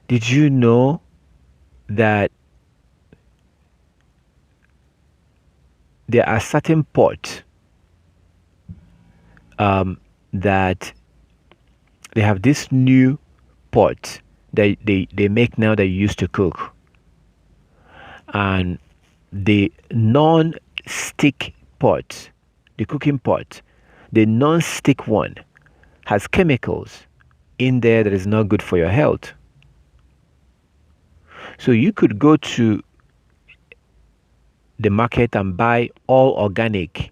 Did you know that there are certain pots that they have this new pot that they make now that you used to cook, and the non-stick pot, the cooking pot, the non-stick one has chemicals in there that is not good for your health. So you could go to the market and buy all organic,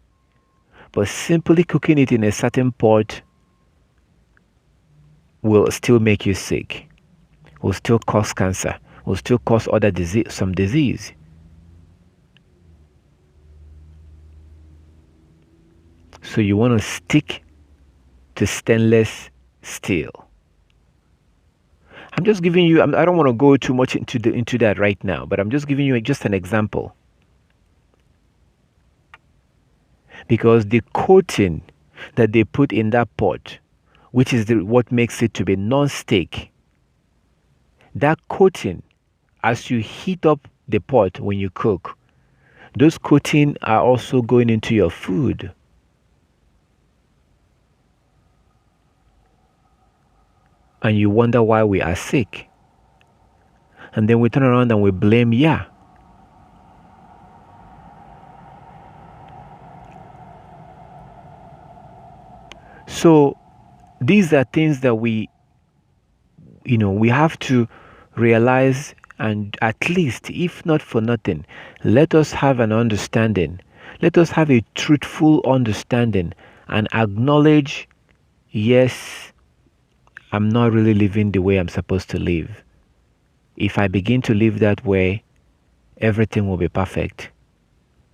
but simply cooking it in a certain pot will still make you sick, will still cause cancer, will still cause other some disease. So you want to stick to stainless steel. I'm just giving you, I don't want to go too much into that right now, but I'm just giving you just an example. Because the coating that they put in that pot, which is what makes it to be non-stick, that coating, as you heat up the pot when you cook, those coating are also going into your food. And you wonder why we are sick. And then we turn around and we blame Yah. So these are things that we have to realize, and at least, if not for nothing, let us have an understanding. Let us have a truthful understanding and acknowledge, yes, I'm not really living the way I'm supposed to live. if I begin to live that way, everything will be perfect.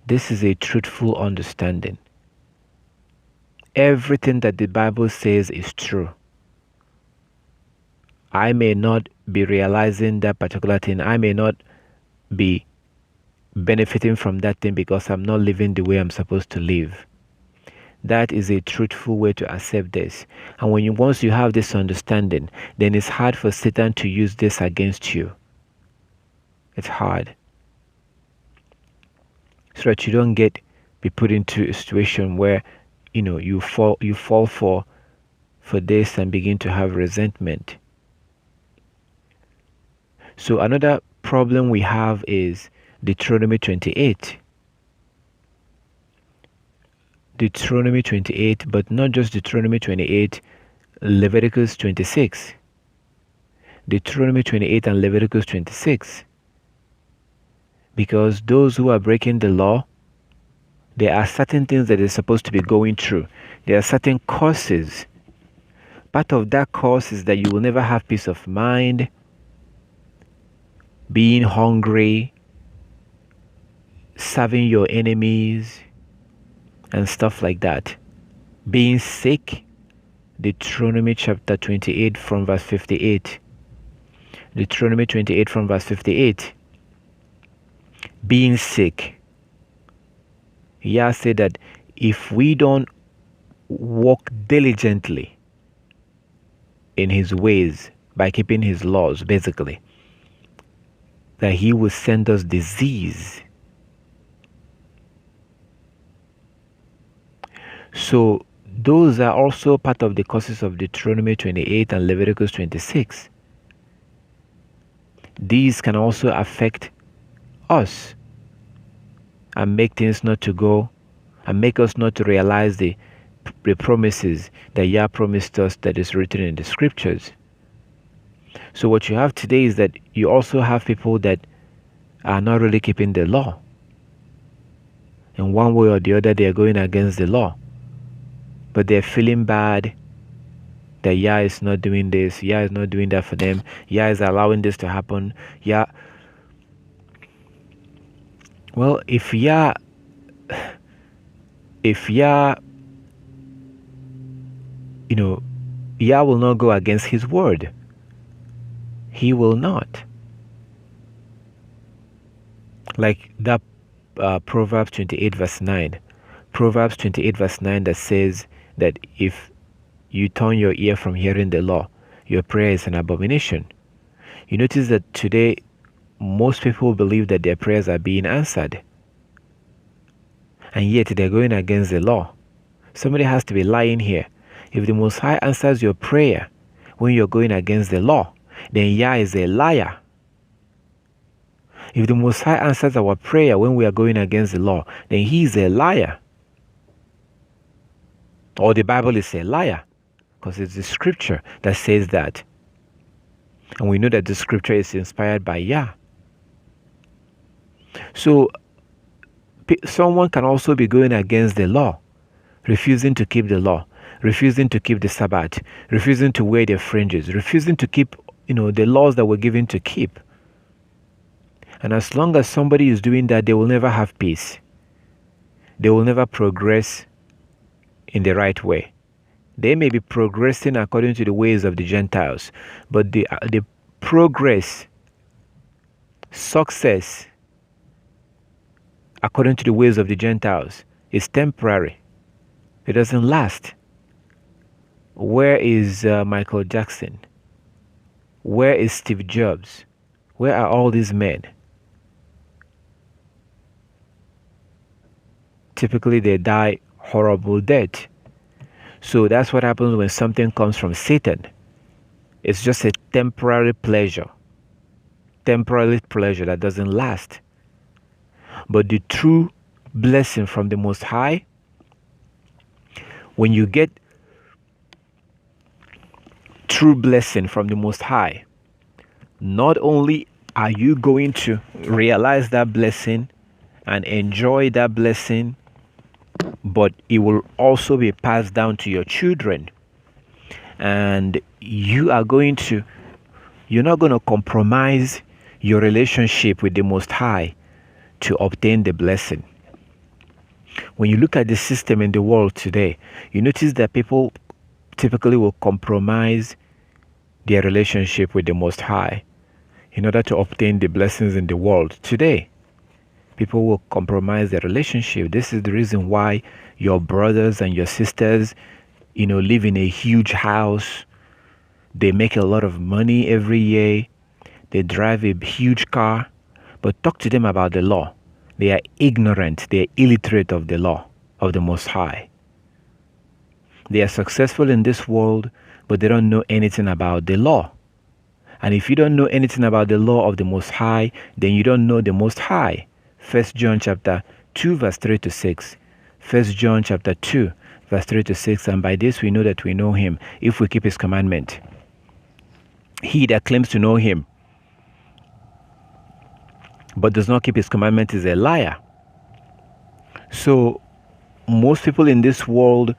This is a truthful understanding. Everything that the Bible says is true. I may not be realizing that particular thing. I may not be benefiting from that thing because I'm not living the way I'm supposed to live. That is a truthful way to accept this. And once you have this understanding, then it's hard for Satan to use this against you. It's hard. So that you don't be put into a situation where you fall for this and begin to have resentment. So another problem we have is Deuteronomy 28. Deuteronomy 28, but not just Deuteronomy 28, Leviticus 26. Deuteronomy 28 and Leviticus 26. Because those who are breaking the law, there are certain things that they're supposed to be going through. There are certain causes. Part of that cause is that you will never have peace of mind, being hungry, serving your enemies, and stuff like that. Being sick, Deuteronomy chapter 28 from verse 58. Deuteronomy 28 from verse 58. Being sick. Yah said that if we don't walk diligently in his ways by keeping his laws, basically, that he will send us disease. So those are also part of the causes of Deuteronomy 28 and Leviticus 26. These can also affect us and make things not to go and make us not to realize the promises that Yah promised us that is written in the scriptures. So what you have today is that you also have people that are not really keeping the law. In one way or the other, they are going against the law. But they're feeling bad that Yah is not doing this, Yah is not doing that for them, Yah is allowing this to happen. Yah, well, if Yah Yah will not go against his word. He will not. Like that Proverbs 28 verse 9. Proverbs 28 verse 9 that says that if you turn your ear from hearing the law, your prayer is an abomination. You notice that today most people believe that their prayers are being answered. And yet they're going against the law. Somebody has to be lying here. If the Most High answers your prayer when you're going against the law, then Yah is a liar. If the Most High answers our prayer when we are going against the law, then he is a liar. Or the Bible is a liar, because it's the scripture that says that. And we know that the scripture is inspired by Yah. So someone can also be going against the law, refusing to keep the law, refusing to keep the Sabbath, refusing to wear their fringes, refusing to keep the laws that were given to keep. And as long as somebody is doing that, they will never have peace. They will never progress in the right way. They may be progressing according to the ways of the Gentiles, but the progress, success according to the ways of the Gentiles is temporary. It doesn't last. Where is Michael Jackson? Where is Steve Jobs? Where are all these men? Typically they die horrible death. So that's what happens when something comes from Satan. It's just a temporary pleasure that doesn't last. But the true blessing from the Most High, when you get true blessing from the Most High, not only are you going to realize that blessing and enjoy that blessing, but it will also be passed down to your children. And you're not going to compromise your relationship with the Most High to obtain the blessing. When you look at the system in the world today, you notice that people typically will compromise their relationship with the Most High in order to obtain the blessings in the world today. People will compromise their relationship. This is the reason why your brothers and your sisters, live in a huge house. They make a lot of money every year. They drive a huge car. But talk to them about the law. They are ignorant. They are illiterate of the law of the Most High. They are successful in this world, but they don't know anything about the law. And if you don't know anything about the law of the Most High, then you don't know the Most High. 1 John chapter 2 verse 3 to 6. 1 John chapter 2 verse 3 to 6. And by this we know that we know him, if we keep his commandment. He that claims to know him but does not keep his commandment is a liar. So most people in this world,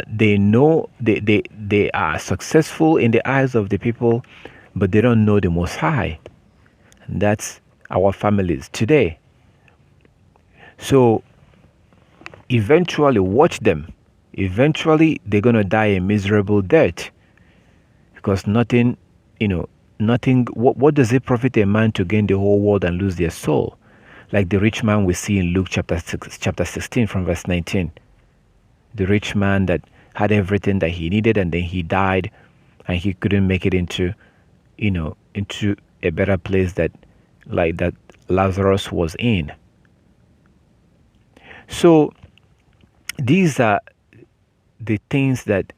they know they are successful in the eyes of the people, but they don't know the Most High. And that's our families today. So eventually, watch them. Eventually, they're going to die a miserable death. Because nothing, what does it profit a man to gain the whole world and lose their soul? Like the rich man we see in Luke chapter 16 from verse 19. The rich man that had everything that he needed, and then he died, and he couldn't make it into a better place that Lazarus was in. So these are the things that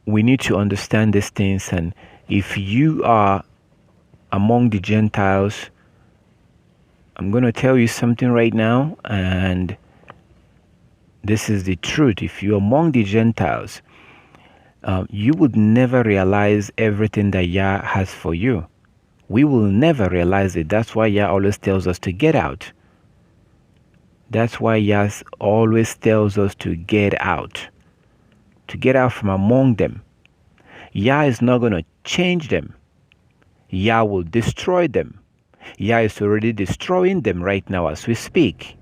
we need to understand these things. And if you are among the Gentiles, I'm going to tell you something right now, and this is the truth. If you're among the Gentiles, you would never realize everything that Yah has for you. We will never realize it. That's why Yah always tells us to get out. That's why Yah always tells us to get out from among them. Yah is not going to change them. Yah will destroy them. Yah is already destroying them right now as we speak.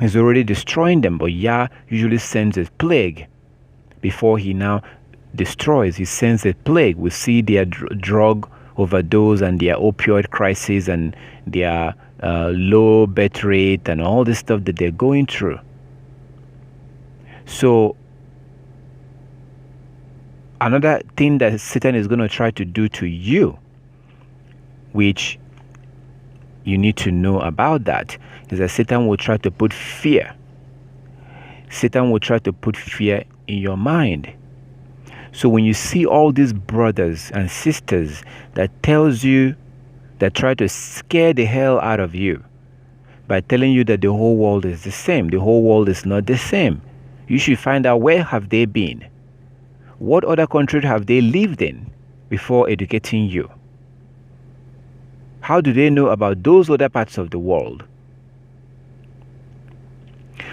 He's already destroying them, but Yah usually sends a plague before he now destroys. He sends a plague. We see their drug overdose and their opioid crisis and their low birth rate and all this stuff that they're going through. So another thing that Satan is going to try to do to you, which you need to know about that, is that Satan will try to put fear. Satan will try to put fear in your mind. So when you see all these brothers and sisters that try to scare the hell out of you by telling you that the whole world is the same, the whole world is not the same. You should find out, where have they been? What other country have they lived in before educating you? How do they know about those other parts of the world?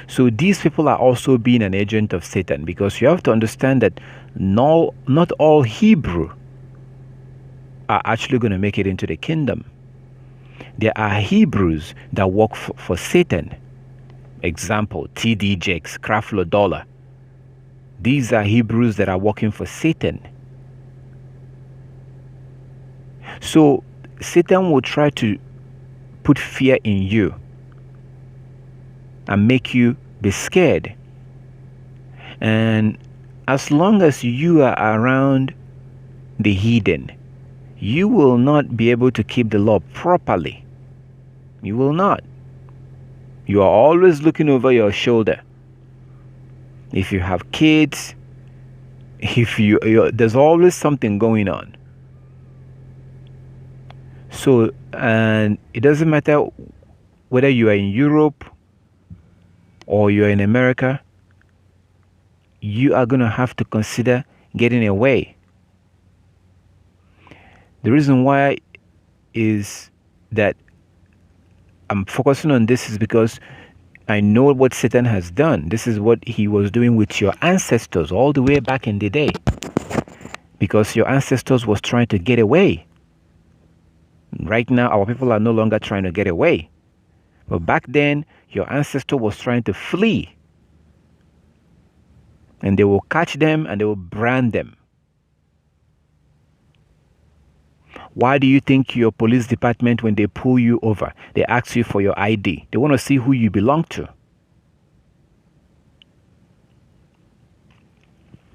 So these people are also being an agent of Satan, because you have to understand that not all Hebrew are actually going to make it into the kingdom. There are Hebrews that work for Satan. Example, T.D. Jakes, Creflo Dollar. These are Hebrews that are working for Satan. So Satan will try to put fear in you and make you be scared. And as long as you are around the heathen, you will not be able to keep the law properly. You will not. You are always looking over your shoulder. If you have kids, there's always something going on. So, and it doesn't matter whether you are in Europe or you are in America, you are going to have to consider getting away. The reason why is that I'm focusing on this is because I know what Satan has done. This is what he was doing with your ancestors all the way back in the day. because your ancestors was trying to get away. Right now, our people are no longer trying to get away. But back then, your ancestor was trying to flee. And they will catch them and they will brand them. Why do you think your police department, when they pull you over, they ask you for your ID? They want to see who you belong to.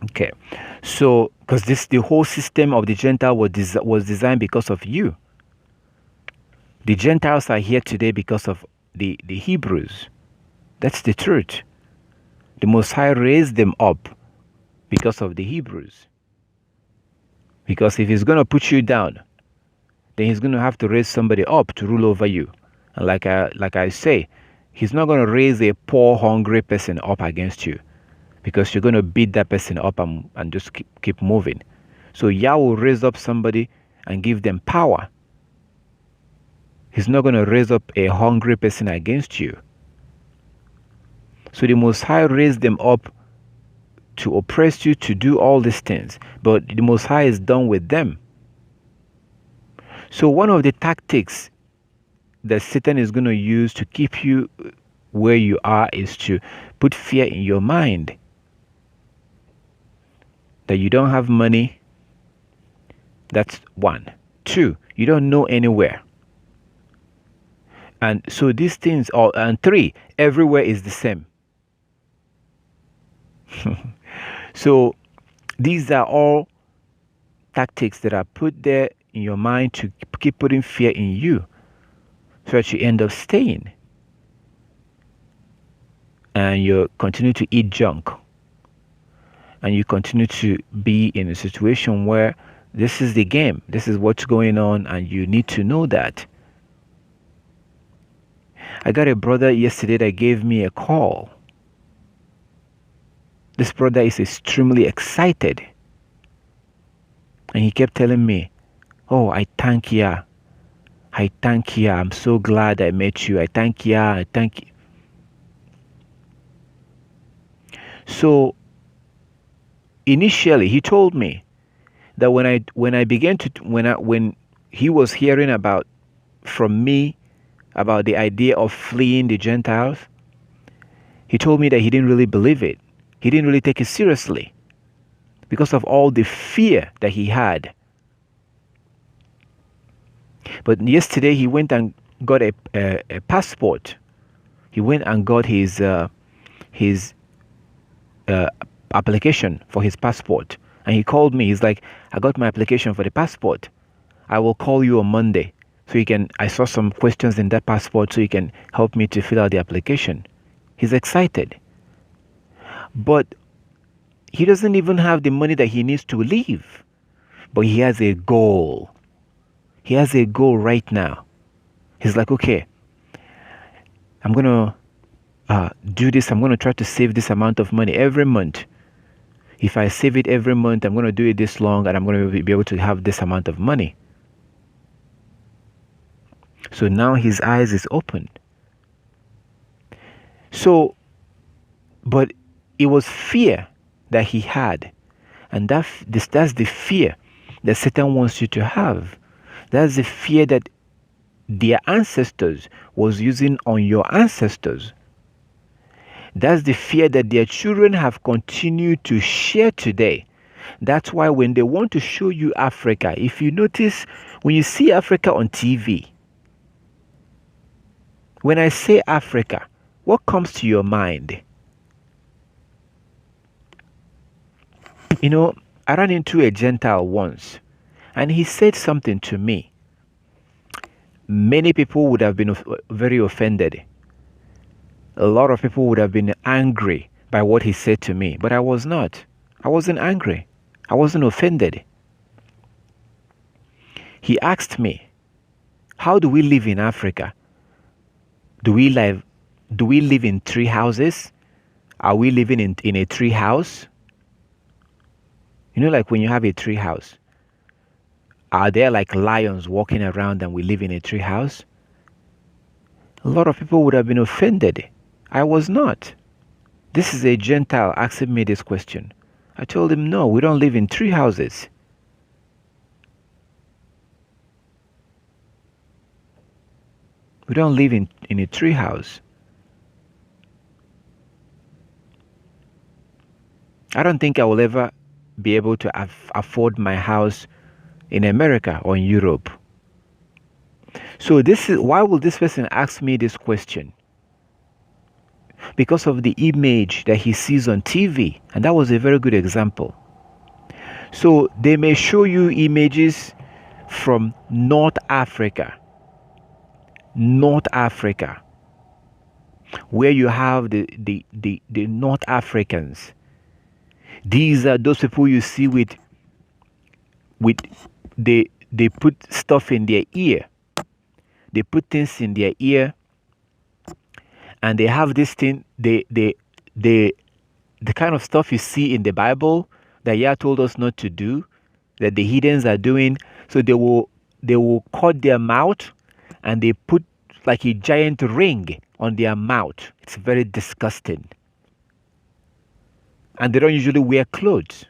Okay, so because the whole system of the Gentile was designed because of you. The Gentiles are here today because of the Hebrews. That's the truth. The Most High raised them up because of the Hebrews. Because if he's going to put you down, then he's going to have to raise somebody up to rule over you. And like I say, he's not going to raise a poor, hungry person up against you, because you're going to beat that person up and just keep moving. So Yah will raise up somebody and give them power. He's not going to raise up a hungry person against you. So the Most High raised them up to oppress you, to do all these things. But the Most High is done with them. So one of the tactics that Satan is going to use to keep you where you are is to put fear in your mind. That you don't have money. That's one. Two, you don't know anywhere. And so these things are, and three, everywhere is the same. So these are all tactics that are put there in your mind to keep putting fear in you, so that you end up staying and you continue to eat junk, and you continue to be in a situation where this is the game, this is what's going on, and you need to know that. I got a brother yesterday that gave me a call. This brother is extremely excited. And he kept telling me, oh, I thank Yah. I thank Yah. I'm so glad I met you. I thank Yah. I thank you. So initially he told me that when he was hearing about from me about the idea of fleeing the Gentiles, he told me that he didn't really believe it. He didn't really take it seriously because of all the fear that he had. But yesterday he went and got a passport. He went and got his application for his passport. And he called me. He's like, I got my application for the passport. I will call you on Monday. So I saw some questions in that passport so you can help me to fill out the application. He's excited. But he doesn't even have the money that he needs to leave. But he has a goal. He has a goal right now. He's like, okay, I'm going to do this. I'm going to try to save this amount of money every month. If I save it every month, I'm going to do it this long, and I'm going to be able to have this amount of money. So now his eyes is opened. So, but it was fear that he had. And that's the fear that Satan wants you to have. That's the fear that their ancestors was using on your ancestors. That's the fear that their children have continued to share today. That's why when they want to show you Africa, if you notice, when you see Africa on TV, when I say Africa, what comes to your mind? You know, I ran into a Gentile once, and he said something to me. Many people would have been very offended. A lot of people would have been angry by what he said to me, but I was not. I wasn't angry. I wasn't offended. He asked me, how do we live in Africa? Do we live in tree houses? Are we living in a tree house? You know, like when you have a tree house, are there like lions walking around and we live in a tree house? A lot of people would have been offended. I was not. This is a Gentile asking me this question. I told him, no, we don't live in tree houses. We don't live in a tree house. I don't think I will ever be able to afford my house in America or in Europe. So this is why will this person ask me this question? Because of the image that he sees on TV, and that was a very good example. So they may show you images from North Africa, where you have the North Africans. These are those people you see with they put stuff in their ear. They put things in their ear, and they have this thing. The kind of stuff you see in the Bible that Yah told us not to do, that the heathens are doing. So they will cut their mouth, and they put like a giant ring on their mouth. It's very disgusting. And they don't usually wear clothes.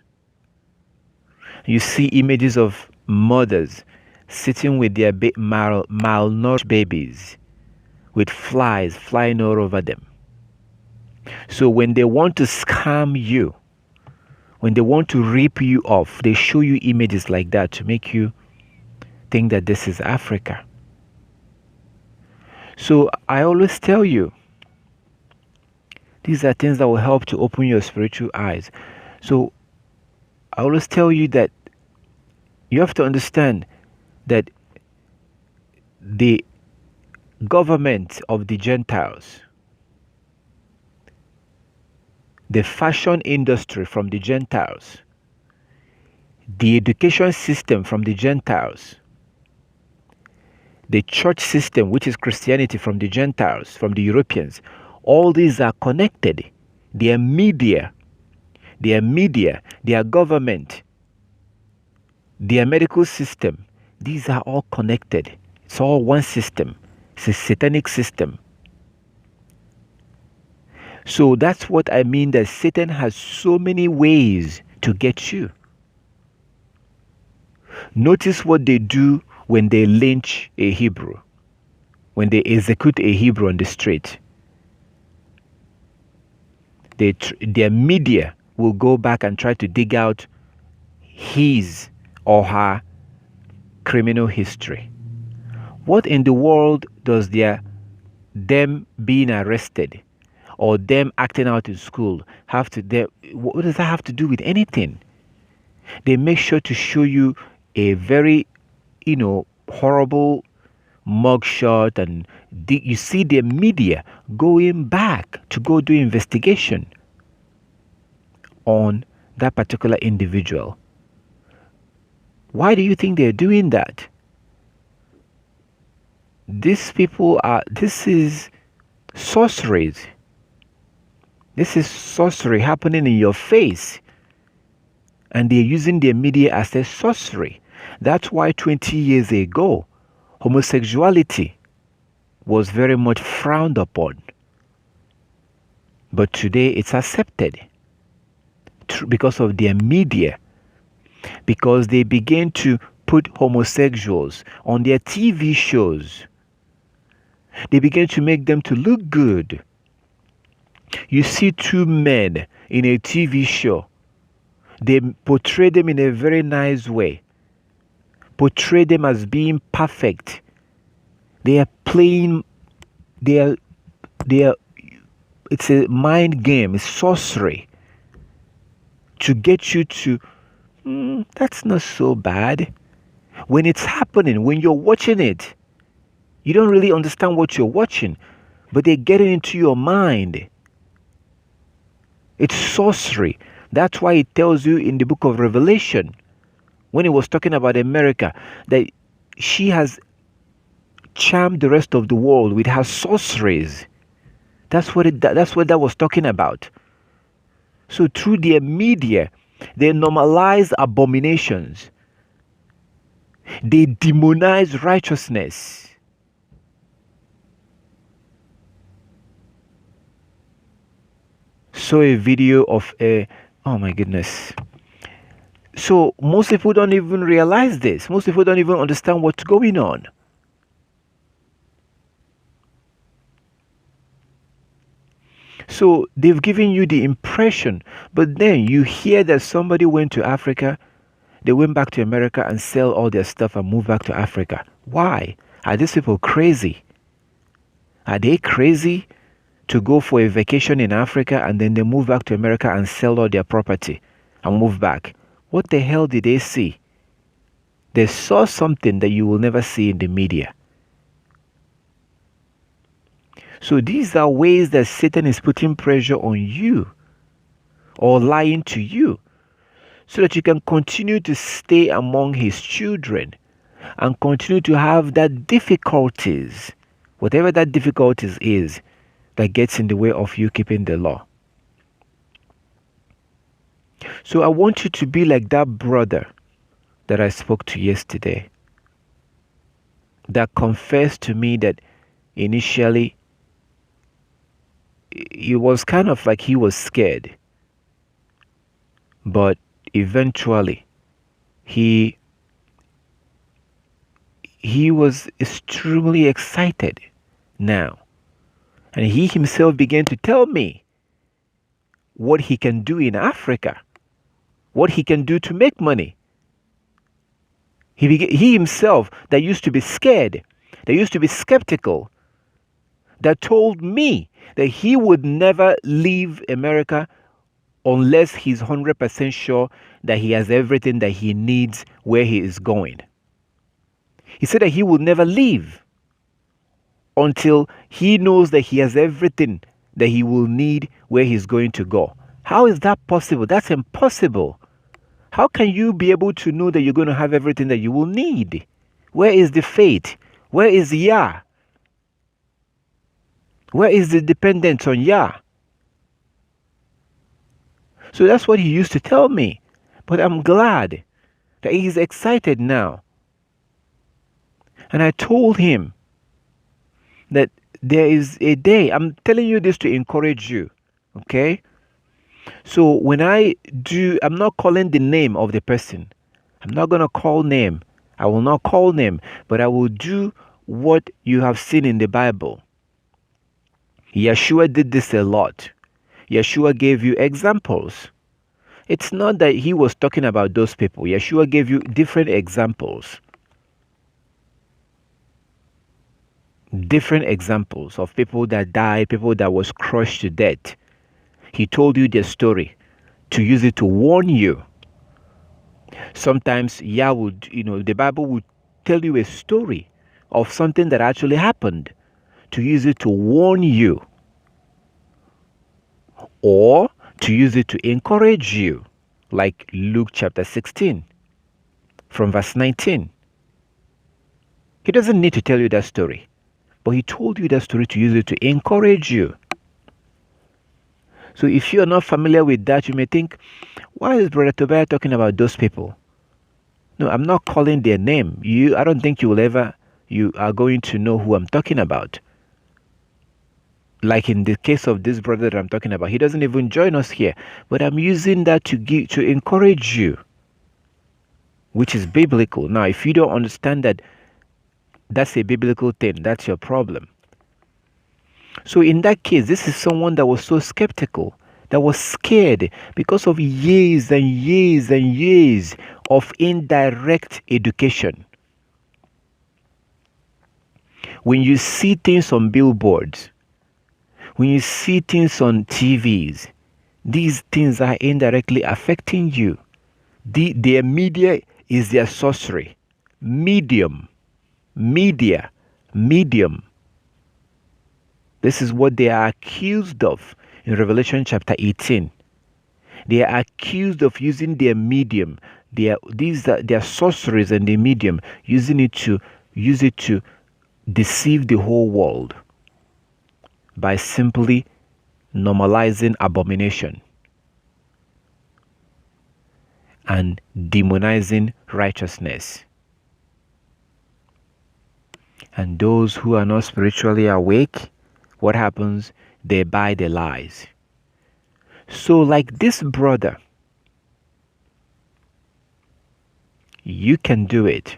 You see images of mothers sitting with their malnourished babies with flies flying all over them. So when they want to scam you, when they want to rip you off, they show you images like that to make you think that this is Africa. So I always tell you, these are things that will help to open your spiritual eyes. So I always tell you that you have to understand that the government of the Gentiles, the fashion industry from the Gentiles, the education system from the Gentiles, the church system, which is Christianity, from the Gentiles, from the Europeans, all these are connected. Their media, their government, their medical system, these are all connected. It's all one system. It's a satanic system. So that's what I mean, that Satan has so many ways to get you. Notice what they do when they lynch a Hebrew, when they execute a Hebrew on the street. Their media will go back and try to dig out his or her criminal history. What in the world does them being arrested or them acting out in school what does that have to do with anything? They make sure to show you a very, horrible mugshot, and you see the media going back to go do investigation on that particular individual. Why do you think they're doing that? This is sorcery. This is sorcery happening in your face. And they're using their media as a sorcery. That's why 20 years ago, homosexuality was very much frowned upon. But today it's accepted because of their media. Because they begin to put homosexuals on their TV shows. They begin to make them to look good. You see two men in a TV show. They portray them in a very nice way. Portray them as being perfect. They are playing, it's a mind game, it's sorcery. To get you to, that's not so bad. When it's happening, when you're watching it, you don't really understand what you're watching, but they get it into your mind. It's sorcery. That's why it tells you in the book of Revelation, when it was talking about America, that she has charmed the rest of the world with her sorceries. That's what that was talking about. So through their media, they normalize abominations. They demonize righteousness. Saw a video of oh my goodness. So most people don't even realize this. Most people don't even understand what's going on. So they've given you the impression, but then you hear that somebody went to Africa, they went back to America and sell all their stuff and move back to Africa. Why? Are these people crazy? Are they crazy to go for a vacation in Africa and then they move back to America and sell all their property and move back? What the hell did they see? They saw something that you will never see in the media. So these are ways that Satan is putting pressure on you or lying to you so that you can continue to stay among his children and continue to have that difficulties, whatever that difficulties is, that gets in the way of you keeping the law. So I want you to be like that brother that I spoke to yesterday, that confessed to me that initially it was kind of like he was scared, but eventually he was extremely excited now. And he himself began to tell me what he can do in Africa, what he can do to make money. He himself, that used to be scared, that used to be skeptical, that told me that he would never leave America unless he's 100% sure that he has everything that he needs where he is going. He said that he will never leave until he knows that he has everything that he will need where he's going to go. How is that possible? That's impossible. How can you be able to know that you're going to have everything that you will need? Where is the faith? Where is Yah? Where is the dependence on Yah? So that's what he used to tell me. But I'm glad that he's excited now. And I told him that there is a day, I'm telling you this to encourage you, okay? So when I do, I'm not calling the name of the person. I'm not going to call name. I will not call name, but I will do what you have seen in the Bible. Yeshua did this a lot. Yeshua gave you examples. It's not that he was talking about those people. Yeshua gave you different examples. Different examples of people that died, people that was crushed to death. He told you their story to use it to warn you. Sometimes Yah would, the Bible would tell you a story of something that actually happened to use it to warn you, or to use it to encourage you, like Luke chapter 16 from verse 19. He doesn't need to tell you that story, but he told you that story to use it to encourage you. So if you are not familiar with that, you may think, why is Brother Tobiah talking about those people? No, I'm not calling their name. I don't think you are going to know who I'm talking about. Like in the case of this brother that I'm talking about, he doesn't even join us here, but I'm using that to encourage you, which is biblical. Now, if you don't understand that that's a biblical thing, that's your problem. So in that case, this is someone that was so skeptical, that was scared because of years and years and years of indirect education. When you see things on billboards, when you see things on TVs, these things are indirectly affecting you. Their media is their sorcery. Media. This is what they are accused of in Revelation chapter 18. They are accused of using their medium. Their sorceries and their medium, use it to deceive the whole world by simply normalizing abomination and demonizing righteousness. And those who are not spiritually awake, what happens? They buy the lies. So like this brother, you can do it.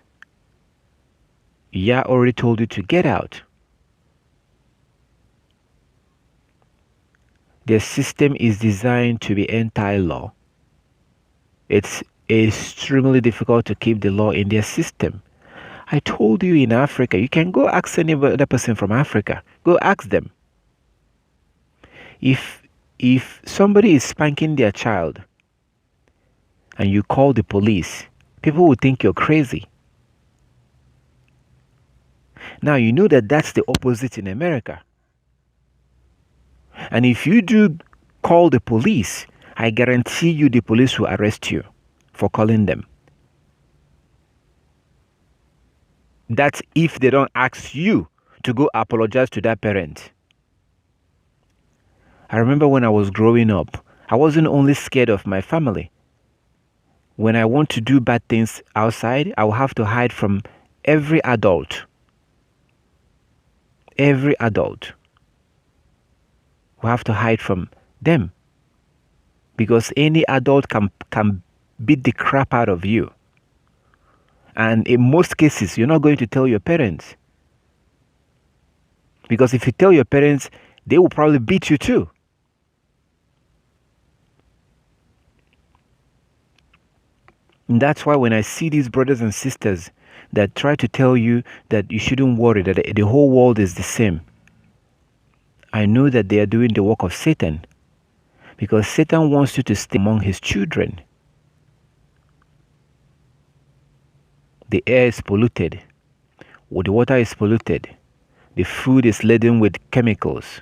Yah already told you to get out. Their system is designed to be anti-law. It's extremely difficult to keep the law in their system. I told you in Africa, you can go ask any other person from Africa. Go ask them. If somebody is spanking their child and you call the police, people will think you're crazy. Now you know that that's the opposite in America. And if you do call the police, I guarantee you the police will arrest you for calling them. That's if they don't ask you to go apologize to that parent. I remember when I was growing up, I wasn't only scared of my family. When I want to do bad things outside, I will have to hide from every adult. Every adult. We have to hide from them. Because any adult can beat the crap out of you. And in most cases, you're not going to tell your parents. Because if you tell your parents, they will probably beat you too. And that's why when I see these brothers and sisters that try to tell you that you shouldn't worry, that the whole world is the same, I know that they are doing the work of Satan. Because Satan wants you to stay among his children. The air is polluted. The water is polluted. The food is laden with chemicals.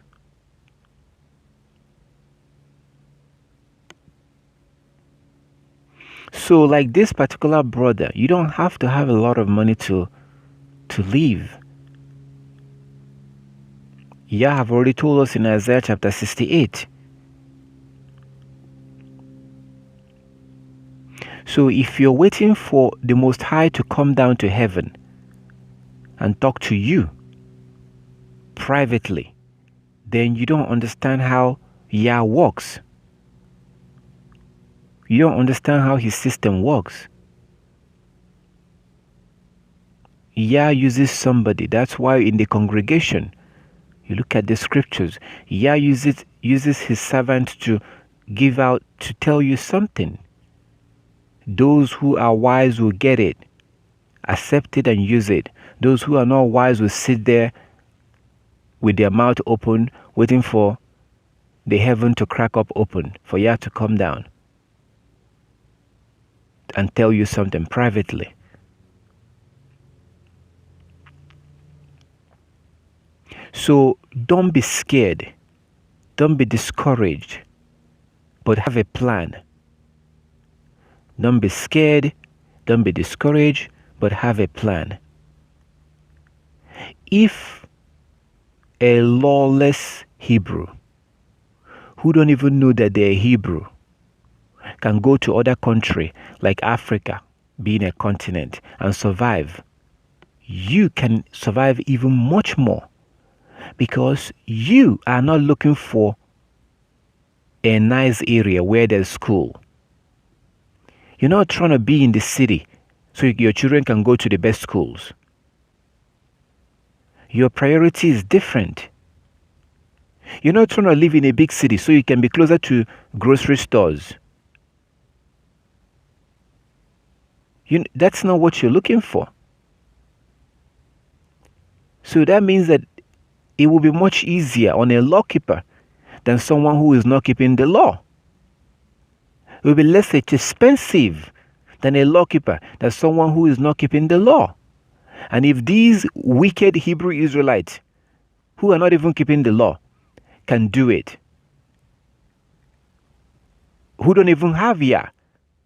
So like this particular brother, you don't have to have a lot of money to live. Yah have already told us in Isaiah chapter 68. So if you're waiting for the Most High to come down to heaven and talk to you privately, then you don't understand how Yah works. You don't understand how his system works. Yah uses somebody. That's why in the congregation, you look at the scriptures, Yah uses his servant to give out, to tell you something. Those who are wise will get it, accept it and use it. Those who are not wise will sit there with their mouth open, waiting for the heaven to crack up open, for Yah to come down and tell you something privately. So don't be scared. Don't be discouraged, but have a plan. Don't be scared. Don't be discouraged, but have a plan. If a lawless Hebrew who don't even know that they're Hebrew can go to other country like Africa, being a continent, and survive, you can survive even much more, because you are not looking for a nice area where there's school. You're not trying to be in the city so your children can go to the best schools. Your priority is different. You're not trying to live in a big city so you can be closer to grocery stores. That's not what you're looking for. So that means that it will be much easier on a lawkeeper than someone who is not keeping the law. It will be less expensive than a lawkeeper than someone who is not keeping the law. And if these wicked Hebrew Israelites, who are not even keeping the law, can do it, who don't even have Yah,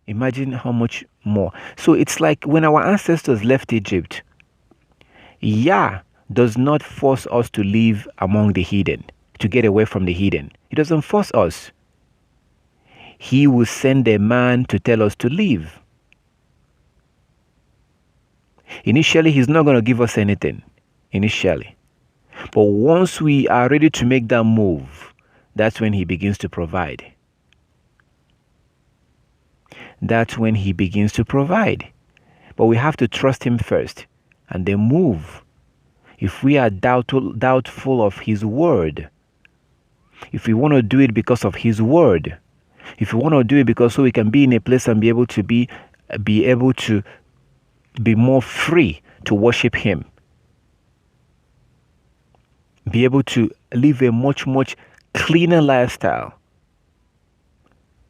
imagine how much more. So it's like when our ancestors left Egypt, Yah does not force us to live among the heathen, to get away from the heathen. He doesn't force us. He will send a man to tell us to leave. Initially, he's not going to give us anything. Initially. But once we are ready to make that move, that's when he begins to provide. That's when he begins to provide. But we have to trust him first and then move. If we are doubtful of his word, if we want to do it because of His word, if we want to do it because so we can be in a place and be able to be more free to worship Him, be able to live a much cleaner lifestyle.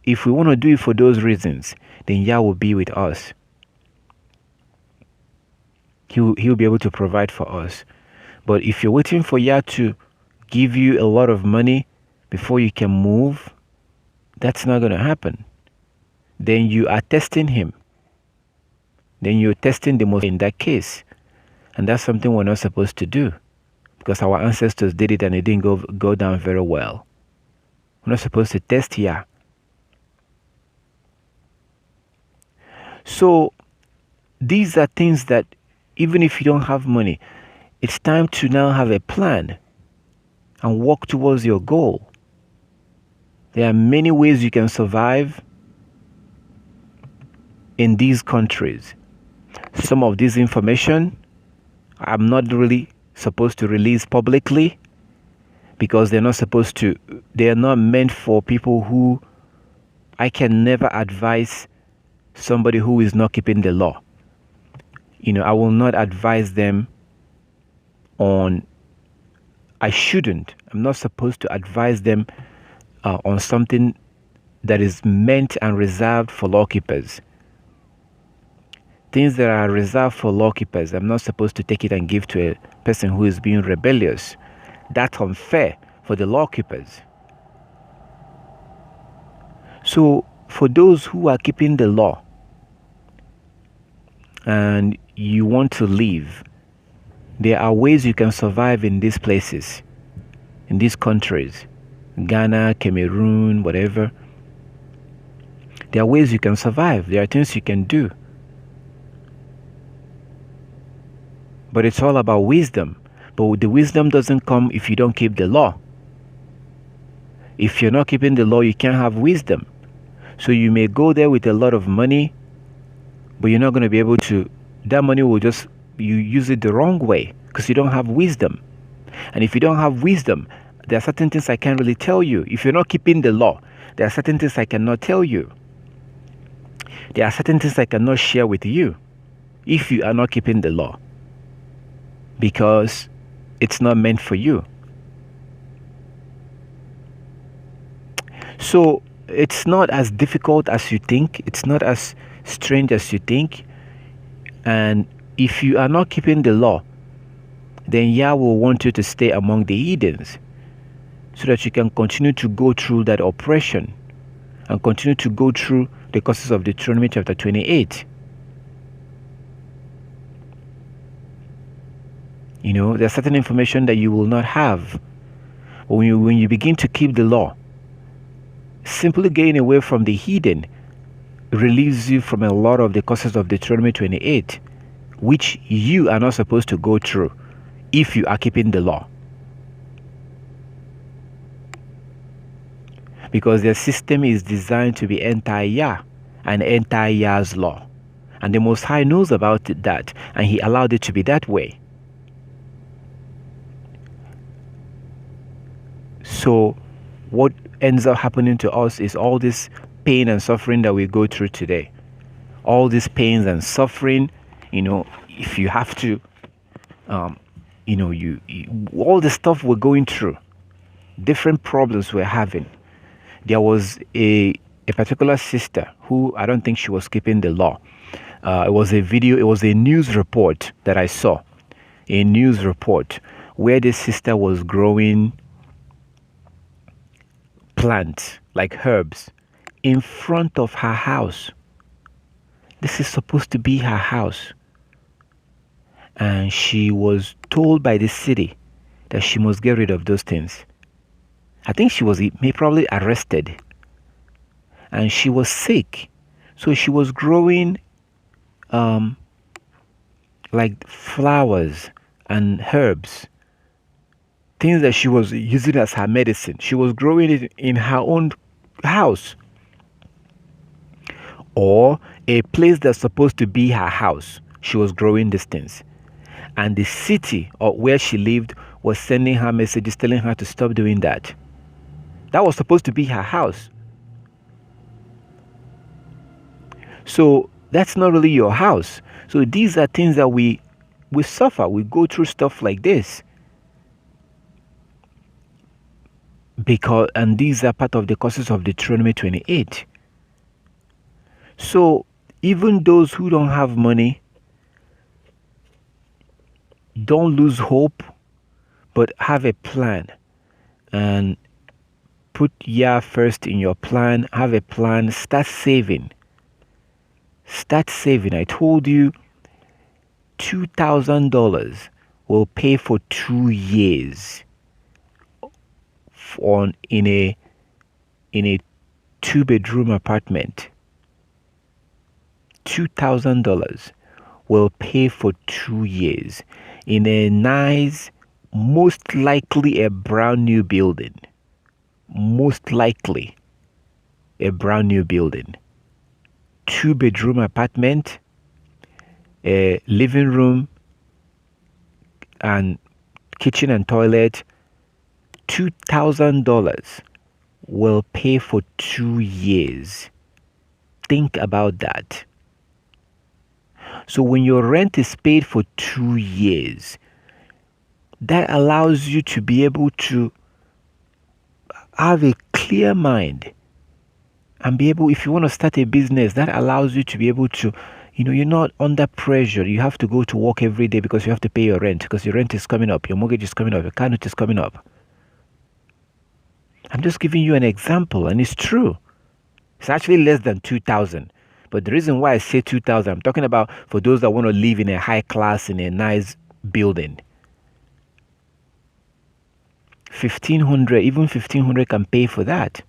If we want to do it for those reasons, then Yah will be with us. He'll be able to provide for us. But if you're waiting for Yah to give you a lot of money before you can move, that's not going to happen. Then you are testing Him. Then you're testing the most in that case. And that's something we're not supposed to do, because our ancestors did it and it didn't go down very well. We're not supposed to test Yah. So these are things that even if you don't have money, it's time to now have a plan and walk towards your goal. There are many ways you can survive in these countries. Some of this information I'm not really supposed to release publicly, because they're not meant for people who, I can never advise somebody who is not keeping the law. I will not advise them I'm not supposed to advise them on something that is meant and reserved for law keepers. Things that are reserved for law keepers, I'm not supposed to take it and give to a person who is being rebellious. That's unfair for the law keepers. So for those who are keeping the law and you want to leave, there are ways you can survive in these places, in these countries, Ghana, Cameroon, whatever. There are ways you can survive. There are things you can do. But it's all about wisdom. But the wisdom doesn't come if you don't keep the law. If you're not keeping the law, you can't have wisdom. So you may go there with a lot of money, but you're not going to be able to, that money will just, you use it the wrong way because you don't have wisdom. And if you don't have wisdom, there are certain things I can't really tell you. If you're not keeping the law, there are certain things I cannot tell you. There are certain things I cannot share with you if you are not keeping the law, because it's not meant for you. So it's not as difficult as you think. It's not as strange as you think. And if you are not keeping the law, then Yah will want you to stay among the heathens so that you can continue to go through that oppression and continue to go through the curses of Deuteronomy chapter 28. There's certain information that you will not have. But when you begin to keep the law, simply getting away from the heathen relieves you from a lot of the curses of Deuteronomy 28, which you are not supposed to go through if you are keeping the law. Because their system is designed to be anti-Yah and anti-Yah's law. And the Most High knows about that, and He allowed it to be that way. So what ends up happening to us is all this pain and suffering that we go through today. All these pains and suffering, if you have to, all the stuff we're going through, different problems we're having. There was a particular sister who, I don't think she was keeping the law. It was a news report that I saw. A news report where this sister was growing plants like herbs in front of her house. This is supposed to be her house. And she was told by the city that she must get rid of those things. I think she was probably arrested. And she was sick. So she was growing like flowers and herbs, things that she was using as her medicine. She was growing it in her own house, or a place that's supposed to be her house. She was growing these things. And the city or where she lived was sending her messages telling her to stop doing that. That was supposed to be her house. So that's not really your house. So these are things that we suffer. We go through stuff like this. And these are part of the causes of Deuteronomy 28. So even those who don't have money, don't lose hope, but have a plan and put Yah first in your plan. Have a plan. Start saving. Start saving. I told you $2,000 will pay for 2 years in a 2-bedroom apartment. $2,000 will pay for 2 years in a nice, most likely a brand new building. Most likely a brand new building. 2-bedroom apartment, a living room and kitchen and toilet. $2,000 will pay for 2 years. Think about that. So when your rent is paid for 2 years, that allows you to be able to have a clear mind and be able, if you want to start a business, that allows you to be able to, you're not under pressure. You have to go to work every day because you have to pay your rent, because your rent is coming up, your mortgage is coming up, your car note is coming up. I'm just giving you an example, and it's true. It's actually less than 2,000. But the reason why I say 2,000, I'm talking about for those that want to live in a high class, in a nice building. 1,500, even 1,500 can pay for that.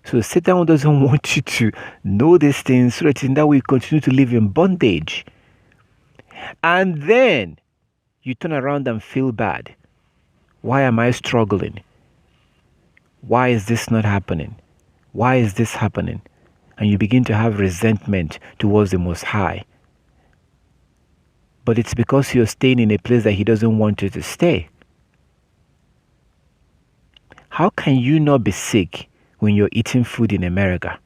So Satan doesn't want you to know these things so that in that way you continue to live in bondage. And then you turn around and feel bad. Why am I struggling? Why is this not happening? Why is this happening? And you begin to have resentment towards the Most High. But it's because you're staying in a place that He doesn't want you to stay. How can you not be sick when you're eating food in America?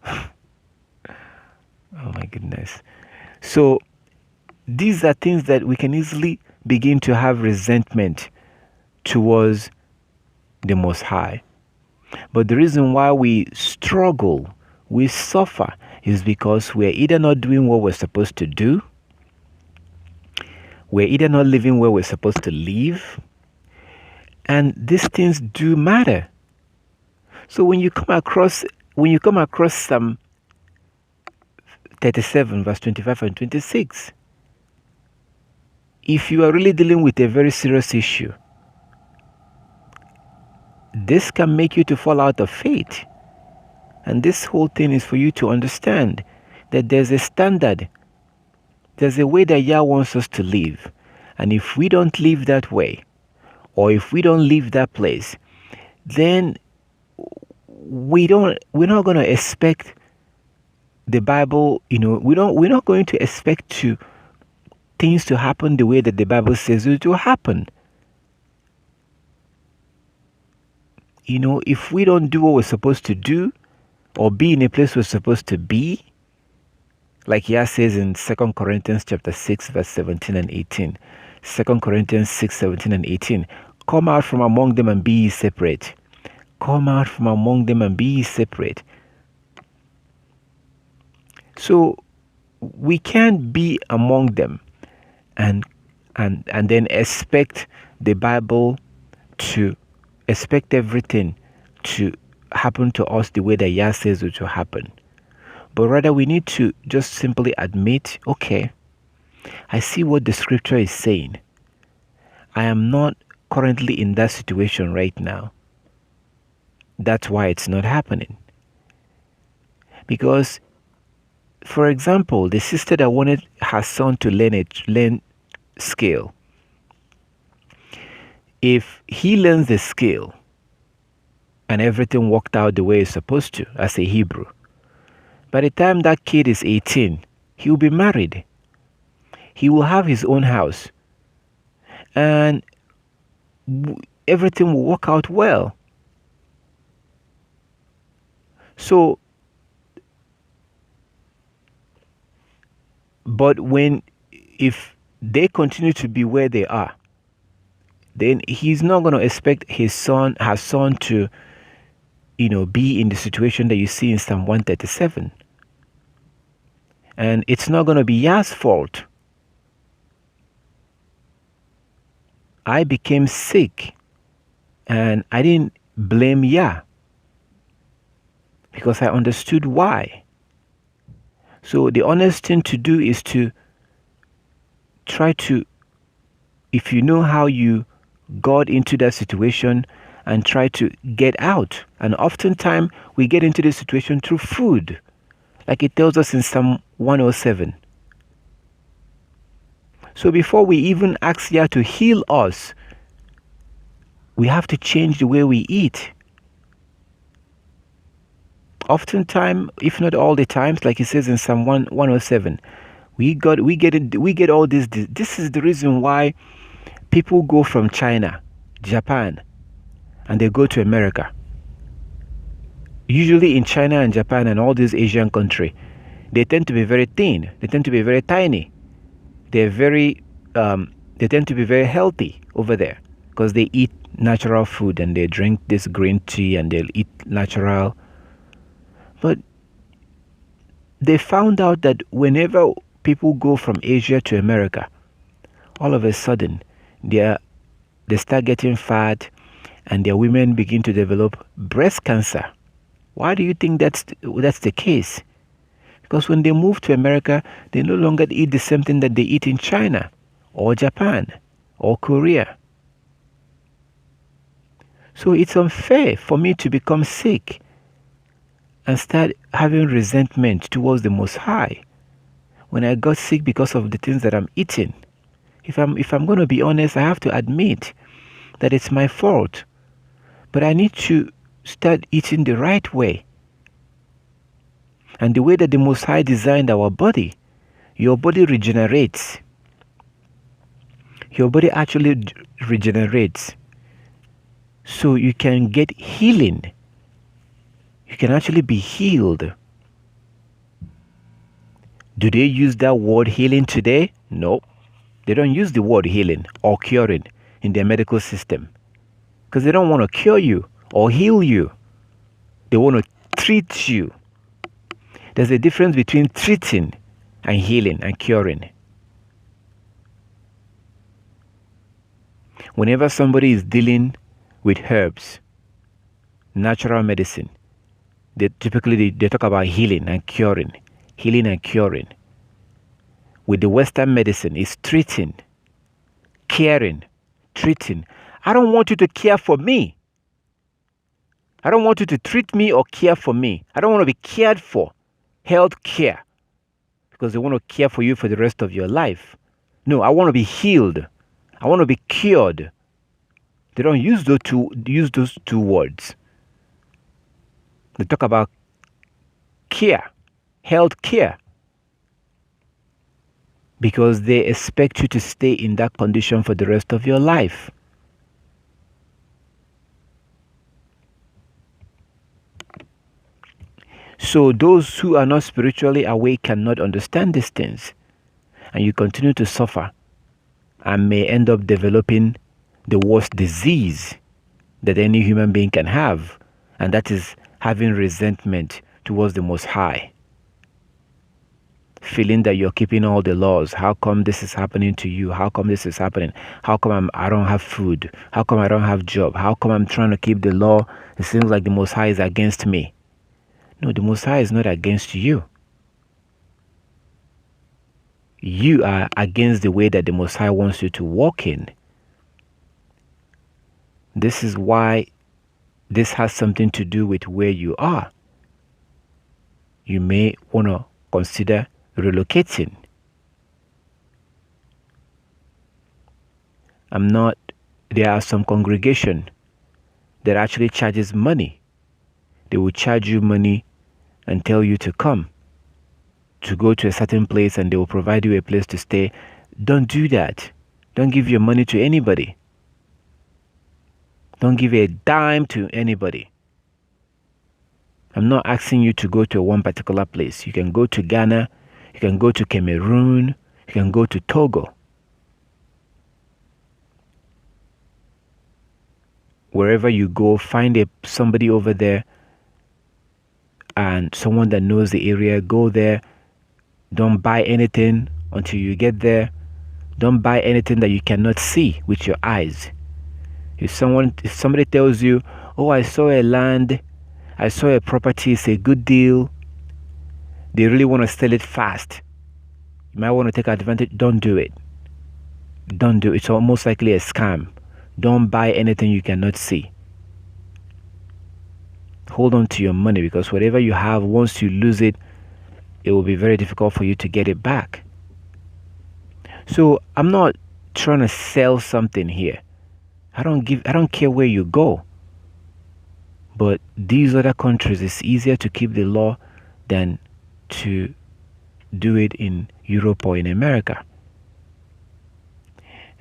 Oh my goodness. So these are things that we can easily begin to have resentment towards the Most High. But the reason why we struggle, we suffer, is because we're either not doing what we're supposed to do, we're either not living where we're supposed to live, and these things do matter. So when you come across Psalm 37, verse 25 and 26, if you are really dealing with a very serious issue, this can make you to fall out of faith. And this whole thing is for you to understand that there's a standard. There's a way that Yah wants us to live. And if we don't live that way, or if we don't leave that place, then we're not going to expect the Bible, we're not going to expect things to happen the way that the Bible says it will happen. If we don't do what we're supposed to do, or be in a place we're supposed to be, like Yah says in 2 Corinthians chapter 6, verse 17 and 18. 2 Corinthians 6, 17 and 18. Come out from among them and be ye separate. Come out from among them and be ye separate. So we can't be among them and then expect the Bible to expect everything to happen to us the way that Yah says it will happen. But rather we need to just simply admit, okay, I see what the scripture is saying. I am not currently in that situation right now. That's why it's not happening. Because, for example, the sister that wanted her son to learn scale, if he learns the scale and everything worked out the way it's supposed to as a Hebrew, by the time that kid is 18, he will be married. He will have his own house. And everything will work out well. So, but if they continue to be where they are, then he's not going to expect her son to, be in the situation that you see in Psalm 137. And it's not going to be Yah's fault. I became sick and I didn't blame Yah because I understood why. So the honest thing to do is to try to, if you know how you got into that situation, and try to get out. And oftentimes we get into this situation through food, like it tells us in Psalm 107. So before we even ask Yah to heal us, we have to change the way we eat. Oftentimes, if not all the times, like it says in Psalm 107, we get all this. This is the reason why people go from China, Japan, and they go to America. Usually in China and Japan and all these Asian countries, they tend to be very thin. They tend to be very tiny. They tend to be very healthy over there because they eat natural food and they drink this green tea and they'll eat natural. But they found out that whenever people go from Asia to America, all of a sudden they start getting fat and their women begin to develop breast cancer. Why do you think that's the case? Because when they move to America, they no longer eat the same thing that they eat in China or Japan or Korea. So it's unfair for me to become sick and start having resentment towards the Most High when I got sick because of the things that I'm eating. If I'm going to be honest, I have to admit that it's my fault. But I need to start eating the right way. And the way that the Most High designed our body, your body regenerates. Your body actually regenerates. So you can get healing. You can actually be healed. Do they use that word healing today? No. They don't use the word healing or curing in their medical system. Because they don't want to cure you or heal you. They want to treat you. There's a difference between treating and healing and curing. Whenever somebody is dealing with herbs, natural medicine, they typically talk about healing and curing. Healing and curing. With the Western medicine, it's treating, caring, treating. I don't want you to care for me. I don't want you to treat me or care for me. I don't want to be cared for. Health care. Because they want to care for you for the rest of your life. No, I want to be healed. I want to be cured. They don't use those two words. They talk about care, health care. Because they expect you to stay in that condition for the rest of your life. So those who are not spiritually awake cannot understand these things. And you continue to suffer and may end up developing the worst disease that any human being can have. And that is having resentment towards the Most High. Feeling that you're keeping all the laws. How come this is happening to you? How come this is happening? How come I don't have food? How come I don't have job? How come I'm trying to keep the law? It seems like the Most High is against me. No, the Most High is not against you. You are against the way that the Most High wants you to walk in. This is why this has something to do with where you are. You may want to consider relocating. There are some congregation that actually charges money. They will charge you money and tell you to come, to go to a certain place, and they will provide you a place to stay. Don't do that. Don't give your money to anybody. Don't give a dime to anybody. I'm not asking you to go to one particular place. You can go to Ghana, you can go to Cameroon, you can go to Togo. Wherever you go, find somebody over there and someone that knows the area. Go there. Don't buy anything until you get there. Don't buy anything that you cannot see with your eyes. If somebody tells you, oh, I saw a land, I saw a property, it's a good deal, they really want to sell it fast, you might want to take advantage. Don't do it. Don't do it. It's almost likely a scam. Don't buy anything you cannot see. Hold on to your money, because whatever you have, once you lose it, it will be very difficult for you to get it back. So I'm not trying to sell something here. I don't care where you go. But these other countries, it's easier to keep the law than to do it in Europe or in America.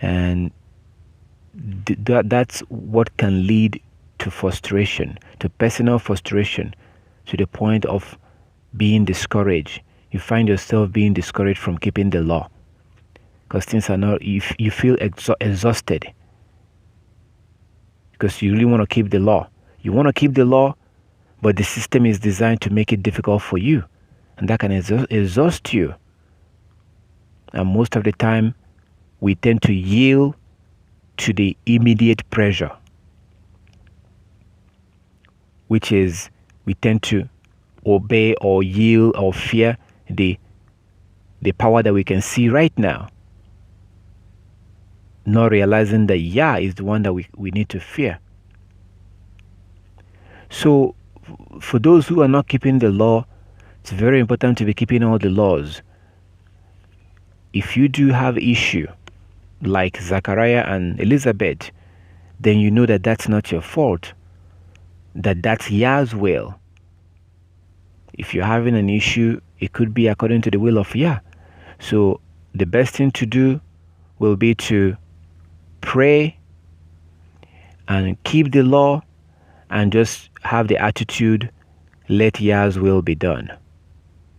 And that's what can lead to frustration, to personal frustration, to the point of being discouraged. You find yourself being discouraged from keeping the law because things are not, you feel exhausted because you really want to keep the law. You want to keep the law, but the system is designed to make it difficult for you, and that can exhaust you. And most of the time, we tend to yield to the immediate pressure, which is we tend to obey or yield or fear the power that we can see right now, not realizing that Yah is the one that we need to fear. So for those who are not keeping the law, it's very important to be keeping all the laws. If you do have issue like Zachariah and Elizabeth, then you know that that's not your fault, that's Yah's will. If you're having an issue, it could be according to the will of Yah. So the best thing to do will be to pray and keep the law and just have the attitude, let Yah's will be done.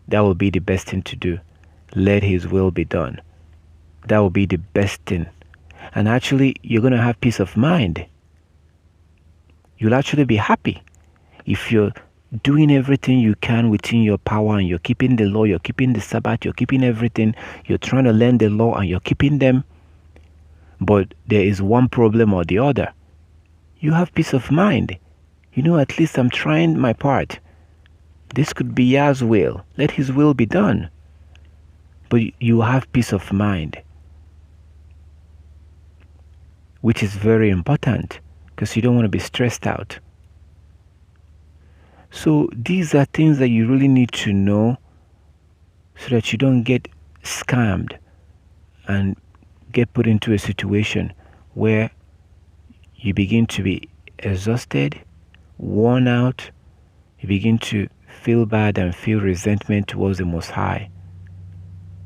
That will be the best thing to do. Let His will be done. That will be the best thing. And actually, you're going to have peace of mind. You'll actually be happy if you're doing everything you can within your power and you're keeping the law, you're keeping the Sabbath, you're keeping everything, you're trying to learn the law and you're keeping them. But there is one problem or the other. You have peace of mind. You know, at least I'm trying my part. This could be Yah's will. Let His will be done. But you have peace of mind, which is very important because you don't want to be stressed out. So these are things that you really need to know so that you don't get scammed and get put into a situation where you begin to be exhausted, worn out, you begin to feel bad and feel resentment towards the Most High.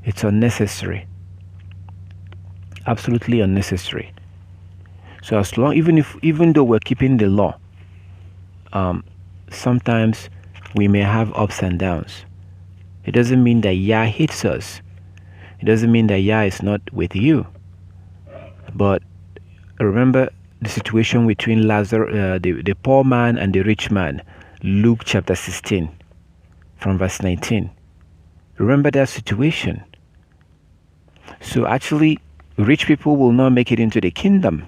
It's unnecessary. Absolutely unnecessary. So as long, even though we're keeping the law, sometimes we may have ups and downs. It doesn't mean that Yah hates us. It doesn't mean that Yah is not with you. But remember the situation between Lazarus, the poor man and the rich man, Luke chapter 16, from verse 19. Remember that situation. So actually, rich people will not make it into the kingdom.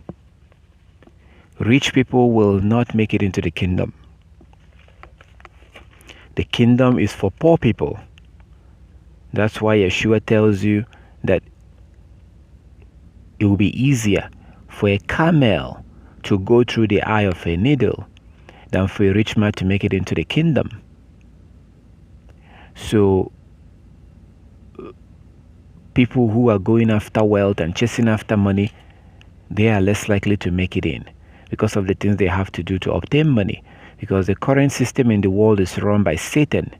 Rich people will not make it into the kingdom. The kingdom is for poor people. That's why Yeshua tells you that it will be easier for a camel to go through the eye of a needle than for a rich man to make it into the kingdom. So people who are going after wealth and chasing after money, they are less likely to make it in because of the things they have to do to obtain money. Because the current system in the world is run by Satan.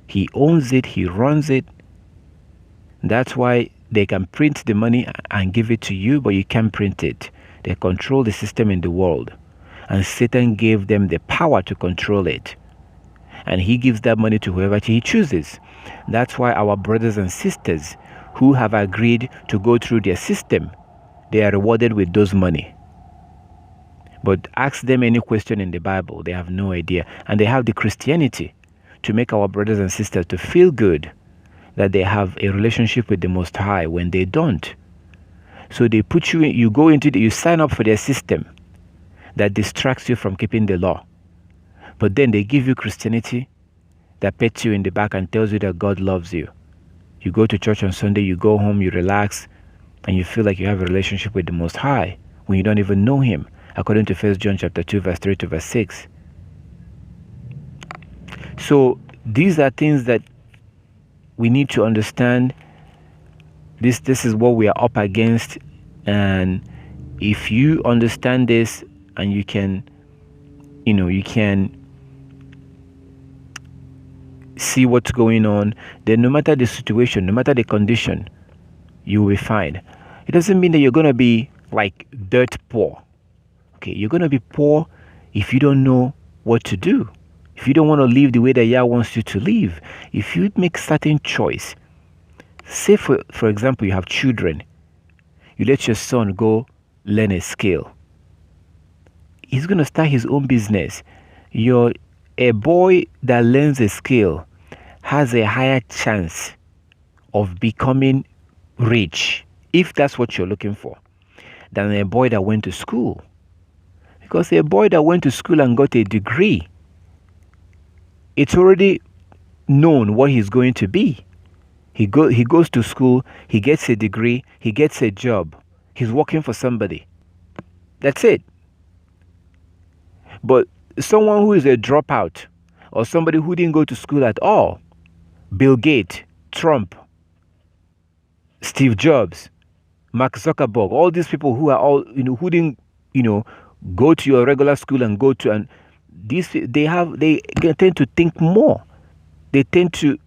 He owns it, he runs it. That's why they can print the money and give it to you, but you can't print it. They control the system in the world. and Satan gave them the power to control it. And he gives that money to whoever he chooses. That's why our brothers and sisters who have agreed to go through their system, they are rewarded with those money. But ask them any question in the Bible, they have no idea. And they have the Christianity to make our brothers and sisters to feel good that they have a relationship with the Most High when they don't. So they put you in, you sign up for their system that distracts you from keeping the law. But then they give you Christianity that pets you in the back and tells you that God loves you. You go to church on Sunday, you go home, you relax, and you feel like you have a relationship with the Most High when you don't even know Him, according to 1 John chapter 2, verse 3 to verse 6. So these are things that we need to understand. This is what we are up against, and if you understand this and you can see what's going on, then no matter the situation, no matter the condition, you will be fine. It doesn't mean that you're going to be like dirt poor. Okay, you're going to be poor if you don't know what to do. If you don't want to live the way that Yah wants you to live. If you make certain choice, say for example, you have children, you let your son go learn a skill. He's going to start his own business. A boy that learns a skill has a higher chance of becoming rich, if that's what you're looking for, than a boy that went to school. Because a boy that went to school and got a degree, it's already known what he's going to be. He goes to school, he gets a degree, he gets a job, he's working for somebody. That's it. But someone who is a dropout, or somebody who didn't go to school at all, Bill Gates, Trump, Steve Jobs, Mark Zuckerberg, all these people who are all, who didn't, go to your regular school and go to, and they tend to think more. They tend to,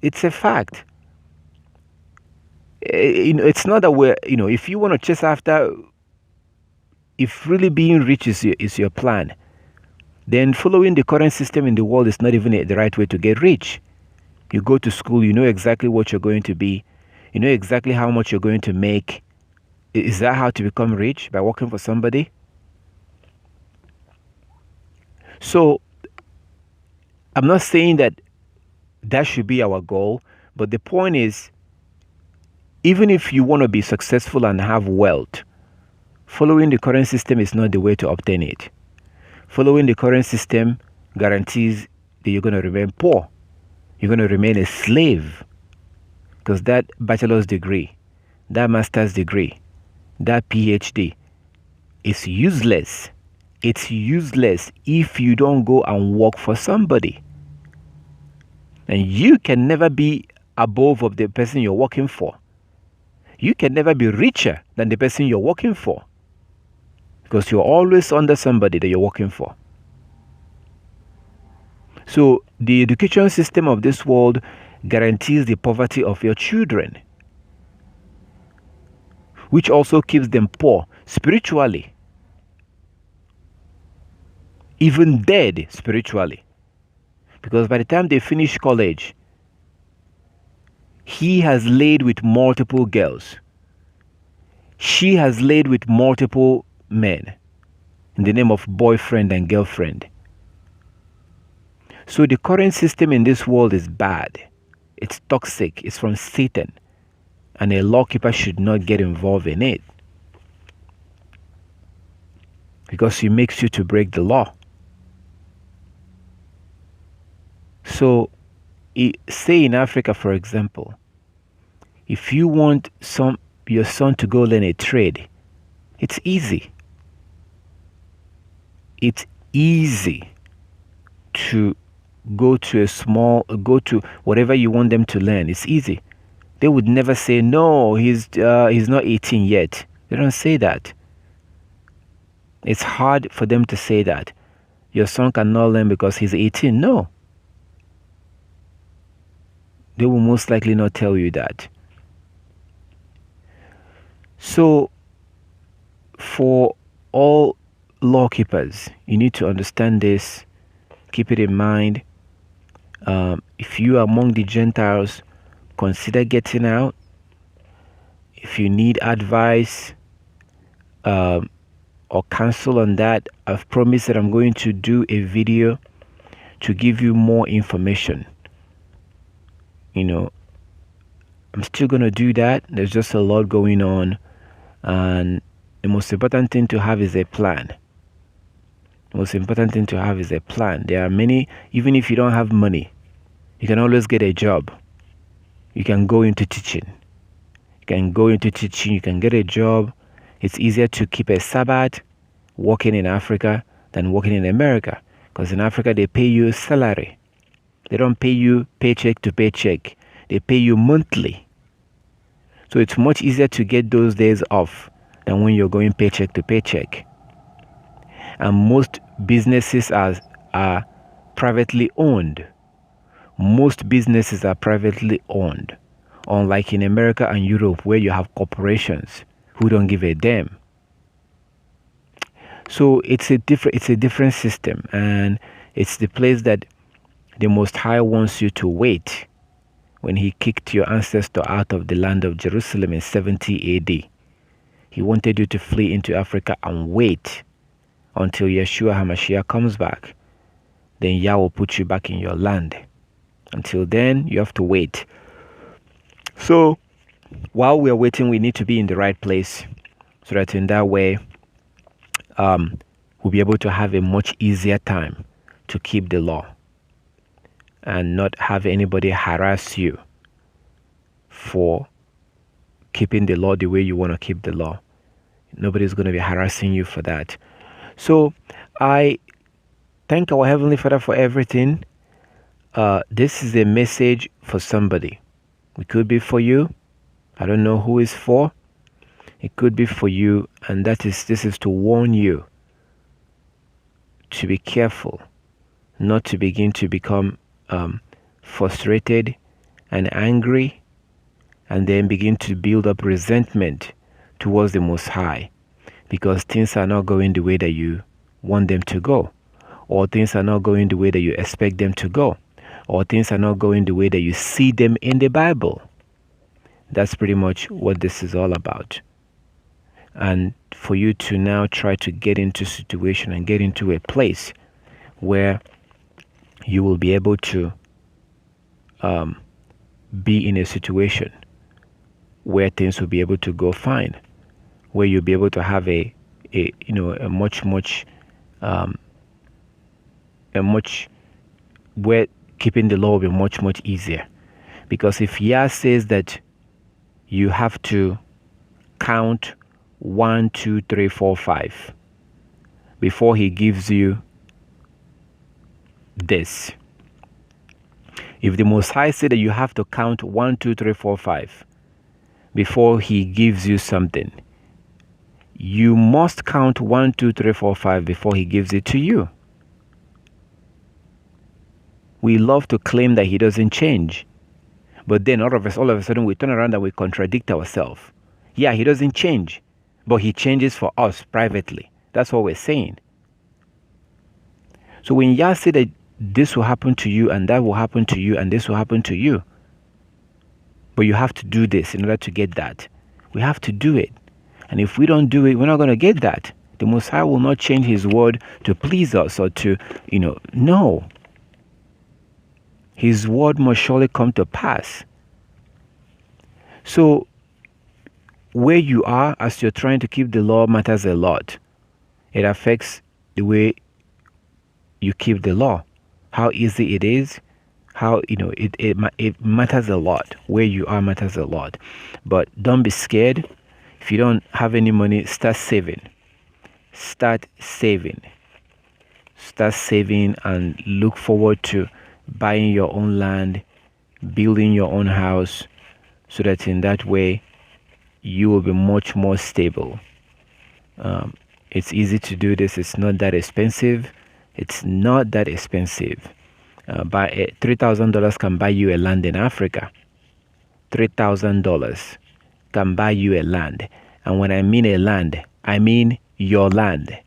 it's a fact. It's not that we're, if you want to chase after, if really being rich is your plan, then following the current system in the world is not even the right way to get rich. You go to school, you know exactly what you're going to be, you know exactly how much you're going to make. Is that how to become rich? By working for somebody? So, I'm not saying that should be our goal, but the point is, even if you want to be successful and have wealth, following the current system is not the way to obtain it. Following the current system guarantees that you're going to remain poor. You're going to remain a slave. Because that bachelor's degree, that master's degree, that PhD is useless. It's useless if you don't go and work for somebody. And you can never be above of the person you're working for. You can never be richer than the person you're working for. Because you're always under somebody that you're working for. So the education system of this world guarantees the poverty of your children, which also keeps them poor spiritually, even dead spiritually. Because by the time they finish college, he has laid with multiple girls. She has laid with multiple men in the name of boyfriend and girlfriend. So the current system in this world is bad. It's toxic. It's from Satan. And a lawkeeper should not get involved in it. Because he makes you to break the law. So, say in Africa, for example, if you want your son to go learn a trade, it's easy. It's easy to go to whatever you want them to learn. It's easy. They would never say, no, he's not 18 yet. They don't say that. It's hard for them to say that. Your son cannot learn because he's 18. No. They will most likely not tell you that. So, for all law keepers, you need to understand this. Keep it in mind. If you are among the Gentiles, consider getting out. If you need advice or counsel on that, I've promised that I'm going to do a video to give you more information. I'm still going to do that. There's just a lot going on, and the most important thing to have is a plan. The most important thing to have is a plan. There are many, even if you don't have money, you can always get a job. You can go into teaching. You can get a job. It's easier to keep a Sabbath working in Africa than working in America, because in Africa they pay you salary. They don't pay you paycheck to paycheck. They pay you monthly. So it's much easier to get those days off than when you're going paycheck to paycheck. And most businesses are privately owned. Most businesses are privately owned, unlike in America and Europe, where you have corporations who don't give a damn. So it's a different system, and it's the place that the Most High wants you to wait. When he kicked your ancestor out of the land of Jerusalem in 70 AD, he wanted you to flee into Africa and wait until Yeshua HaMashiach comes back. Then Yah will put you back in your land. Until then, you have to wait. So while we are waiting, we need to be in the right place, so that in that way we'll be able to have a much easier time to keep the law and not have anybody harass you for keeping the law the way you want to keep the law. Nobody's going to be harassing you for that. So I thank our Heavenly Father for everything. This is a message for somebody. It could be for you. I don't know who it's for. It could be for you, and this is to warn you to be careful, not to begin to become frustrated and angry, and then begin to build up resentment towards the Most High, because things are not going the way that you want them to go, or things are not going the way that you expect them to go, or things are not going the way that you see them in the Bible. That's pretty much what this is all about. And for you to now try to get into a situation and get into a place where you will be able to be in a situation where things will be able to go fine, where you'll be able to have a much where keeping the law will be much easier. Because if Yah says that you have to count 1, 2, 3, 4, 5 before he gives you this, if the Most High said that you have to count 1, 2, 3, 4, 5 before he gives you something, you must count 1, 2, 3, 4, 5 before he gives it to you. We love to claim that he doesn't change, but then all of a sudden we turn around and we contradict ourselves. Yeah, he doesn't change, but he changes for us privately. That's what we're saying. So when Yah said that this will happen to you, and that will happen to you, and this will happen to you, but you have to do this in order to get that, we have to do it. And if we don't do it, we're not going to get that. The Most High will not change his word to please us or to, no. His word must surely come to pass. So where you are as you're trying to keep the law matters a lot. It affects the way you keep the law, how easy it is, how it matters a lot. Where you are matters a lot. But don't be scared. If you don't have any money, start saving and look forward to buying your own land, building your own house, so that in that way you will be much more stable. It's easy to do this. It's not that expensive. Buy $3,000 can buy you a land in Africa. $3,000 can buy you a land. And when I mean a land, I mean your land.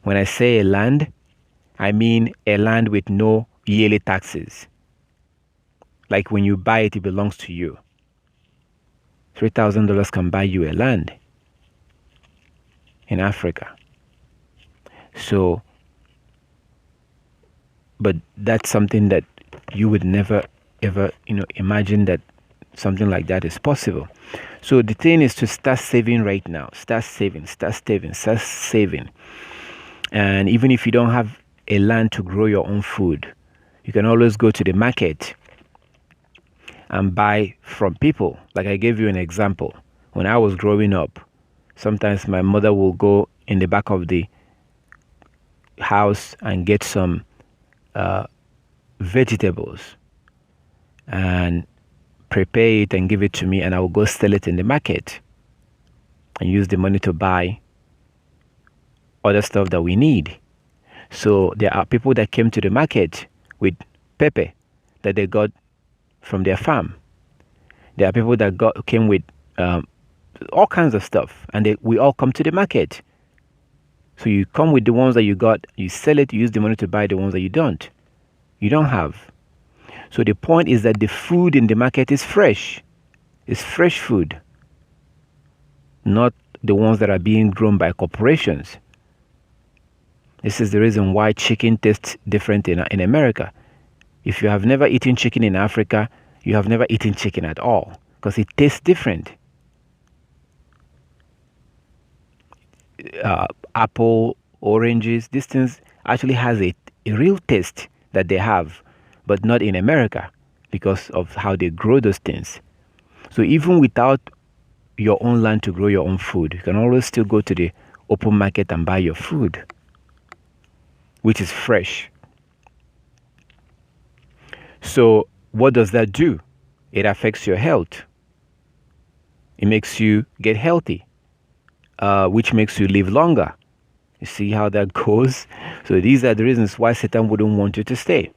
When I say a land, I mean a land with no yearly taxes. Like when you buy it, it belongs to you. $3,000 can buy you a land in Africa. So, but that's something that you would never ever, imagine that something like that is possible. So the thing is to start saving right now. Start saving. And even if you don't have a land to grow your own food, you can always go to the market and buy from people. Like I gave you an example. When I was growing up, sometimes my mother will go in the back of the house and get some vegetables and prepare it and give it to me, and I will go sell it in the market and use the money to buy other stuff that we need. So there are people that came to the market with pepper that they got from their farm. There are people that came with all kinds of stuff, and we all come to the market. So you come with the ones that you got, you sell it, you use the money to buy the ones that you don't have. So the point is that the food in the market is fresh. It's fresh food, not the ones that are being grown by corporations. This is the reason why chicken tastes different in America. If you have never eaten chicken in Africa, you have never eaten chicken at all, because it tastes different. Apple, oranges, these things actually has a real taste that they have, but not in America because of how they grow those things. So even without your own land to grow your own food, you can always still go to the open market and buy your food, which is fresh. So what does that do? It affects your health. It makes you get healthy, which makes you live longer. You see how that goes? So these are the reasons why Satan wouldn't want you to stay.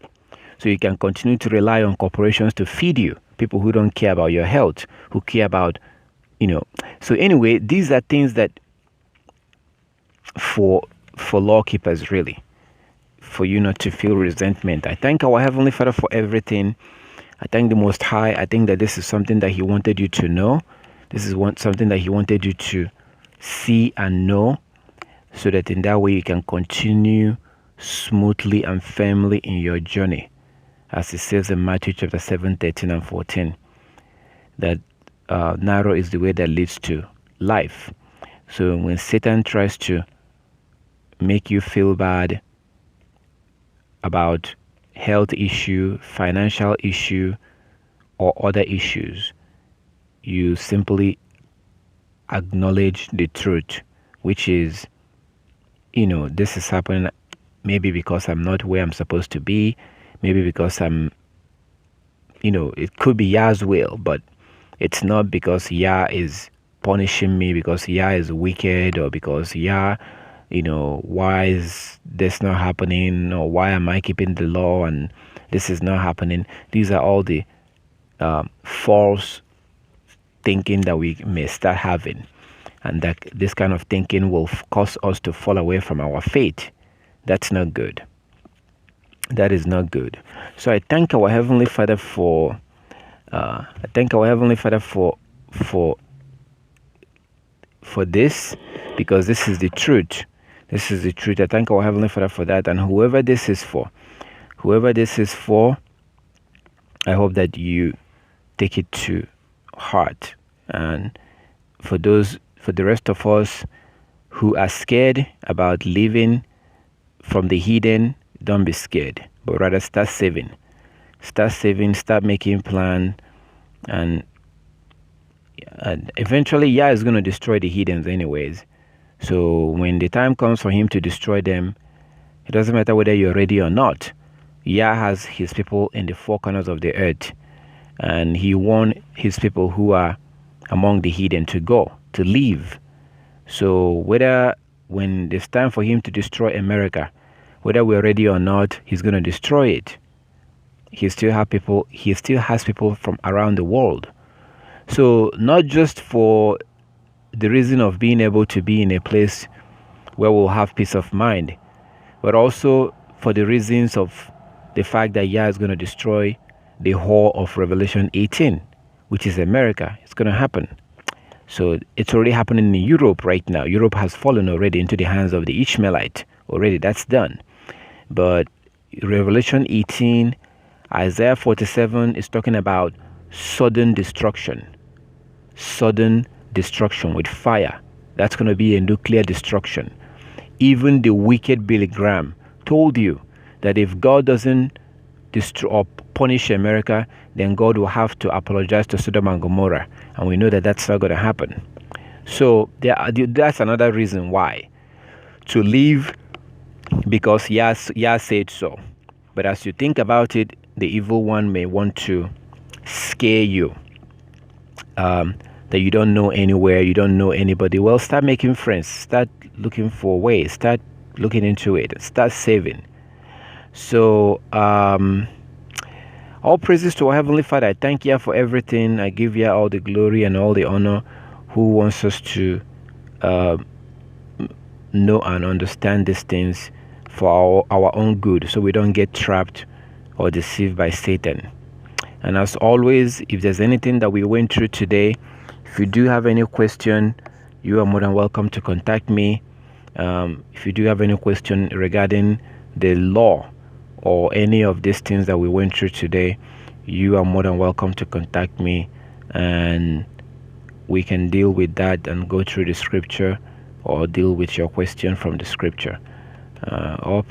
So you can continue to rely on corporations to feed you, people who don't care about your health, who care about, So anyway, these are things that for law keepers, really, for you not to feel resentment. I thank our Heavenly Father for everything. I thank the Most High. I think that this is something that He wanted you to know. This is something that He wanted you to see and know, so that in that way you can continue smoothly and firmly in your journey. As it says in Matthew chapter 7, 13 and 14, that narrow is the way that leads to life. So when Satan tries to make you feel bad about health issue, financial issue, or other issues, you simply acknowledge the truth, which is, this is happening maybe because I'm not where I'm supposed to be, maybe because I'm, it could be Yah's will, but it's not because Yah is punishing me, because Yah is wicked, or because Yah, why is this not happening, or why am I keeping the law and this is not happening. These are all the false thinking that we may start having, and that this kind of thinking will cause us to fall away from our faith. That's not good. That is not good. So I thank our Heavenly Father for this, because this is the truth. This is the truth. I thank our Heavenly Father for that. And whoever this is for, I hope that you take it to heart. And for the rest of us who are scared about living from the hidden, don't be scared, but rather start saving, start making plan, and eventually Yah is going to destroy the heathens anyways. So when the time comes for Him to destroy them, it doesn't matter whether you're ready or not. Yah has His people in the four corners of the earth, and He warned His people who are among the heathen to leave. So whether when it's time for Him to destroy America, whether we're ready or not, He's going to destroy it. He still has people from around the world. So not just for the reason of being able to be in a place where we'll have peace of mind, but also for the reasons of the fact that Yah is going to destroy the whole of Revelation 18, which is America. It's going to happen. So it's already happening in Europe right now. Europe has fallen already into the hands of the Ishmaelite. Already, that's done. But Revelation 18, Isaiah 47 is talking about sudden destruction. Sudden destruction with fire. That's going to be a nuclear destruction. Even the wicked Billy Graham told you that if God doesn't destroy or punish America, then God will have to apologize to Sodom and Gomorrah. And we know that that's not going to happen. So that's another reason why to leave, because Yah said so. But as you think about it, the evil one may want to scare you, that you don't know anywhere, you don't know anybody. Well, start making friends, start looking for ways, start looking into it, start saving. So all praises to our Heavenly Father. I thank you for everything. I give you all the glory and all the honor, who wants us to know and understand these things for our own good, so we don't get trapped or deceived by Satan. And as always, if there's anything that we went through today, if you do have any question, you are more than welcome to contact me. If you do have any question regarding the law or any of these things that we went through today, you are more than welcome to contact me, and we can deal with that and go through the scripture or deal with your question from the scripture. All